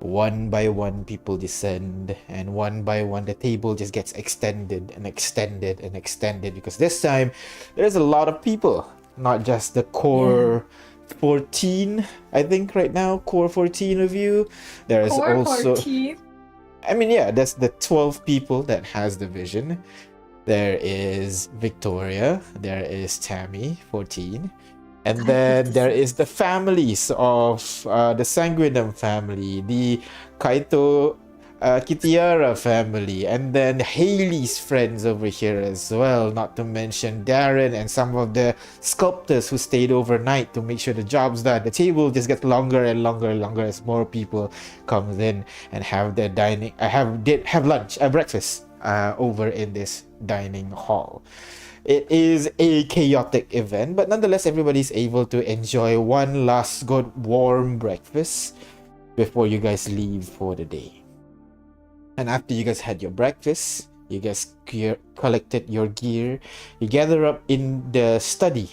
One by one, people descend, and one by one, the table just gets extended and extended and extended, because this time there's a lot of people, not just the core 14, I think right now, core 14 of you. There is Core also 14. I mean, yeah, that's the 12 people that has the vision. There is Victoria, there is Tammy, 14, and then there is the families of the Sanguinum family, the Kaito Kitiara family, and then Haley's friends over here as well, not to mention Darren and some of the sculptors who stayed overnight to make sure the job's done. The table just gets longer and longer and longer as more people comes in and have their dining have lunch, breakfast over in this dining hall. It is a chaotic event, but nonetheless everybody's able to enjoy one last good warm breakfast before you guys leave for the day. And after you guys had your breakfast, you guys collected your gear, you gather up in the study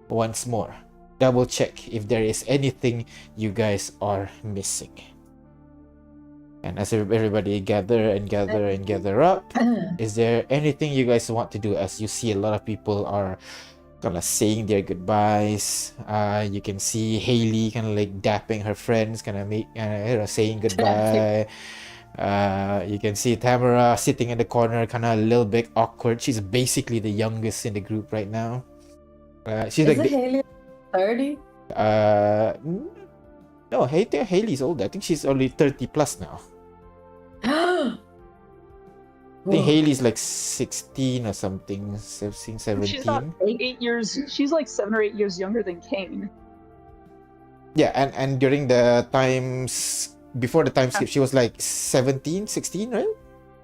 once more. Double check if there is anything you guys are missing. And as everybody gather up, is there anything you guys want to do? As you see, a lot of people are kind of saying their goodbyes. You can see Haley kind of like dapping her friends, kind of saying goodbye. You can see Tamara sitting in the corner, kind of a little bit awkward. She's basically the youngest in the group right now. She's Isn't like Haley 30? no, Haley's older. I think she's only 30 plus now. I think Haley's like 16 or something, 16, She's not 17. 8 years. She's like 7 or 8 years younger than Kane. Yeah, and during the times before the time skip, she was like 17, 16, right?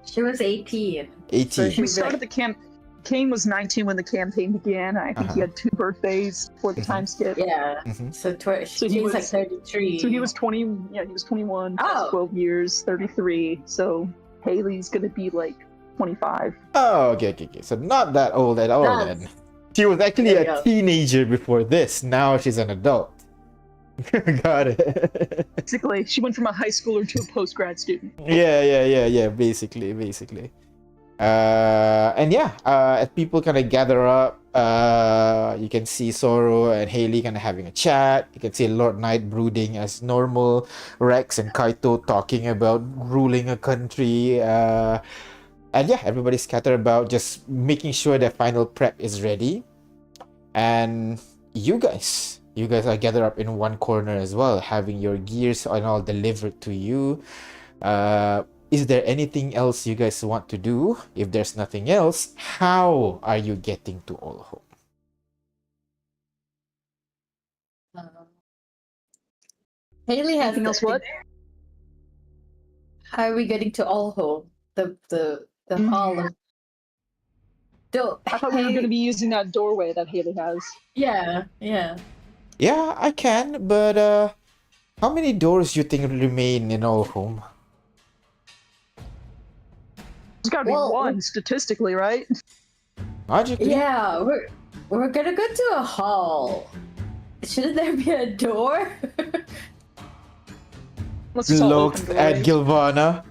She was 18. 18. So she We was started the camp. Kane was 19 when the campaign began. I think he had 2 birthdays for the time skip. Yeah. Mhm. So, So she's he like was- 33. So he was 20. Yeah, he was 21. plus Oh. 12 years, 33. So Haley's gonna be like 25. Oh, okay. So not that old at all That's- then. She was actually There you a go. teenager before this. Now she's an adult. Got it. Basically, she went from a high schooler to a post-grad student. Yeah. Basically. And yeah, as people kind of gather up, you can see Zoro and Haley kind of having a chat. You can see Lord Knight brooding as normal, Rex and Kaito talking about ruling a country. And yeah, everybody scattered about, just making sure their final prep is ready. And you guys are gathered up in one corner as well, having your gears and all delivered to you. Is there anything else you guys want to do? If there's nothing else, how are you getting to All Home? Haley has Anything else? What? How are we getting to All Home? The hall of. I thought we were gonna be using that doorway that Haley has. Yeah. Yeah, I can, but how many doors do you think remain in All Home? There's gotta be Well, one statistically, right? Logically? Yeah, we're gonna go to a hall. Shouldn't there be a door? Let's just all Look open at doors. Gilvana.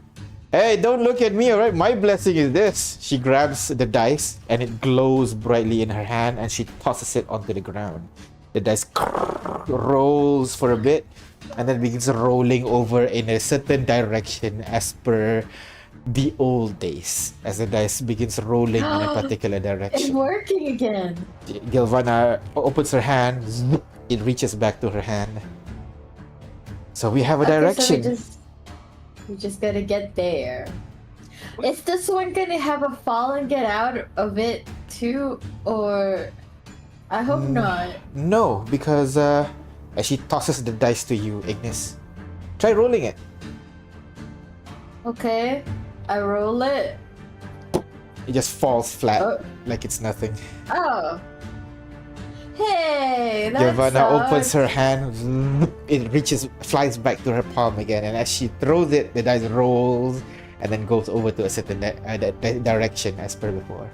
Hey, don't look at me, alright? My blessing is this. She grabs the dice and it glows brightly in her hand and she tosses it onto the ground. The dice rolls for a bit and then begins rolling over in a certain direction as per the old days. As the dice begins rolling in a particular It's direction. working again. Gilvana opens her hand. It reaches back to her hand. So we have a direction. Okay, so we just gotta get there. Is this one gonna have a fall and get out of it too, or I hope not. No, because as she tosses the dice to you, Ignis, try rolling it. Okay, I roll it. It just falls flat, Oh. like it's nothing. Oh. Hey, that Giovanna opens sucks. her hand, it flies back to her palm again, and as she throws it, the dice rolls and then goes over to a certain direction as per before.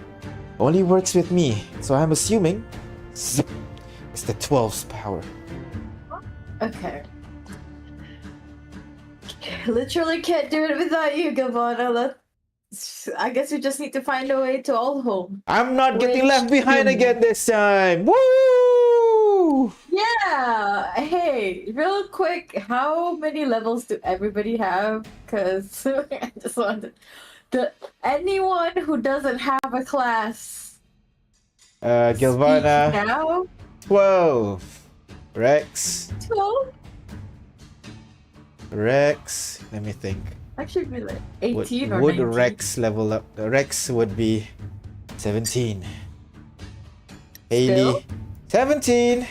Only works with me, so I'm assuming it's the 12's power. Okay. Literally can't do it without you, Giovanna. I guess we just need to find a way to All Home. I'm not getting Which left behind you- again this time! Woo! Yeah. Hey, real quick, how many levels do everybody have? Because I just wanted anyone who doesn't have a class. Gilvana, speak now. 12. Rex, 12? let me think. Actually, be like 18 or Would 19. Rex level up? Rex would be 17. Haley, Still? 17.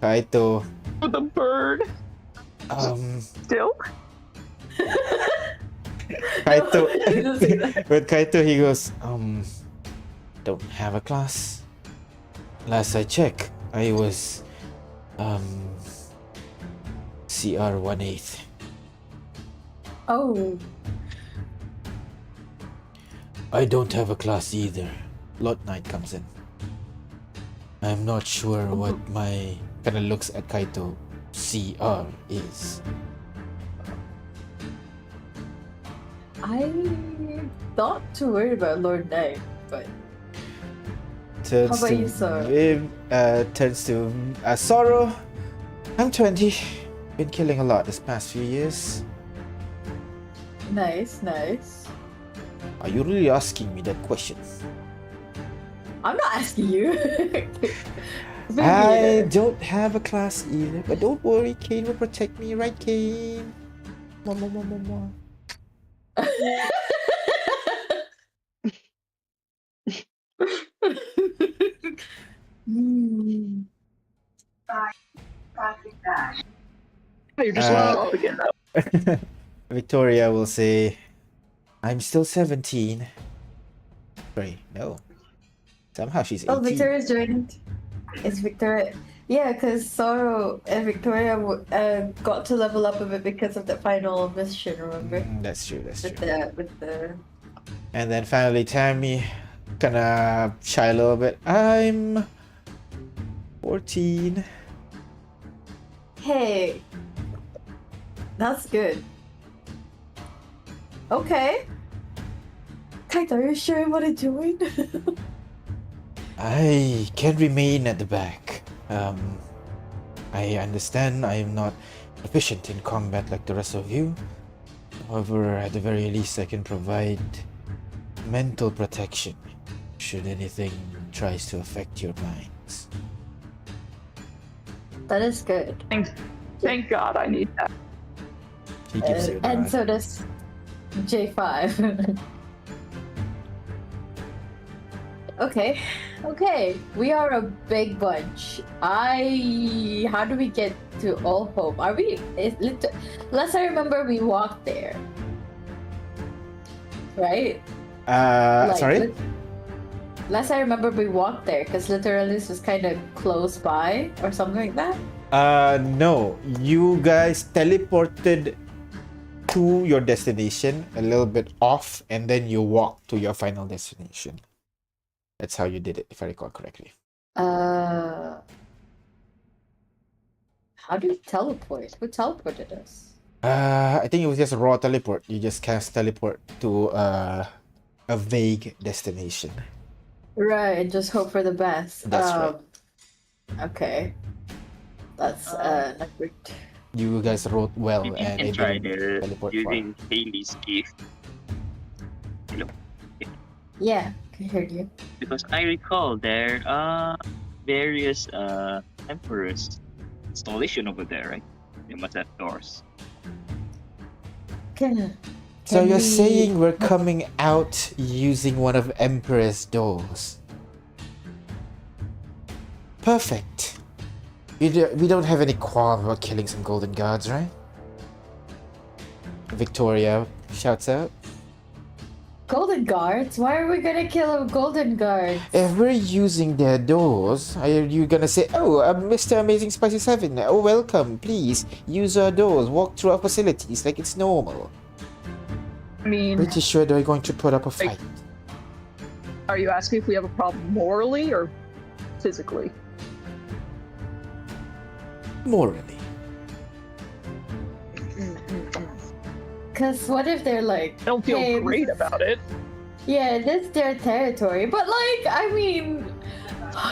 Kaito, With a bird. Still? Kaito, He doesn't say that. with Kaito he goes, don't have a class. Last I check, I was, CR 1/8. Oh, I don't have a class either. Lord Knight comes in. I'm not sure what my kind of looks at Kaito CR is. I not too worried about Lord Knight, but Turns How about to you, Zoro? Viv, turns to Zoro. I'm 20. Been killing a lot this past few years. nice. Are you really asking me that question? I'm not asking you. Maybe I either. don't have a class either, but don't worry, Kane will protect me, right, Kane? Mwah, mwah, mwah, mwah, mwah. You're just Uh, looking up again now. Victoria will say, I'm still 17. Sorry, no. Somehow she's 18. Oh, Victoria's joined. It's Victoria. Yeah, because Sorrow and Victoria got to level up a bit because of the final mission, remember? That's true, that's true. With the... And then finally Tammy, kinda shy a little bit. I'm 14. Hey, that's good. Okay. Kite, are you sure what I'm doing? I can remain at the back. I understand I am not proficient in combat like the rest of you. However, at the very least, I can provide mental protection should anything tries to affect your minds. That is good. Thank God I need that. He gives you And that. so does J5. Okay, we are a big bunch. How do we get to All Hope? Last I remember, we walked there, right? Sorry? Last I remember, we walked there because literally this was kind of close by or something like that. No. You guys teleported to your destination a little bit off, and then you walked to your final destination. That's how you did it, if I recall correctly. How do you teleport? Who teleported us? I think it was just a raw teleport. You just cast teleport to a vague destination. Right, and just hope for the best. That's right. Okay. That's not good. You guys wrote well, You and can it try didn't teleport far. using Haley's gift. Yeah, I heard you. Because I recall there are various emperors installation over there, right? They must have doors. So you're we- saying we're coming out using one of Emperor's doors? Perfect. We don't have any qualm about killing some golden guards, right? Victoria shouts out. Golden guards? Why are we gonna kill a golden guard? If we're using their doors, are you gonna say, oh, Mr. Amazing Spicy 7, oh, welcome, please, use our doors, walk through our facilities like it's normal? I mean, Pretty sure they're going to put up a fight. are you asking if we have a problem morally or physically? Morally. Cause what if they're like, I don't feel hey, great about it. yeah, this is their territory, but like, I mean,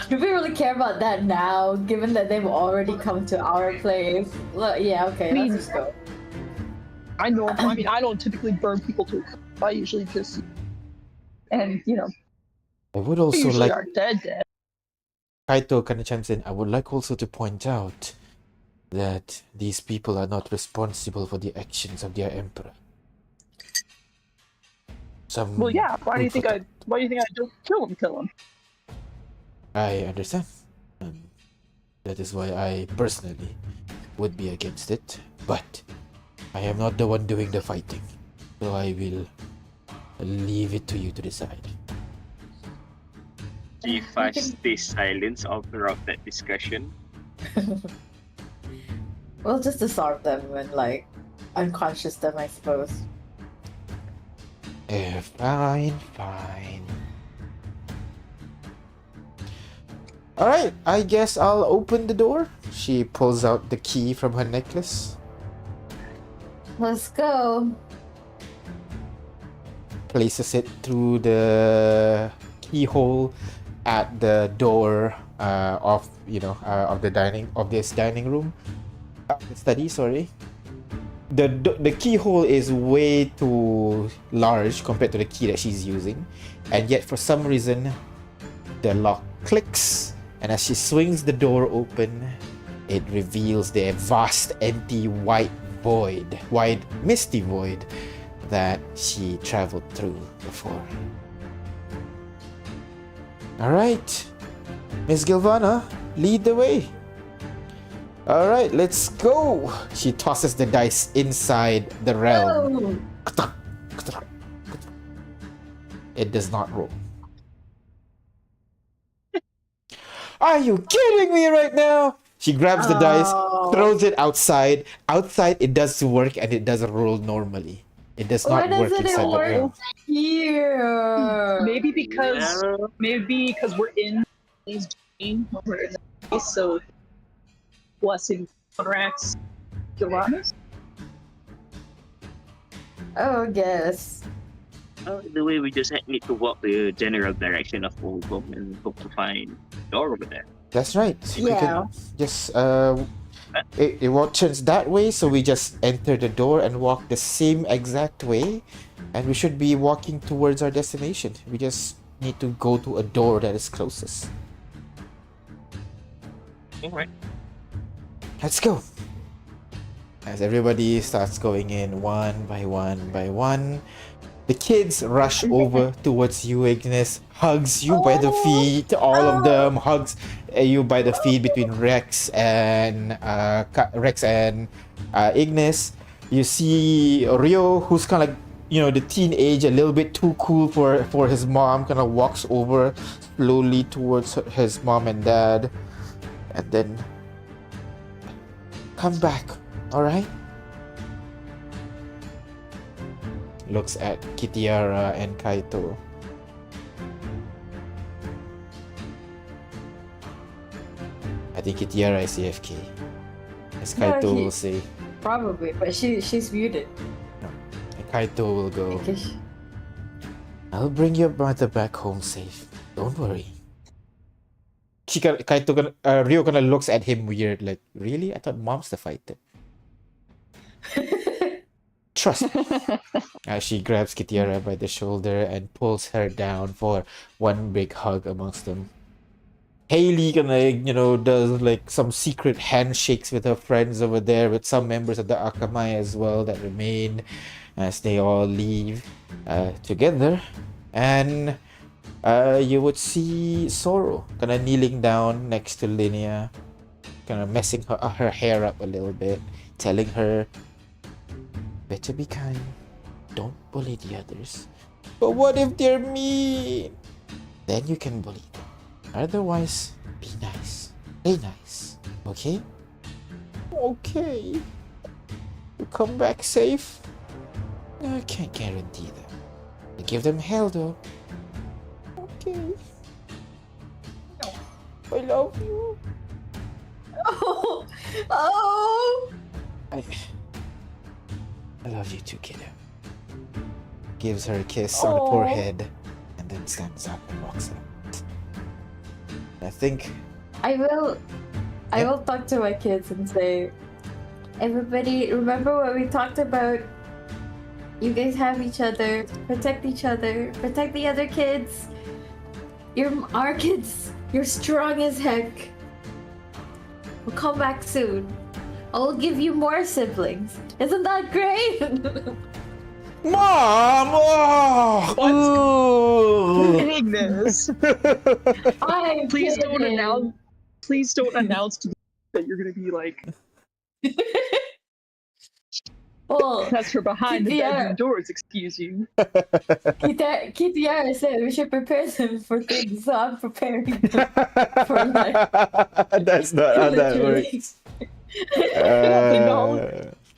do we really care about that now, given that they've already come to our place? Yeah, okay, I mean- let's just go. I don't typically burn people to a crisp. I usually just, and I would they also usually like are dead. Kaito kind of chimes in. I would like also to point out that these people are not responsible for the actions of their emperor. Well, yeah. Why do you think I don't kill him? I understand. That is why I personally would be against it. But I am not the one doing the fighting, so I will leave it to you to decide. G5 stays silent all throughout that discussion. We'll just disarm them and like unconscious them, I suppose. Fine. Alright, I guess I'll open the door. She pulls out the key from her necklace, Let's go. places it through the keyhole at the door of this dining room, the study. Sorry, the keyhole is way too large compared to the key that she's using, and yet for some reason the lock clicks, and as she swings the door open, it reveals the vast empty misty void that she traveled through before. Alright, Miss Gilvana, lead the way. All right, let's go. She tosses the dice inside the realm. Oh, It does not roll. Are you kidding me right now? She grabs the dice, throws it outside. Outside, it does work and it doesn't roll normally. It does why not work doesn't it inside the work realm. here? Maybe because Well, we're in these dream when we're in the place, so blessing counteracts Joanna's. Oh, guess. the way we just need to walk the general direction of Volcom and hope to find a door over there. That's right. We Yeah. can just it turns that way, so we just enter the door and walk the same exact way, and we should be walking towards our destination. We just need to go to a door that is closest. Alright. Let's go. As everybody starts going in one by one by one, the kids rush over towards you, Ignis, hugs you by the feet, all of them hugs you by the feet between Rex and Ignis. You see Rio, who's kind of like, the teenage, a little bit too cool for his mom, kind of walks over slowly towards his mom and dad, and then come back, all right? Looks at Kitiara and Kaito. I think Kitiara is AFK. As No, Kaito he- will say. Probably, but she's muted. And Kaito will go, Because I'll bring your mother back home safe. Don't worry. Rio kinda looks at him weird, like, really? I thought mom's the fighter. Trust me. She grabs Kitiara by the shoulder and pulls her down for one big hug amongst them. Haley does like some secret handshakes with her friends over there, with some members of the Akamai as well that remain as they all leave together. And you would see Sorrow kind of kneeling down next to Linnea, kind of messing her hair up a little bit, telling her, better be kind, don't bully the others. But what if they're mean? Then you can bully them. Otherwise, be nice. Stay nice. Okay? Okay. You come back safe? I can't guarantee that. I give them hell though. Okay. I love you. oh, oh. I love you too, kiddo. Gives her a kiss on the forehead and then stands up and walks out. I think I will talk to my kids and say, everybody, remember what we talked about? You guys have each other, protect the other kids. You're our kids. You're strong as heck. We'll come back soon. I'll give you more siblings. Isn't that great? Mom! Oh! Ignis, I'm please don't kidding. announce. Please don't announce to me that you're gonna be like, Well, that's for behind the Yeah. bedroom doors. Excuse you. Kitiara said we should prepare them for things, so I'm preparing them. For life. That's not how that Literally. works.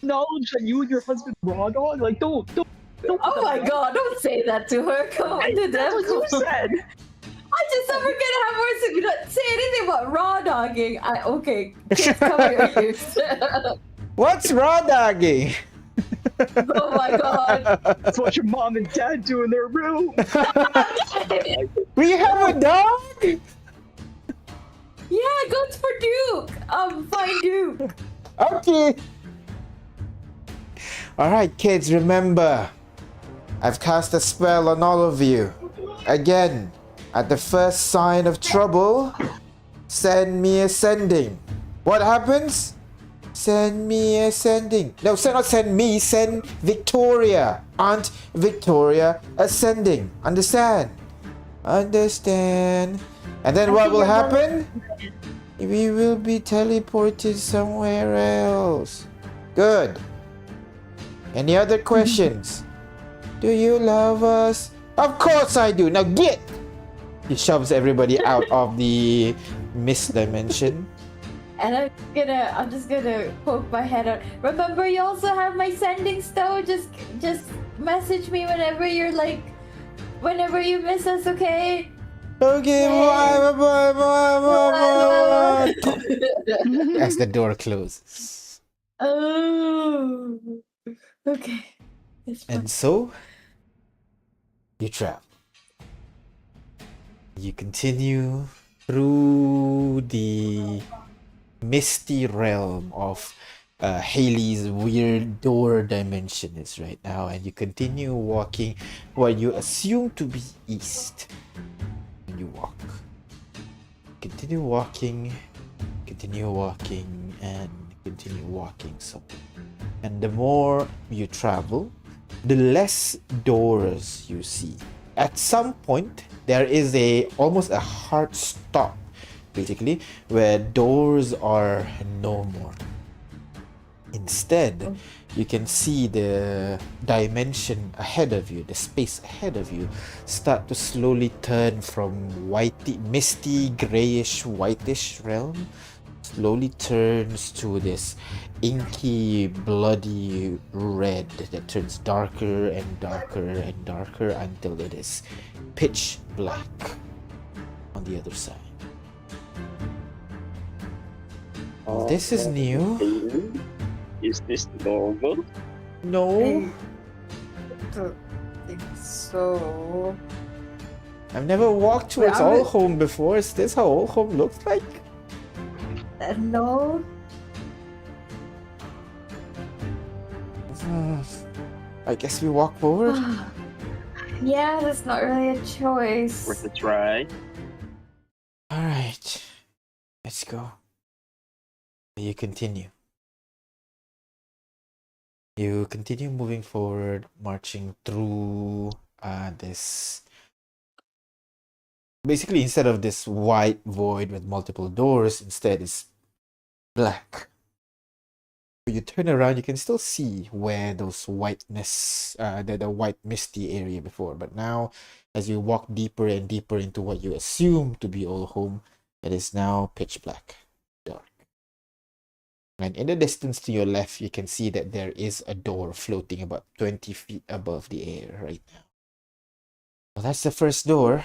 Knowledge that you and your husband raw dog. Like, don't. Oh my god, don't say that to her. Come on, to That's them. what you said. I just never gonna have words if you don't say anything about raw dogging. Okay, kids, cover your ears. What's raw dogging? Oh my god. That's what your mom and dad do in their room. We have a dog? Yeah, goes for Duke. Fine Duke. Okay. Alright, kids, remember, I've cast a spell on all of you. Again, at the first sign of trouble, send me ascending. What happens? Send me ascending. No, not send me, send Victoria. Aunt Victoria ascending. Understand? Understand. And then what will happen? We will be teleported somewhere else. Good. Any other questions? Do you love us? Of course I do. Now get! He shoves everybody out of the mist dimension. And I'm just gonna poke my head out. Remember, you also have my sending stone. Just message me whenever whenever you miss us, okay? Okay, Yay. bye. As the door closes. Oh, okay. It's fine. And so, you travel. You continue through the misty realm of Haley's weird door dimension is right now, and you continue walking what you assume to be east. And you walk. Continue walking, and continue walking. So, and the more you travel, the less doors you see. At some point, there is almost a hard stop, basically, where doors are no more. Instead, you can see the dimension ahead of you, the space ahead of you, start to slowly turn from misty, grayish, whitish realm, slowly turns to this inky, bloody red that turns darker and darker and darker until it is pitch black on the other side. This is new. Is this normal? No, I don't think so. I've never walked towards Well, I All was- Home before. Is this how All Home looks like? No. I guess we walk forward. Yeah, that's not really a choice. Worth a try. Alright, let's go. You continue. You continue moving forward, marching through this. Basically, instead of this white void with multiple doors, instead it's black. When you turn around, you can still see where those whiteness, the white misty area before. But now, as you walk deeper and deeper into what you assume to be Old Home, it is now pitch black, dark. And in the distance to your left, you can see that there is a door floating about 20 feet above the air right now. Well, that's the first door.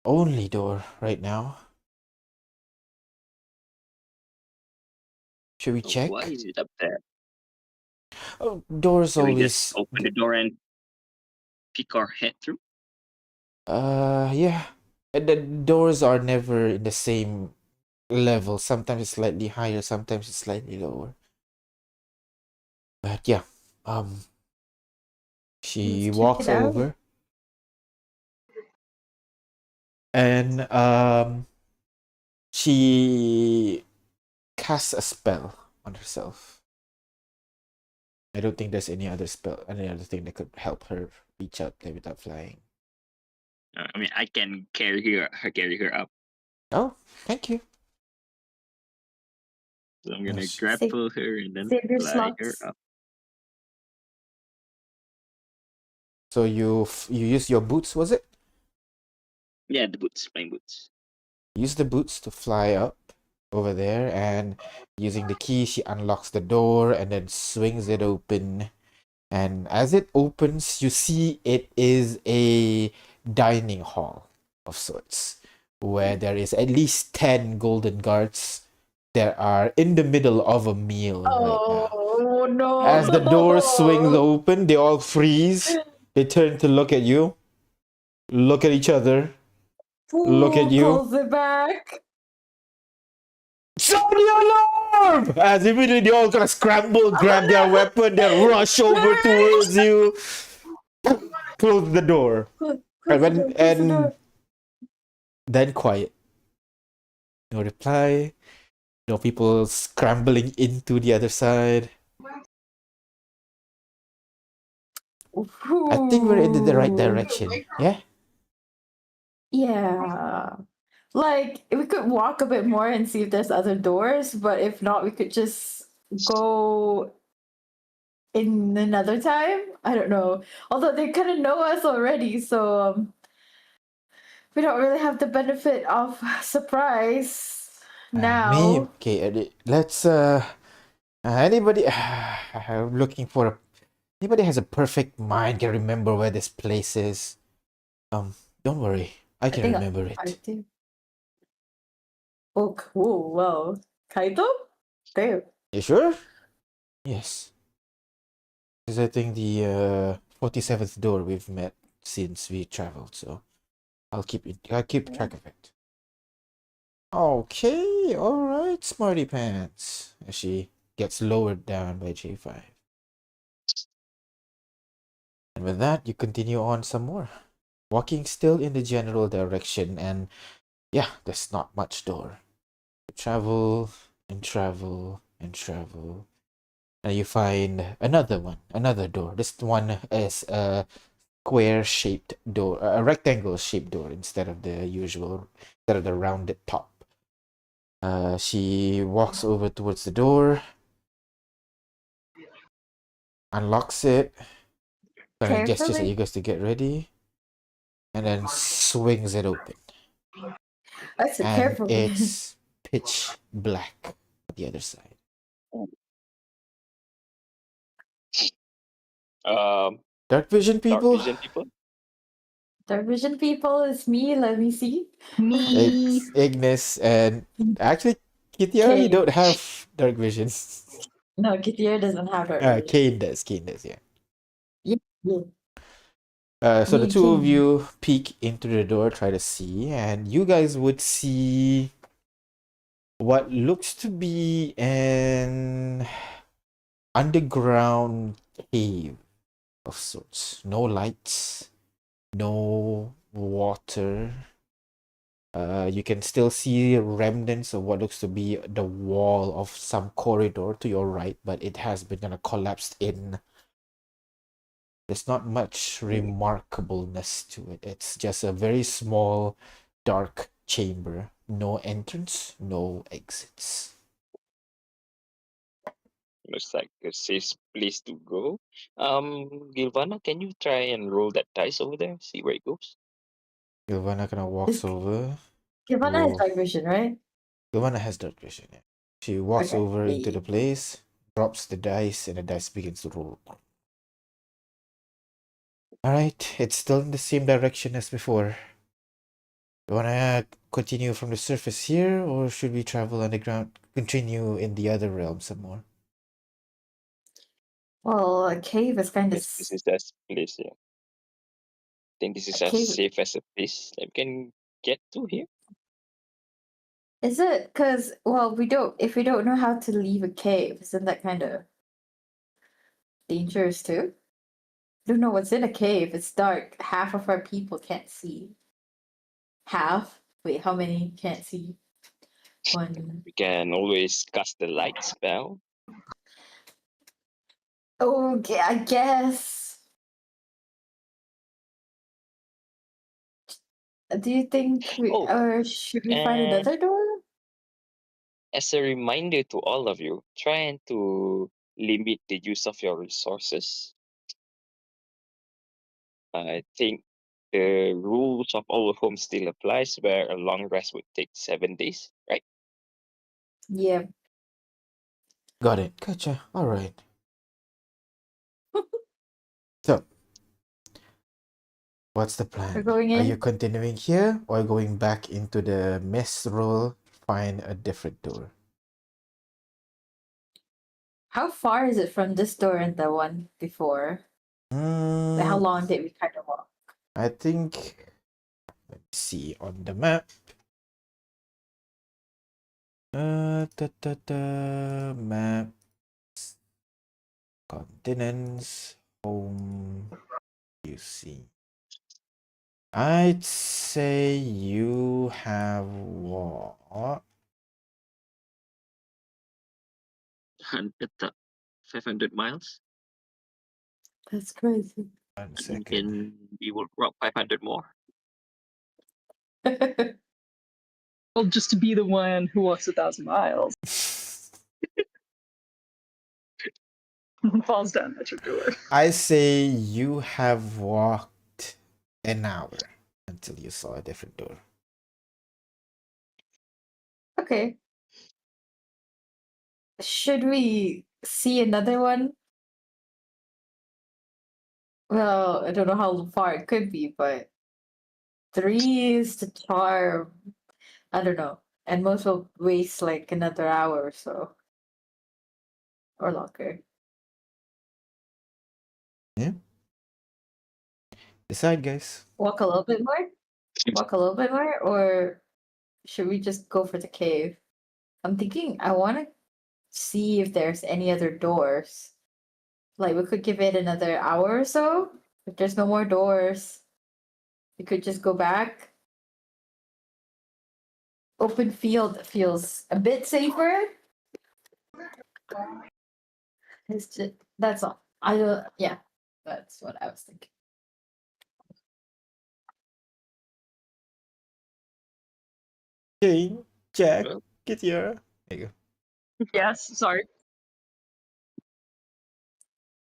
Only door right now. Should we So check? why is it up there? Oh, doors Can we always. just open the door and peek our head through? Yeah. And the doors are never in the same level. Sometimes it's slightly higher, sometimes it's slightly lower. But yeah, she Let's check walks it out. over and she casts a spell on herself. I don't think there's any other thing that could help her reach out there without flying. I mean, I can carry her up. Oh, thank you. So I'm gonna Yes. grapple her and then Save your fly her slots. up. So you use your boots, was it? Yeah, the boots, my boots. Use the boots to fly up over there, and using the key, she unlocks the door and then swings it open. And as it opens, you see it is a dining hall of sorts, where there is at least 10 golden guards that are in the middle of a meal right now. Oh no! As the door swings open, they all freeze. They turn to look at you, look at each other, look at Ooh, you. pulls it back. Sound the alarm! As immediately they all kind of scramble, grab their weapon, they rush over towards you. Close the door. And then quiet. No reply. No people scrambling into the other side. I think we're in the right direction. Yeah? Yeah. Like, we could walk a bit more and see if there's other doors, but if not, we could just go in another time. I don't know. Although they kind of know us already, so we don't really have the benefit of surprise Me, now. okay, let's anybody I'm looking for anybody has a perfect mind can remember where this place is. Don't worry, I I can think remember I it. do. Oh, cool. Wow. Kaito? Damn. You sure? Yes. This is, I think, the 47th door we've met since we traveled, so I'll keep track of it. Okay, alright, smarty pants. As she gets lowered down by J5. And with that, you continue on some more. Walking still in the general direction, and yeah, there's not much door. You travel and travel and travel. And you find another door. This one is a square-shaped door, a rectangle-shaped door instead of the rounded top. She walks over towards the door, unlocks it, kind of gestures at you Carefully. guys to get ready, and then swings it open. I said And carefully. it's pitch black at the other side. Um, Dark vision dark people? vision people. Dark vision people is me. Let me see. Me. Ignis, and actually, Kitya, you Kane. don't have dark vision. No, Kittier doesn't have dark vision. Kane does, yeah. Yeah, yeah. So the Me and two of Kane. you peek into the door, try to see, and you guys would see what looks to be an underground cave of sorts. No lights, no water. You can still see remnants of what looks to be the wall of some corridor to your right, but it has been kind of collapsed in. There's not much remarkableness to it. It's just a very small, dark chamber. No entrance, no exits. Looks like a safe place to go. Gilvana, can you try and roll that dice over there? See where it goes. Gilvana kind of walks This over. Giovanna has Roll. dark vision, right? Gilvana has dark vision. Yeah. She walks Okay. over into Yeah. the place, drops the dice, and the dice begins to roll. Alright, it's still in the same direction as before. You wanna continue from the surface here, or should we travel underground, continue in the other realm some more? Well, a cave is kind of This is that place, yeah. I think this is a as cave. safe as a place that we can get to here. Is it? Because well, we don't. If we don't know how to leave a cave, isn't that kind of dangerous too? Don't know what's in a cave. It's dark. Half of our people can't see. Half? Wait, how many can't see? One. We can always cast the light spell. Okay, I guess. Do you think we, Oh, or should we find and another door? as a reminder to all of you, trying to limit the use of your resources. I think the rules of our home still applies, where a long rest would take 7 days, right? Yeah. Got it. Gotcha. Alright. So, what's the We're plan? going Are you in. continuing here, or going back into the mess roll, find a different door? How far is it from this door and the one before? Like, how Mm, long did we kind of walk? I think, let's see on the map. Map, continents, home, you see. I'd say you have what? 500 miles, That's crazy. 1 and we second. will walk 500 more. Well, just to be the one who walks 1,000 miles falls down at your door. I say you have walked an hour until you saw a different door. Okay. Should we see another one? Well, I don't know how far it could be, but 3 is the charm. I don't know. And most will waste like another hour or so. Or longer. Decide, guys. Walk a little bit more? Walk a little bit more? Or should we just go for the cave? I'm thinking I want to see if there's any other doors. Like, we could give it another hour or so. If there's no more doors, we could just go back. Open field feels a bit safer. It's just, that's all. I don't, yeah, that's what I was thinking. Jane, Jack, Well. get here. There you go. Yes, sorry.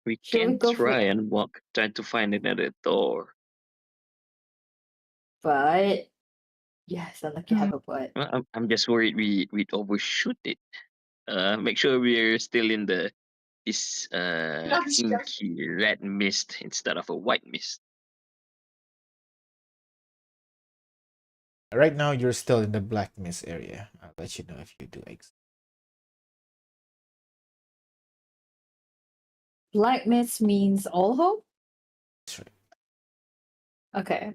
We Should we can go for- try and walk, try to find another door. But yes, I like to have a but. Well, I'm just worried we'd overshoot it. Make sure we're still in this inky red mist instead of a white mist. Right now, you're still in the black mist area. I'll let you know if you do exit. Black mist means all hope? That's right. Okay.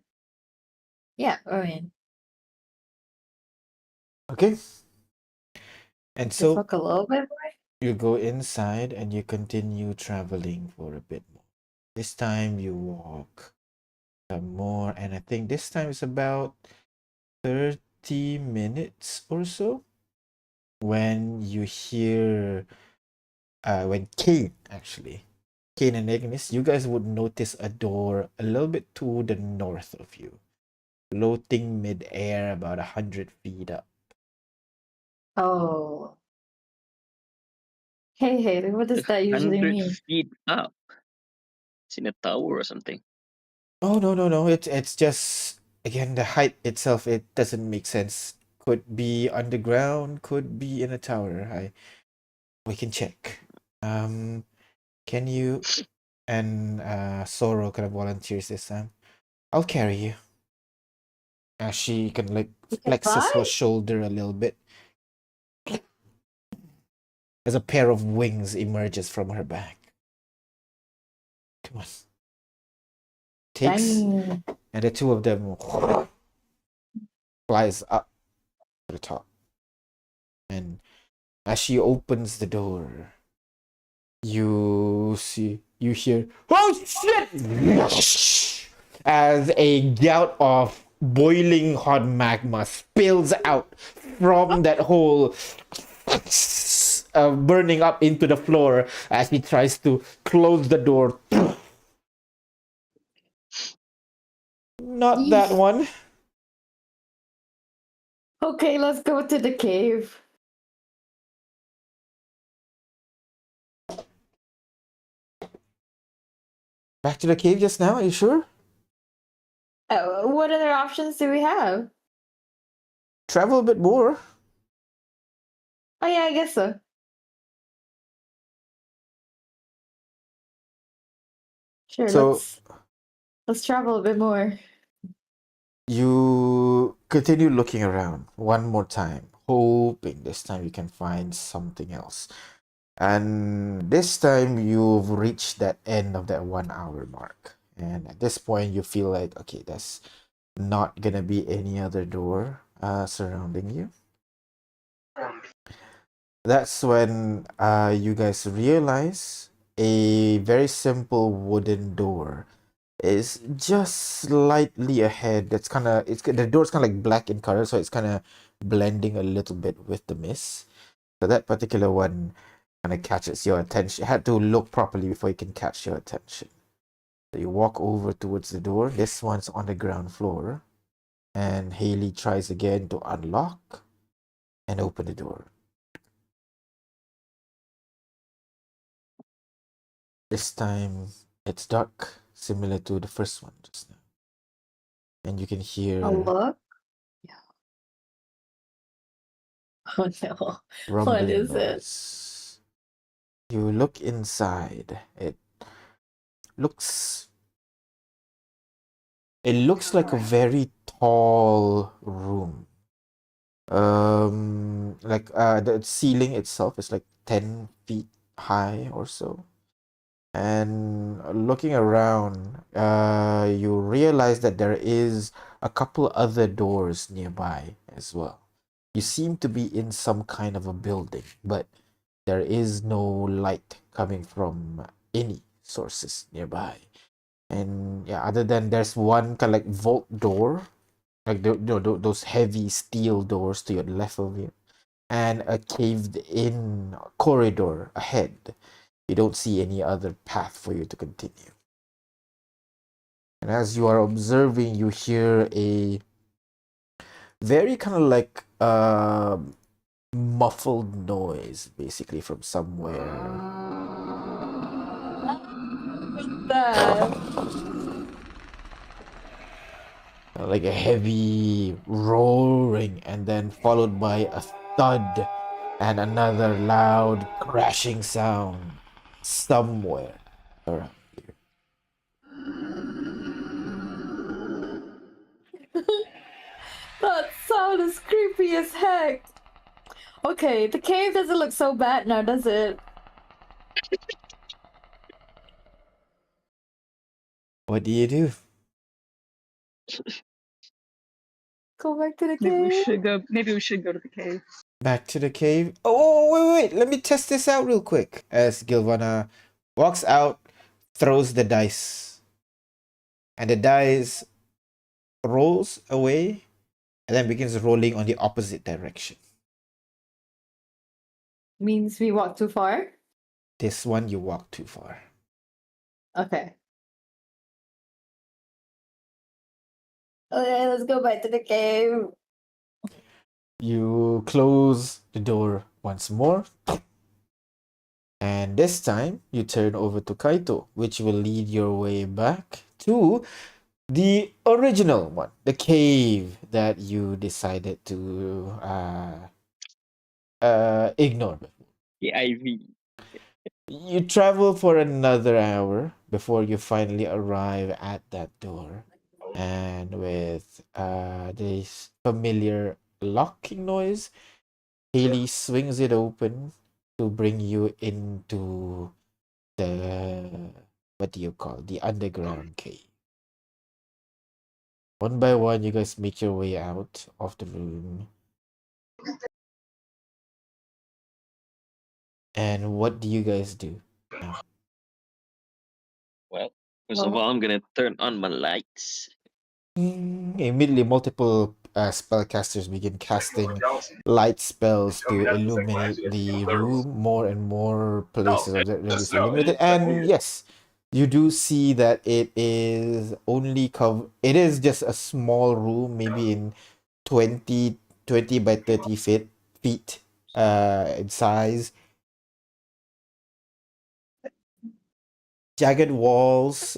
Yeah, I mean, Okay. And just so walk a little bit more. you go inside and you continue traveling for a bit more. This time you walk some more, and I think this time it's about 30 minutes or so when you hear when Kane and Ignis, you guys would notice a door a little bit to the north of you, floating mid-air about 100 feet up. Oh. Hey, what does that usually 100 mean? feet up. It's in a tower or something. Oh no, it's just, again, the height itself, it doesn't make sense. Could be underground, could be in a tower. We can check. Can you, and Sorrow kind of volunteers this time. I'll carry you. She can like You can flexes her fly? shoulder a little bit as a pair of wings emerges from her back. Come on. Takes, Dang. and the two of them flies up to the top. And as she opens the door, you hear, oh shit! As a gout of boiling hot magma spills out from that hole, burning up into the floor as he tries to close the door. Not that one. Okay, let's go to the cave. Back to the cave just now, are you sure? What other options do we have? Travel a bit more. Oh yeah, I guess so. Sure, So- let's travel a bit more. You continue looking around one more time, hoping this time you can find something else. And this time you've reached that end of that 1 hour mark. And at this point you feel like, okay, there's not gonna be any other door surrounding you. That's when you guys realize a very simple wooden door is just slightly ahead. The door's kind of like black in color, so it's kind of blending a little bit with the mist. So that particular one kind of catches your attention. You had to look properly before you can catch your attention. So you walk over towards the door. This one's on the ground floor. And Haley tries again to unlock and open the door. This time it's dark, similar to the first one just now. And you can hear A look? Yeah. Oh no. rumbling What is it? noise. You look inside. Looks it looks like a very tall room. The ceiling itself is like 10 feet high or so. And looking around, you realize that there is a couple other doors nearby as well. You seem to be in some kind of a building, but there is no light coming from any sources nearby. And yeah, other than there's one kind of like vault door, like those heavy steel doors to your left of you, and a caved in corridor ahead. You don't see any other path for you to continue. And as you are observing, you hear a very kind of like muffled noise, basically from somewhere. That. Like a heavy roaring, and then followed by a thud and another loud crashing sound somewhere around here. That sound is creepy as heck. Okay, the cave doesn't look so bad now, does it? What do you do? Go back to the Maybe we cave. should go. Maybe we should go to the cave. Back to the cave. Oh, wait. Let me test this out real quick. As Gilvana walks out, throws the dice. And the dice rolls away and then begins rolling on the opposite direction. Means we walked too far? This one, you walk too far. Okay. Okay, let's go back to the cave. You close the door once more. And this time, you turn over to Kaito, which will lead your way back to the original one, the cave that you decided to ignore. The IV. You travel for another hour before you finally arrive at that door. And with this familiar locking noise, Haley swings it open to bring you into the, what do you call, the underground cave. One by one, you guys make your way out of the room. And what do you guys do now? Well, first of all, I'm gonna turn on my lights. Immediately, multiple spellcasters begin casting light spells to illuminate the room. More and more places are already illuminated. And yes, you do see that it is only it is just a small room, maybe in 20 by 30 feet in size. Jagged walls.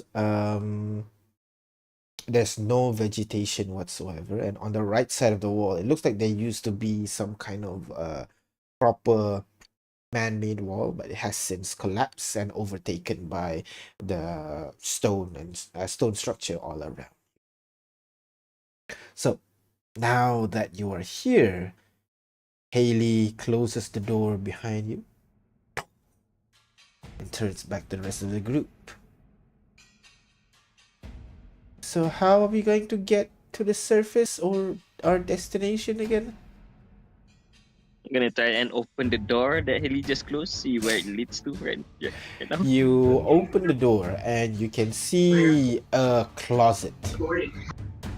There's no vegetation whatsoever, and on the right side of the wall, it looks like there used to be some kind of proper man-made wall, but it has since collapsed and overtaken by the stone and stone structure all around. So now that you are here, Haley closes the door behind you and turns back to the rest of the group. So how are we going to get to the surface or our destination again? I'm gonna try and open the door that Haley just closed, see where it leads to right now. You open the door and you can see a closet,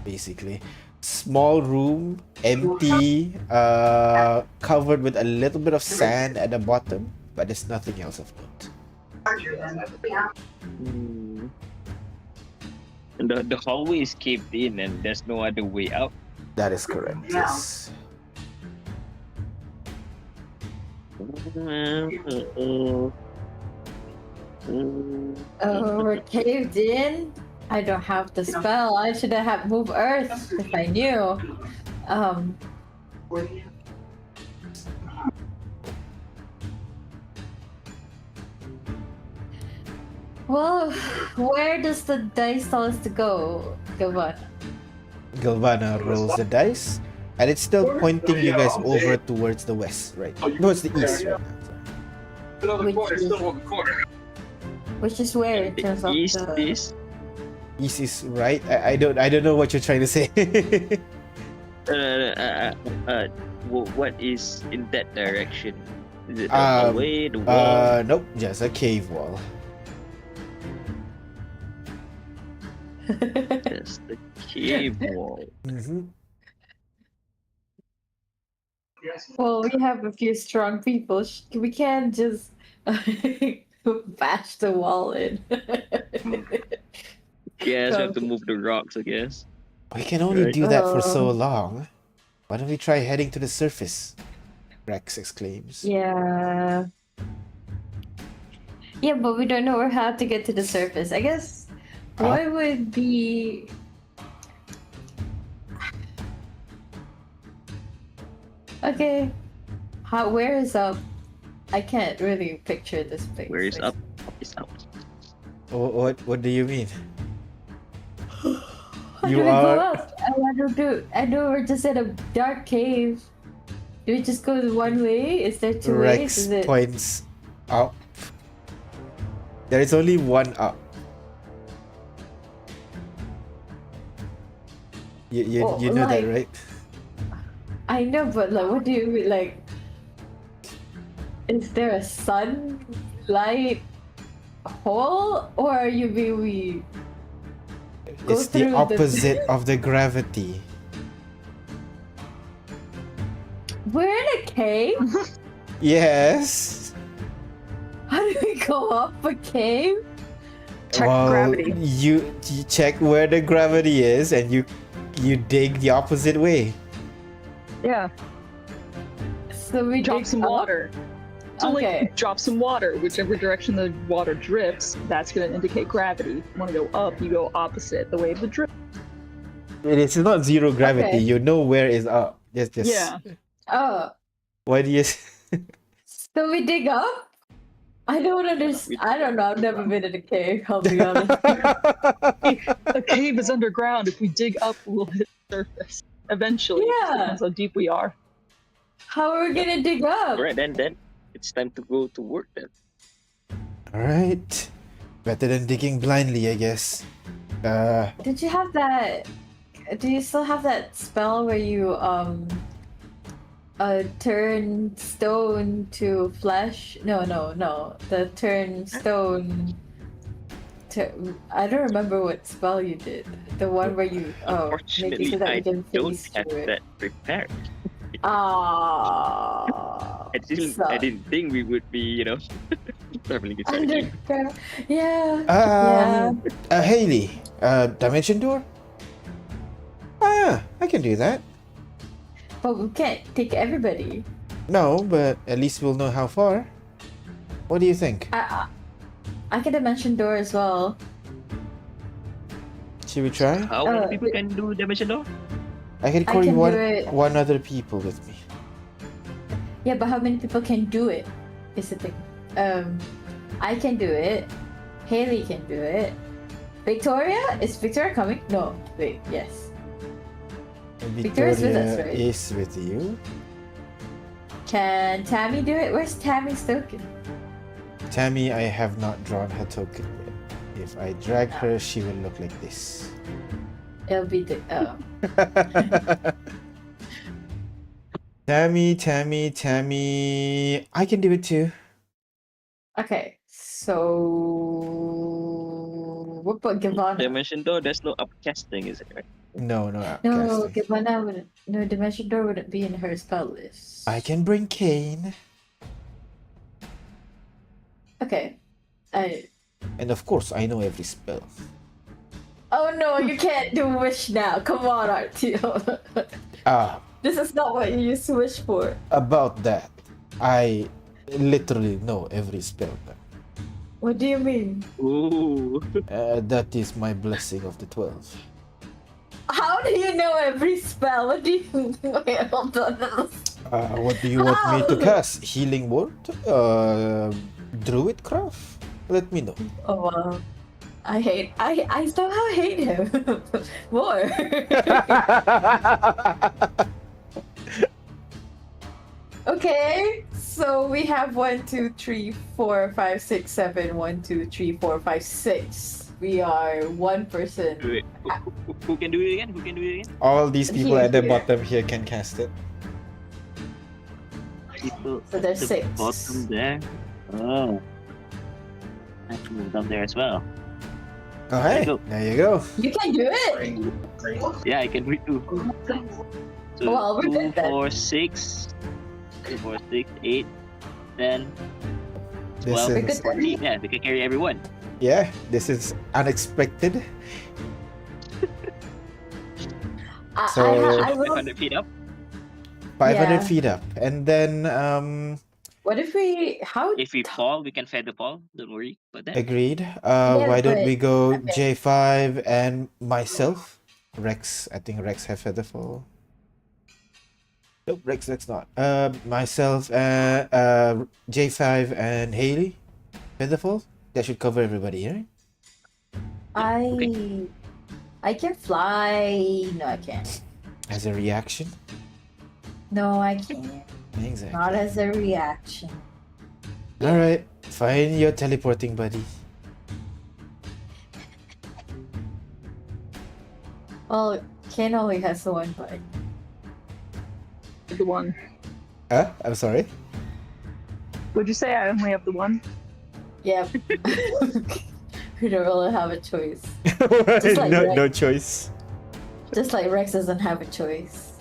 basically. Small room, empty, covered with a little bit of sand at the bottom, but there's nothing else of note. And the hallway is caved in and there's no other way out. That is correct. Yeah. Yes. Oh, we're caved in. I don't have the spell. I should have moved Earth if I knew. Um. Well, where does the dice tell us to go, Gavan? Galvana rolls the dice, and it's still pointing you guys over towards the west, right? Towards the east right now. Sorry. Which is where in terms of East the... is East is right. I don't know what you're trying to say. what is in that direction? Is it the hallway, the wall? Nope, just a cave wall. Yes, the cave wall. Mm-hmm. Well, we have a few strong people. We can't just bash the wall in. Yes, we have to move the rocks, I guess. We can only Right. do that for so long. Why don't we try heading to the surface? Rex exclaims. Yeah. Yeah, but we don't know how to get to the surface. I guess what would be... Okay. Where is up? I can't really picture this place. Where is up? Up is out. What do you mean? How You do we are- go up? I know we're just in a dark cave. Do we just go one way? Is there two ways? Rex Is it... points up. There is only one up. You know that, like- right? I know, but like, what do you mean? Like, is there a sunlight hole, or you mean we go It's the through the- opposite of the gravity. We're in a cave? Yes. How do we go up a cave? Check Well, gravity. You check where the gravity is, and you dig the opposite way. Yeah, So we drop dig some up? water. So Okay. like, drop some water. Whichever direction the water drips, that's going to indicate gravity. You want to go up, you go opposite the way of the drip. It is not zero gravity. Okay. You know where is up. Just Yeah. Oh, Why do you? so we dig up? I don't understand. I don't know. I've never been in a cave. I'll be honest. A cave is underground. If we dig up, we'll hit the surface. Eventually, it just Yeah. depends how deep we are. How are we gonna dig up? Alright, then it's time to go to work then. All right. Better than digging blindly, I guess. Did you have that? Do you still have that spell where you turn stone to flesh? No. The turn stone to... I don't remember what spell you did. The one where you make it Unfortunately, so that I you can don't face have through it. that prepared. Ah. I didn't think we would be, traveling inside a cave. Underground. Yeah. Haley, dimension door. I can do that. But we can't take everybody. No, but at least we'll know how far. What do you think? I can dimension door as well. Should we try? How many Uh, people can do dimension door? I can I carry can do it. one other people with me. Yeah, but how many people can do it? Is the thing. I can do it. Haley can do it. Victoria? Is Victoria coming? No. Wait. Yes. Victoria's with us, right? is with you. Can Tammy do it? Where's Tammy's token? Tammy, I have not drawn her token yet. If I drag her, she will look like this. It'll be the. Tammy. I can do it too. Okay. So. What about Gavana? Dimension door, there's no upcasting, is it right? No, No, outcasting. Gavana wouldn't. No, Dimension Door wouldn't be in her spell list. I can bring Kane. Okay. And of course, I know every spell. Oh no, you can't do wish now. Come on, Artio. Ah, This is not what you used to wish for. about that, I literally know every spell. What do you mean? Ooh. That is my blessing of the 12. How do you know every spell? What do you wait, hold on. What do you want me to Ow! cast? Healing word? Druidcraft? Let me know. Oh wow. I somehow hate him more. Okay, so we have 1, 2, 3, 4, 5, 6, 7. 1, 2, 3, 4, 5, 6. We are one person. Wait, who can do it again? Who can do it again? All these people Here, at the here. bottom here can cast it. People So there's at 6. the bottom there. Oh. I have to move down there as well. Oh, hey, go. there you go. You can do it. Yeah, I can read too. So Well, we're 2, good then. 4, 6. 2, 4, 6, 8, 10, This 12, We're good is, then. 14. Yeah, they can carry everyone. yeah, this is unexpected. So- I will. 500 feet up. 500 Yeah. feet up. And then, What if we? How? If we fall, we can feather fall. Don't worry about that. agreed. Yeah, Why don't but- we go okay. J5 and myself? Rex, I think Rex have Featherfall. Nope, Rex, that's not. Myself, J5 and Haley. Featherfall? That should cover everybody, right? I can fly. No, I can't. As a reaction? No, I can't. Exactly. Not as a reaction. Alright, find your teleporting buddy. Well, Ken only has the one button. The one. I'm sorry? Would you say I only have the one? Yep. We don't really have a choice. like no, Rex. no choice. Just like Rex doesn't have a choice.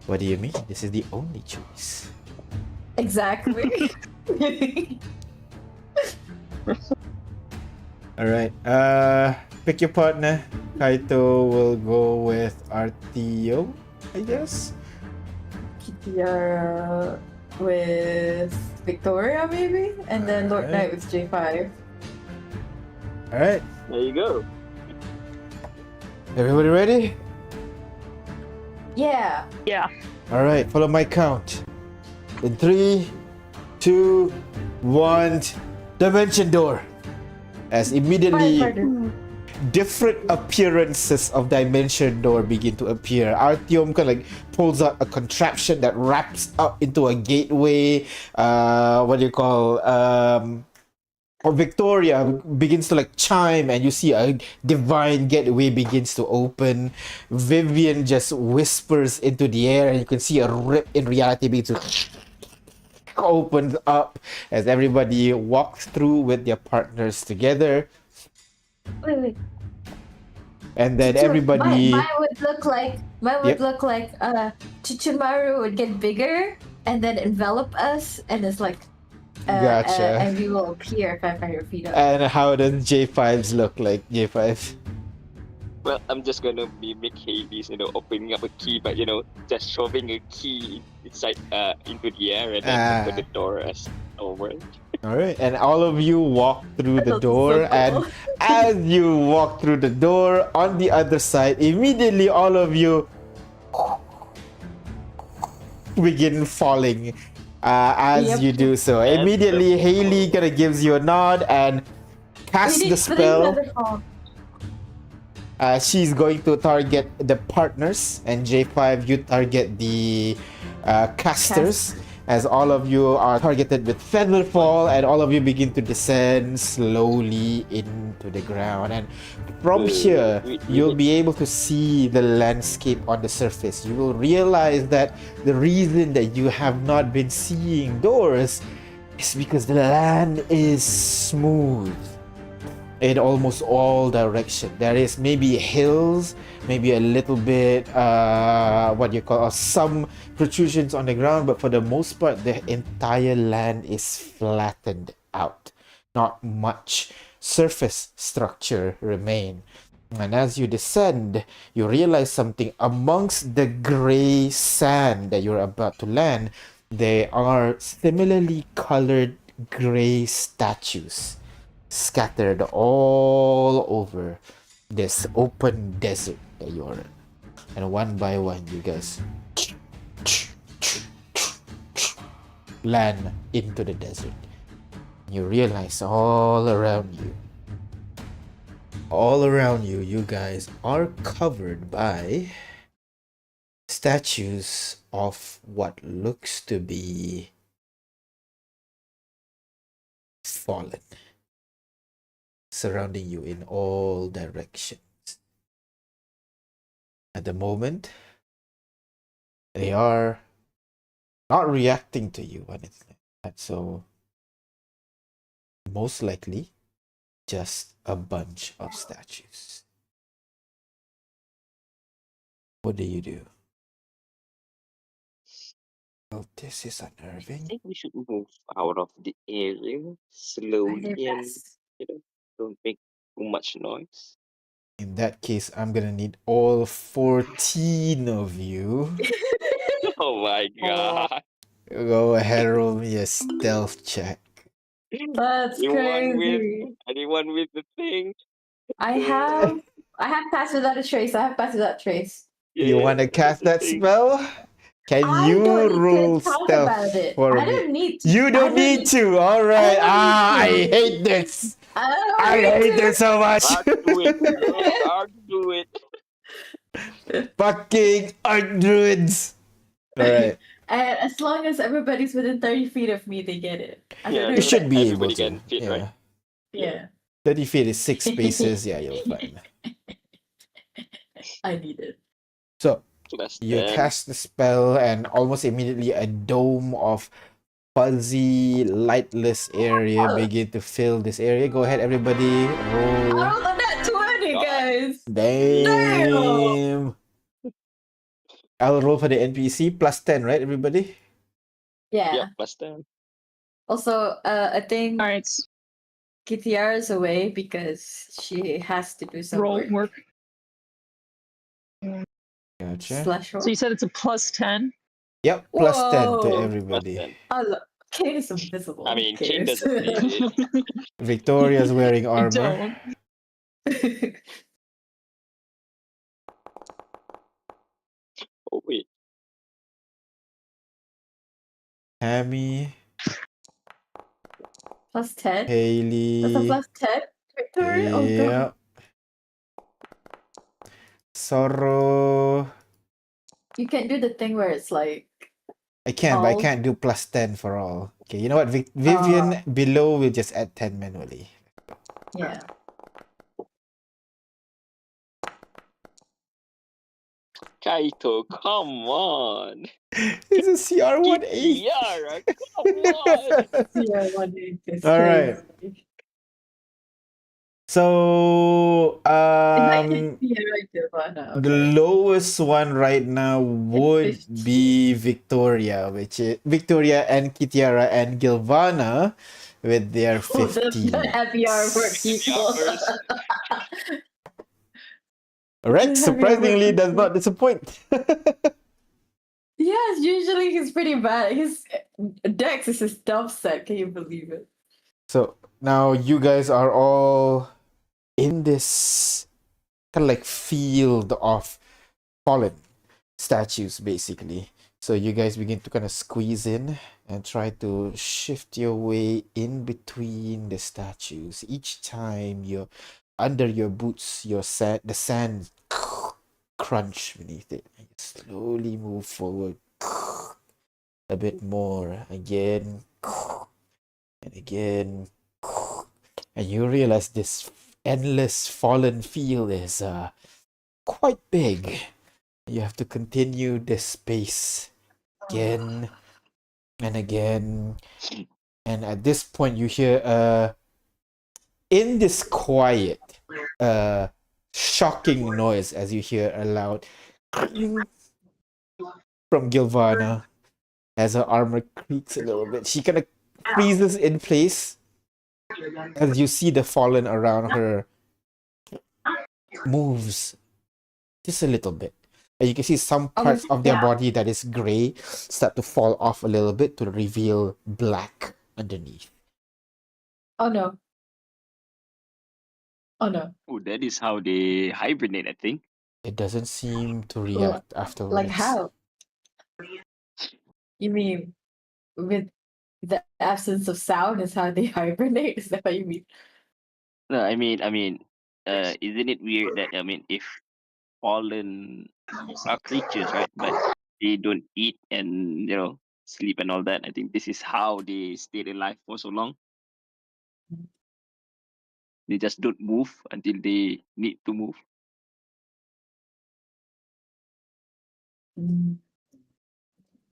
What do you mean? This is the only choice. Exactly. Alright, pick your partner. Kaito will go with Artio, I guess. Kiara with Victoria, maybe? And then Lord Knight with J5. Alright, There you go. everybody ready? Yeah. Yeah. Alright, follow my count. In 3, 2, 1, dimension door. As immediately 500. different appearances of dimension door begin to appear. Artyom kind of like pulls out a contraption that wraps up into a gateway. What do you call? Or Victoria begins to like chime, and you see a divine gateway begins to open. Vivian just whispers into the air, and you can see a rip in reality begins to opens up as everybody walks through with their partners together. Wait. And then So everybody, Mine would look like Yep. Chichimaru would get bigger and then envelop us, and it's like Gotcha. and we will appear 500 feet up. and how does J5's look like? J5. Well, I'm just gonna mimic Hades, opening up a key, but just shoving a key inside, into the air and then open the door as normal. All right, and all of you walk through the That's door, so cool. and as you walk through the door, on the other side, immediately all of you begin falling. As Yep. you do so, That's immediately so Haley kind of gives you a nod and casts the spell. She's going to target the partners, and J5, you target the casters. As all of you are targeted with Featherfall, and all of you begin to descend slowly into the ground. And from here, you'll be able to see the landscape on the surface. You will realize that the reason that you have not been seeing doors is because the land is smooth in almost all directions. There is maybe hills, maybe a little bit some protrusions on the ground, but for the most part the entire land is flattened out. Not much surface structure remain. And as you descend, you realize something. Amongst the gray sand that you're about to land, there are similarly colored gray statues scattered all over this open desert that you're in. And one by one, you guys land into the desert. You realize all around you, you guys are covered by statues of what looks to be fallen, surrounding you in all directions. At the moment, they are not reacting to you or anything like that, so most likely just a bunch of statues. What do you do? Well, this is I unnerving. think we should move out of the area I slowly did and best. don't make too much noise. In that case, I'm gonna need all 14 of you. Oh my god. Go ahead, roll me a stealth check. That's crazy. Anyone with the thing? I have passed without a trace. I have passed without trace. You want to cast that spell? Can I you don't need roll to talk stealth about it. for I me? don't need to. You don't need to. All right. I don't need to. I hate this. I I hate this so much. Do it, girl. Do it. Fucking art druids. All right. And as long as everybody's within 30 feet of me, they get it. I don't know You if should that- be able Everybody to. can fit, Yeah. right? Yeah, 30 feet is 6 spaces. Yeah, you'll find. I need it. So Plus you 10. cast the spell, and almost immediately a dome of fuzzy, lightless area begin to fill this area. Go ahead, everybody. I Roll. rolled a nat 20, guys. Damn. I'll roll for the NPC plus 10, right, everybody? Yeah. Yeah, plus 10. Also, I think All right, Kitiara is away because she has to do some roll work. Gotcha. Slash roll. So you said it's a plus 10. Yep, plus 10 to Whoa. Plus everybody. 10. Oh, look, Kane is invisible. I mean, Who King cares? doesn't need it. Victoria's wearing I armor. don't. Oh, wait. Hammy, plus 10? That's a Haley. plus 10? Victoria? Oh, God. Yep. Sorrow. You can do the thing where it's like. I can, but I All. can't do plus 10 for all. Okay, you know what? Vivian below will just add 10 manually. Yeah. Kaito, come on. It's a CR18. Yara, come on. Yeah, one day is All right. crazy. So, Yeah, right there, but no, the okay. lowest one right now would 15. be Victoria, which is Victoria and Kitiara and Gilvana with their Oh, the 15. heavy armor people. armors. Rex Heavy surprisingly armor does people. not disappoint. Yes, usually he's pretty bad. His Dex is his dump set. Can you believe it? So now you guys are all in this kind of like field of fallen statues, basically. So you guys begin to kind of squeeze in and try to shift your way in between the statues. Each time you're under your boots, the sand crunch beneath it. And you slowly move forward a bit more again and again. And you realize this endless fallen field is quite big. You have to continue this space again and again. And at this point, you hear in this quiet, shocking noise as you hear a loud from Gilvana as her armor creaks a little bit. She kind of freezes in place as you see the fallen around her moves just a little bit. And you can see some parts of their body that is gray start to fall off a little bit to reveal black underneath. Oh no. Oh no. Oh, that is how they hibernate, I think. It doesn't seem to react afterwards. Like how? You mean with the absence of sound is how they hibernate? Is that what you mean? No, I mean, isn't it weird that if fallen are creatures, right? But they don't eat and sleep and all that. I think this is how they stayed alive for so long. They just don't move until they need to move. Mm.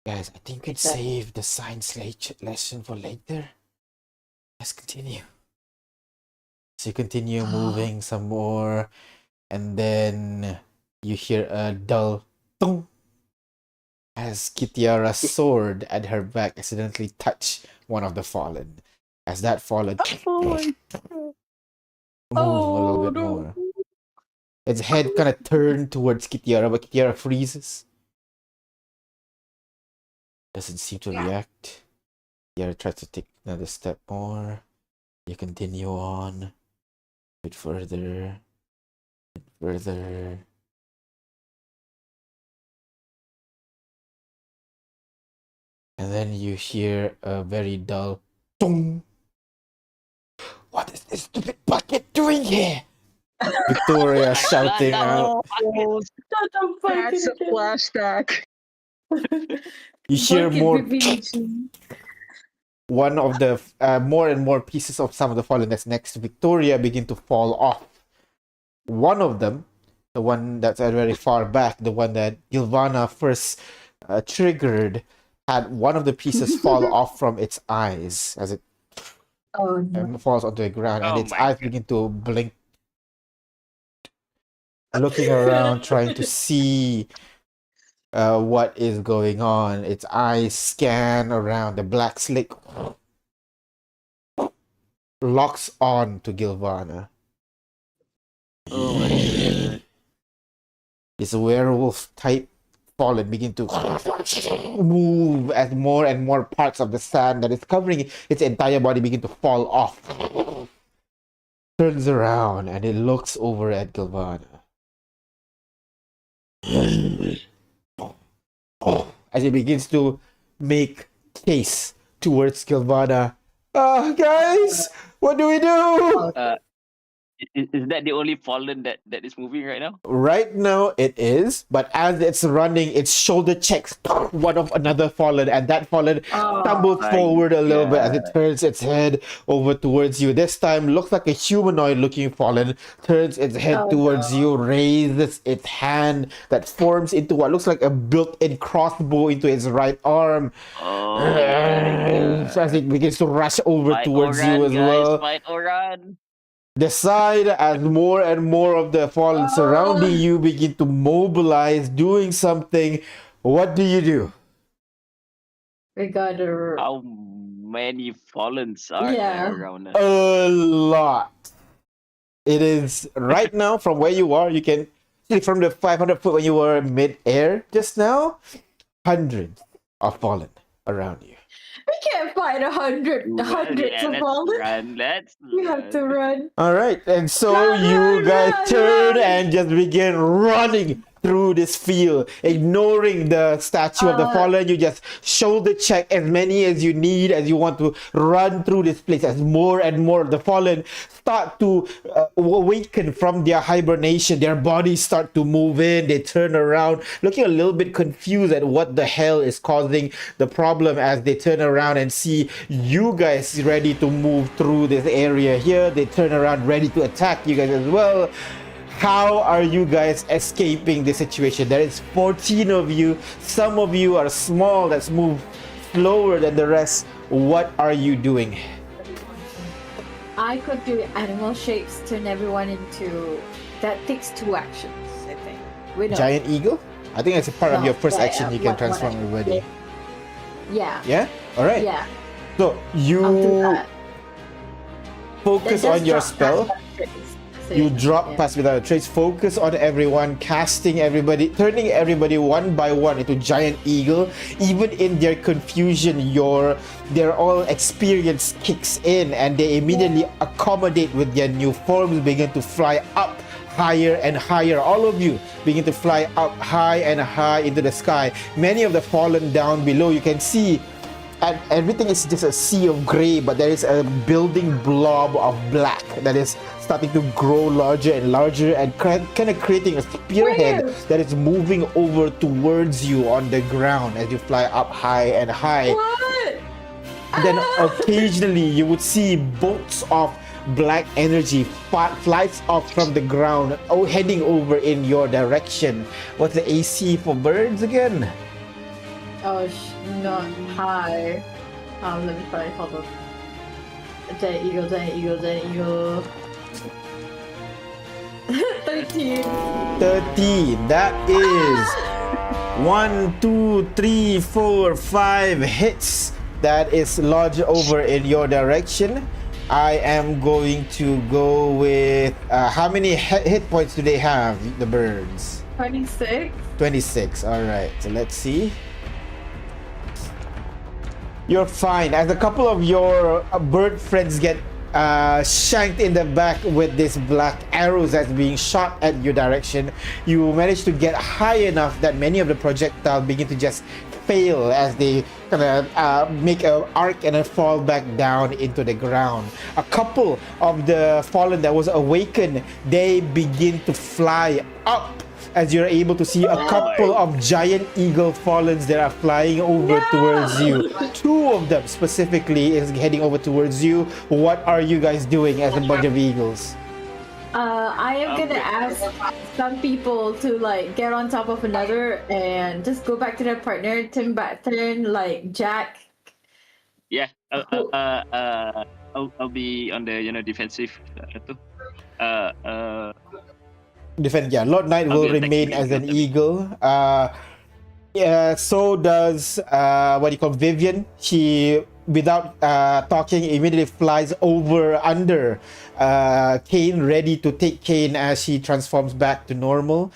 Guys, I think we'd Exactly. save the science lesson for later. Let's continue. So you continue moving some more, and then you hear a dull thunk as Kitiara's sword at her back accidentally touched one of the fallen. As that fallen move a little bit more. Its head kind of turned towards Kitiara, but Kitiara freezes. Doesn't seem to react. Kitiara tries to take another step more. You continue on. A bit further. A bit further. And then you hear a very dull dong. What is this stupid bucket doing here? Victoria shouting out. That's a flashback. You hear more. BBG. One of the more and more pieces of some of the fallen that's next to Victoria begin to fall off. One of them, the one that's very far back, the one that Gilvana first triggered, had one of the pieces fall off from its eyes as it falls onto the ground, and its eyes begin to blink, looking around, trying to see what is going on. Its eyes scan around. The black slick locks on to Gilvana. Oh my god. This werewolf type fallen begin to move as more and more parts of the sand that is covering its entire body begin to fall off. Turns around and it looks over at Gilvana. As it begins to make case towards Gilvana. Guys, what do we do? Is that the only fallen that is moving right now? Right now it is, but as it's running, its shoulder checks one of another fallen, and that fallen stumbles forward a little bit as it turns its head over towards you. This time looks like a humanoid looking fallen, turns its head towards you, raises its hand that forms into what looks like a built-in crossbow into its right arm. As it begins to rush over towards you as well. Fight or run. Decide as more and more of the fallen surrounding you begin to mobilize, doing something. What do you do? We gotta. How many fallens are there around us? A lot. It is right now from where you are. You can see from the 500 foot when you were mid-air just now. Hundreds of fallen around you. We can't fight hundreds of fallen. We have to run. All right, and so you guys turn and just begin running through this field, ignoring the statue of the fallen. You just shoulder check as many as you need as you want to run through this place as more and more of the fallen start to awaken from their hibernation. Their bodies start to move in. They turn around, looking a little bit confused at what the hell is causing the problem as they turn around and see you guys ready to move through this area here. They turn around ready to attack you guys as well. How are you guys escaping the situation? There is 14 of you. Some of you are small, that's move slower than the rest. What are you doing? I could do animal shapes, turn everyone into. That takes 2 actions, I think. We know. Giant eagle? I think it's a part of your first action. You can transform already. Yeah. Yeah? Alright. Yeah. So I'll do that. Focus That does on your drop spell. past that trace. So, You drop yeah. past without a trace. Focus on everyone, casting everybody, turning everybody one by one into giant eagle. Even in their confusion, their all experience kicks in, and they immediately accommodate with their new forms, begin to fly up higher and higher. All of you begin to fly up high and high into the sky. Many of the fallen down below, you can see. And everything is just a sea of gray, but there is a building blob of black that is starting to grow larger and larger and kind of creating a spearhead Weird. that is moving over towards you on the ground as you fly up high and high. What? Then Ah! occasionally you would see bolts of black energy flies off from the ground, heading over in your direction. What's the AC for birds again? Oh, not high. Let me try. Hold on. Giant eagle, giant eagle, giant eagle. 13. 13. That is 1, 2, 3, 4, 5 hits. That is lodged over in your direction. I am going to go with how many hit points do they have, the birds? 26. 26. All right. So let's see. You're fine. As a couple of your bird friends get shanked in the back with these black arrows that's being shot at your direction, you manage to get high enough that many of the projectiles begin to just fail as they kind of make an arc and then fall back down into the ground. A couple of the fallen that was awakened, they begin to fly up as you're able to see a couple of giant eagle fallens that are flying over towards you. Two of them specifically is heading over towards you. What are you guys doing as a bunch of eagles? I am gonna ask some people to like get on top of another and just go back to their partner, turn like Jack. Yeah, I'll be on the defensive. Defend, yeah. Lord Knight I'll will be attacking remain the as an eagle. eagle. Yeah, so does what you call Vivian. She, without talking, immediately flies over under Kane, ready to take Kane as she transforms back to normal.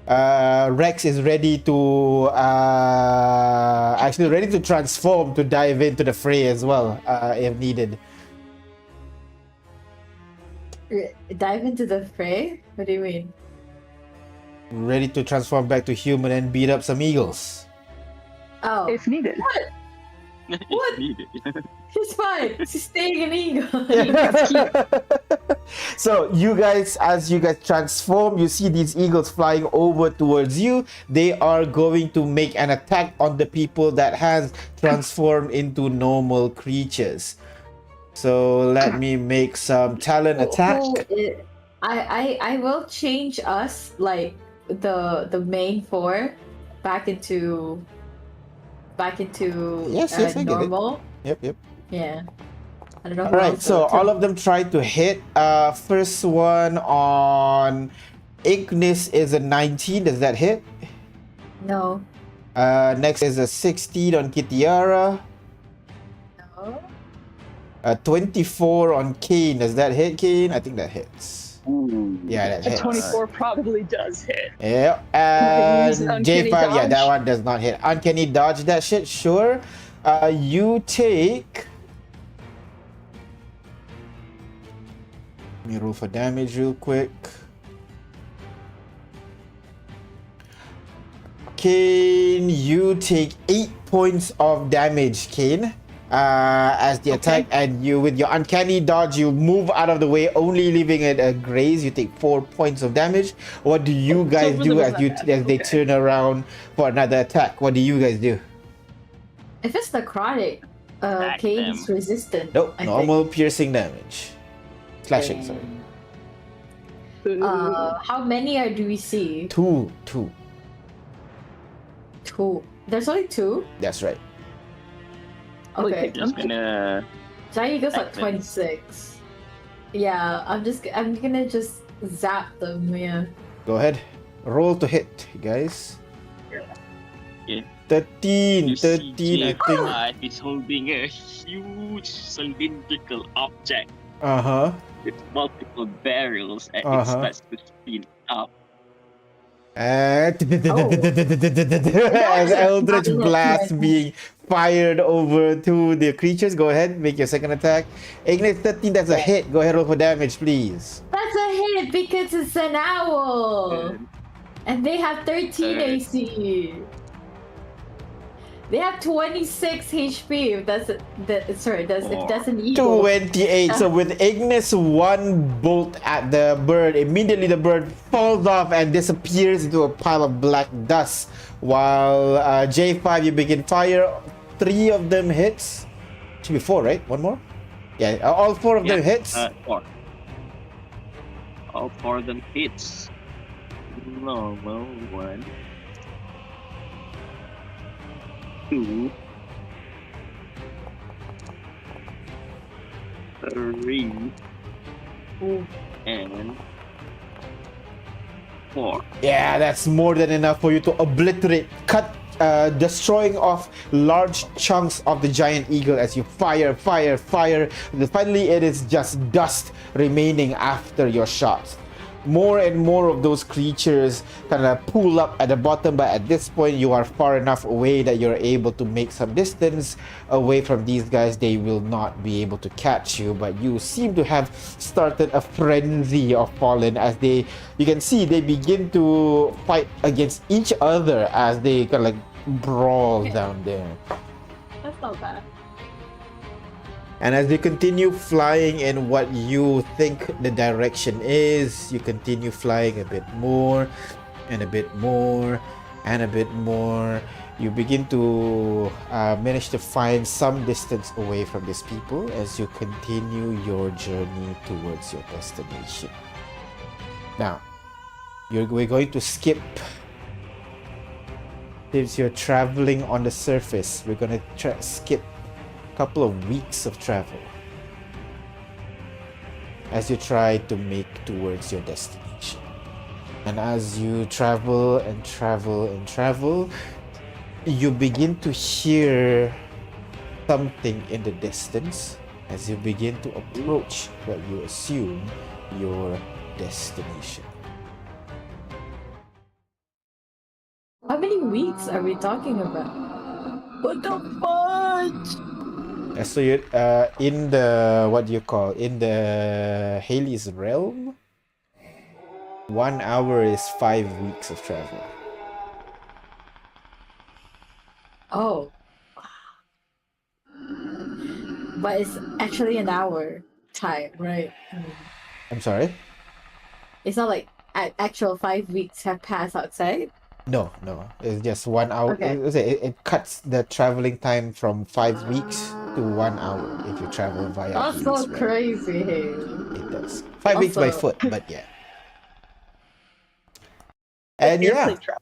Rex is ready to actually ready to transform to dive into the fray as well, if needed. Dive into the fray? What do you mean? Ready to transform back to human and beat up some eagles. Oh, If needed. What? Needed. she's fine. She's staying an eagle. So you guys, as you guys transform, you see these eagles flying over towards you. They are going to make an attack on the people that has transformed into normal creatures. So let me make some talent attack. I will change us like the main four back into Yes, I get it. normal. Yep. Yeah. I don't know. All right, so all of them try to hit. First one on Ignis is a 19. Does that hit? No. Next is a 16 on Kitiara. No. 24 on Kane. Does that hit, Kane? I think that hits. Ooh. Yeah, that A hits. 24 probably does hit. Yeah, Use and Uncanny J5, yeah, that Dodge. one does not hit. Uncanny dodge that shit, sure. You take. Let me roll for damage real quick. Kane, you take 8 points of damage, Kane. As the attack, and you with your uncanny dodge, you move out of the way, only leaving it a graze. You take 4 points of damage. What do you guys really do wasn't as that bad. they Okay. turn around for another attack? What do you guys do? If it's necrotic, Attack Kane's them. resistant. Nope, I normal piercing damage. Slashing, think. sorry. How many do we see? Two. Two. There's only two. That's right. Okay. Just gonna. Giant Eagle's like Attack them. 26. Yeah, I'm gonna just zap them. Yeah. Go ahead. Roll to hit, guys. Yeah. 13, You see 13, I think. J5 is holding a huge cylindrical object Uh-huh. with multiple barrels, and it Uh-huh. starts to speed up. As That's a Eldritch pilot Blast right. being fired over to the creatures. Go ahead, make your second attack. Ignis 13, that's a hit. Go ahead, roll for damage, please. That's a hit because it's an owl. And, And they have 13 uh, AC. They have 26 HP. If that's if that's an eagle. 28. So with Ignis, one bolt at the bird, immediately the bird falls off and disappears into a pile of black dust. While J5, you begin fire. 3 of them hits. Should be 4, right? One more? Yeah, all 4 of them hits. 4. All 4 of them hits. Normal 1, 2, 3, and 4. Yeah, that's more than enough for you to obliterate, cut, destroying off large chunks of the giant eagle as you fire. Finally, it is just dust remaining after your shots. More and more of those creatures kind of pull up at the bottom, but at this point you are far enough away that you're able to make some distance away from these guys. They will not be able to catch you, but you seem to have started a frenzy of fallen as you can see they begin to fight against each other as they kind of like brawl down there. That's not bad. And as they continue flying in what you think the direction is, you continue flying a bit more and a bit more and a bit more. You begin to manage to find some distance away from these people as you continue your journey towards your destination. Now, we're going to skip. Since you're traveling on the surface, we're going to skip couple of weeks of travel as you try to make towards your destination. And as you travel and travel and travel, you begin to hear something in the distance as you begin to approach what you assume your destination. How many weeks are we talking about? What the fudge? So you in the in the Haley's realm, 1 hour is 5 weeks of travel. Oh. But it's actually an hour time, right? I'm sorry? It's not like actual 5 weeks have passed outside. No, it's just 1 hour. Okay. It cuts the traveling time from 5 weeks to 1 hour if you travel via That's Haley's so realm. crazy. It does. 5 weeks by Also- foot, but yeah. And yeah, Airplane travel.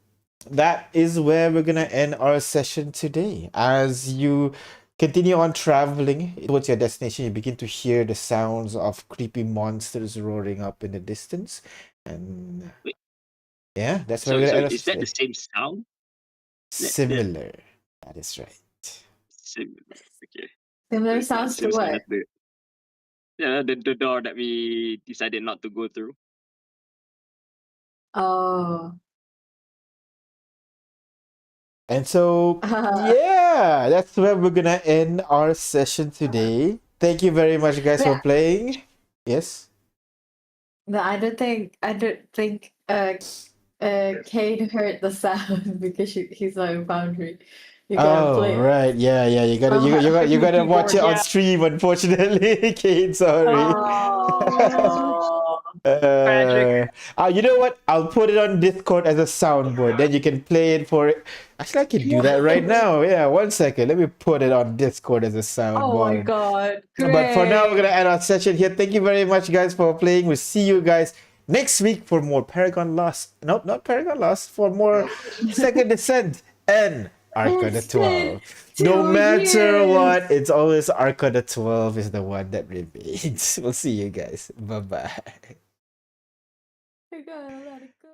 that is where we're gonna end our session today. As you continue on traveling towards your destination, you begin to hear the sounds of creepy monsters roaring up in the distance. And Wait. yeah, that's So, where we're so gonna end is that the our same sound? similar. That is right. Similar. Okay. Similar That sounds to seems what? like the door that we decided not to go through. Oh. And so, yeah, that's where we're gonna end our session today. Thank you very much, guys, for Yeah. playing. Yes. No, I don't think Kane heard the sound because he's not in Foundry. You gotta Oh, play. right. Yeah. You gotta watch it on Yeah. stream. Unfortunately, Kate. Sorry. Oh, Uh, you know what? I'll put it on Discord as a soundboard. Then you can play it for. Actually, I can do that right now. Yeah, 1 second. Let me put it on Discord as a soundboard. Oh my god. Great. But for now, we're gonna end our session here. Thank you very much, guys, for playing. We'll see you guys next week for more Paragon Lost. Nope, not Paragon Lost. For more Second Descent and Arcana 12. No matter what, it's always Arcana 12 is the one that remains. We'll see you guys. Bye bye. I gotta let it go.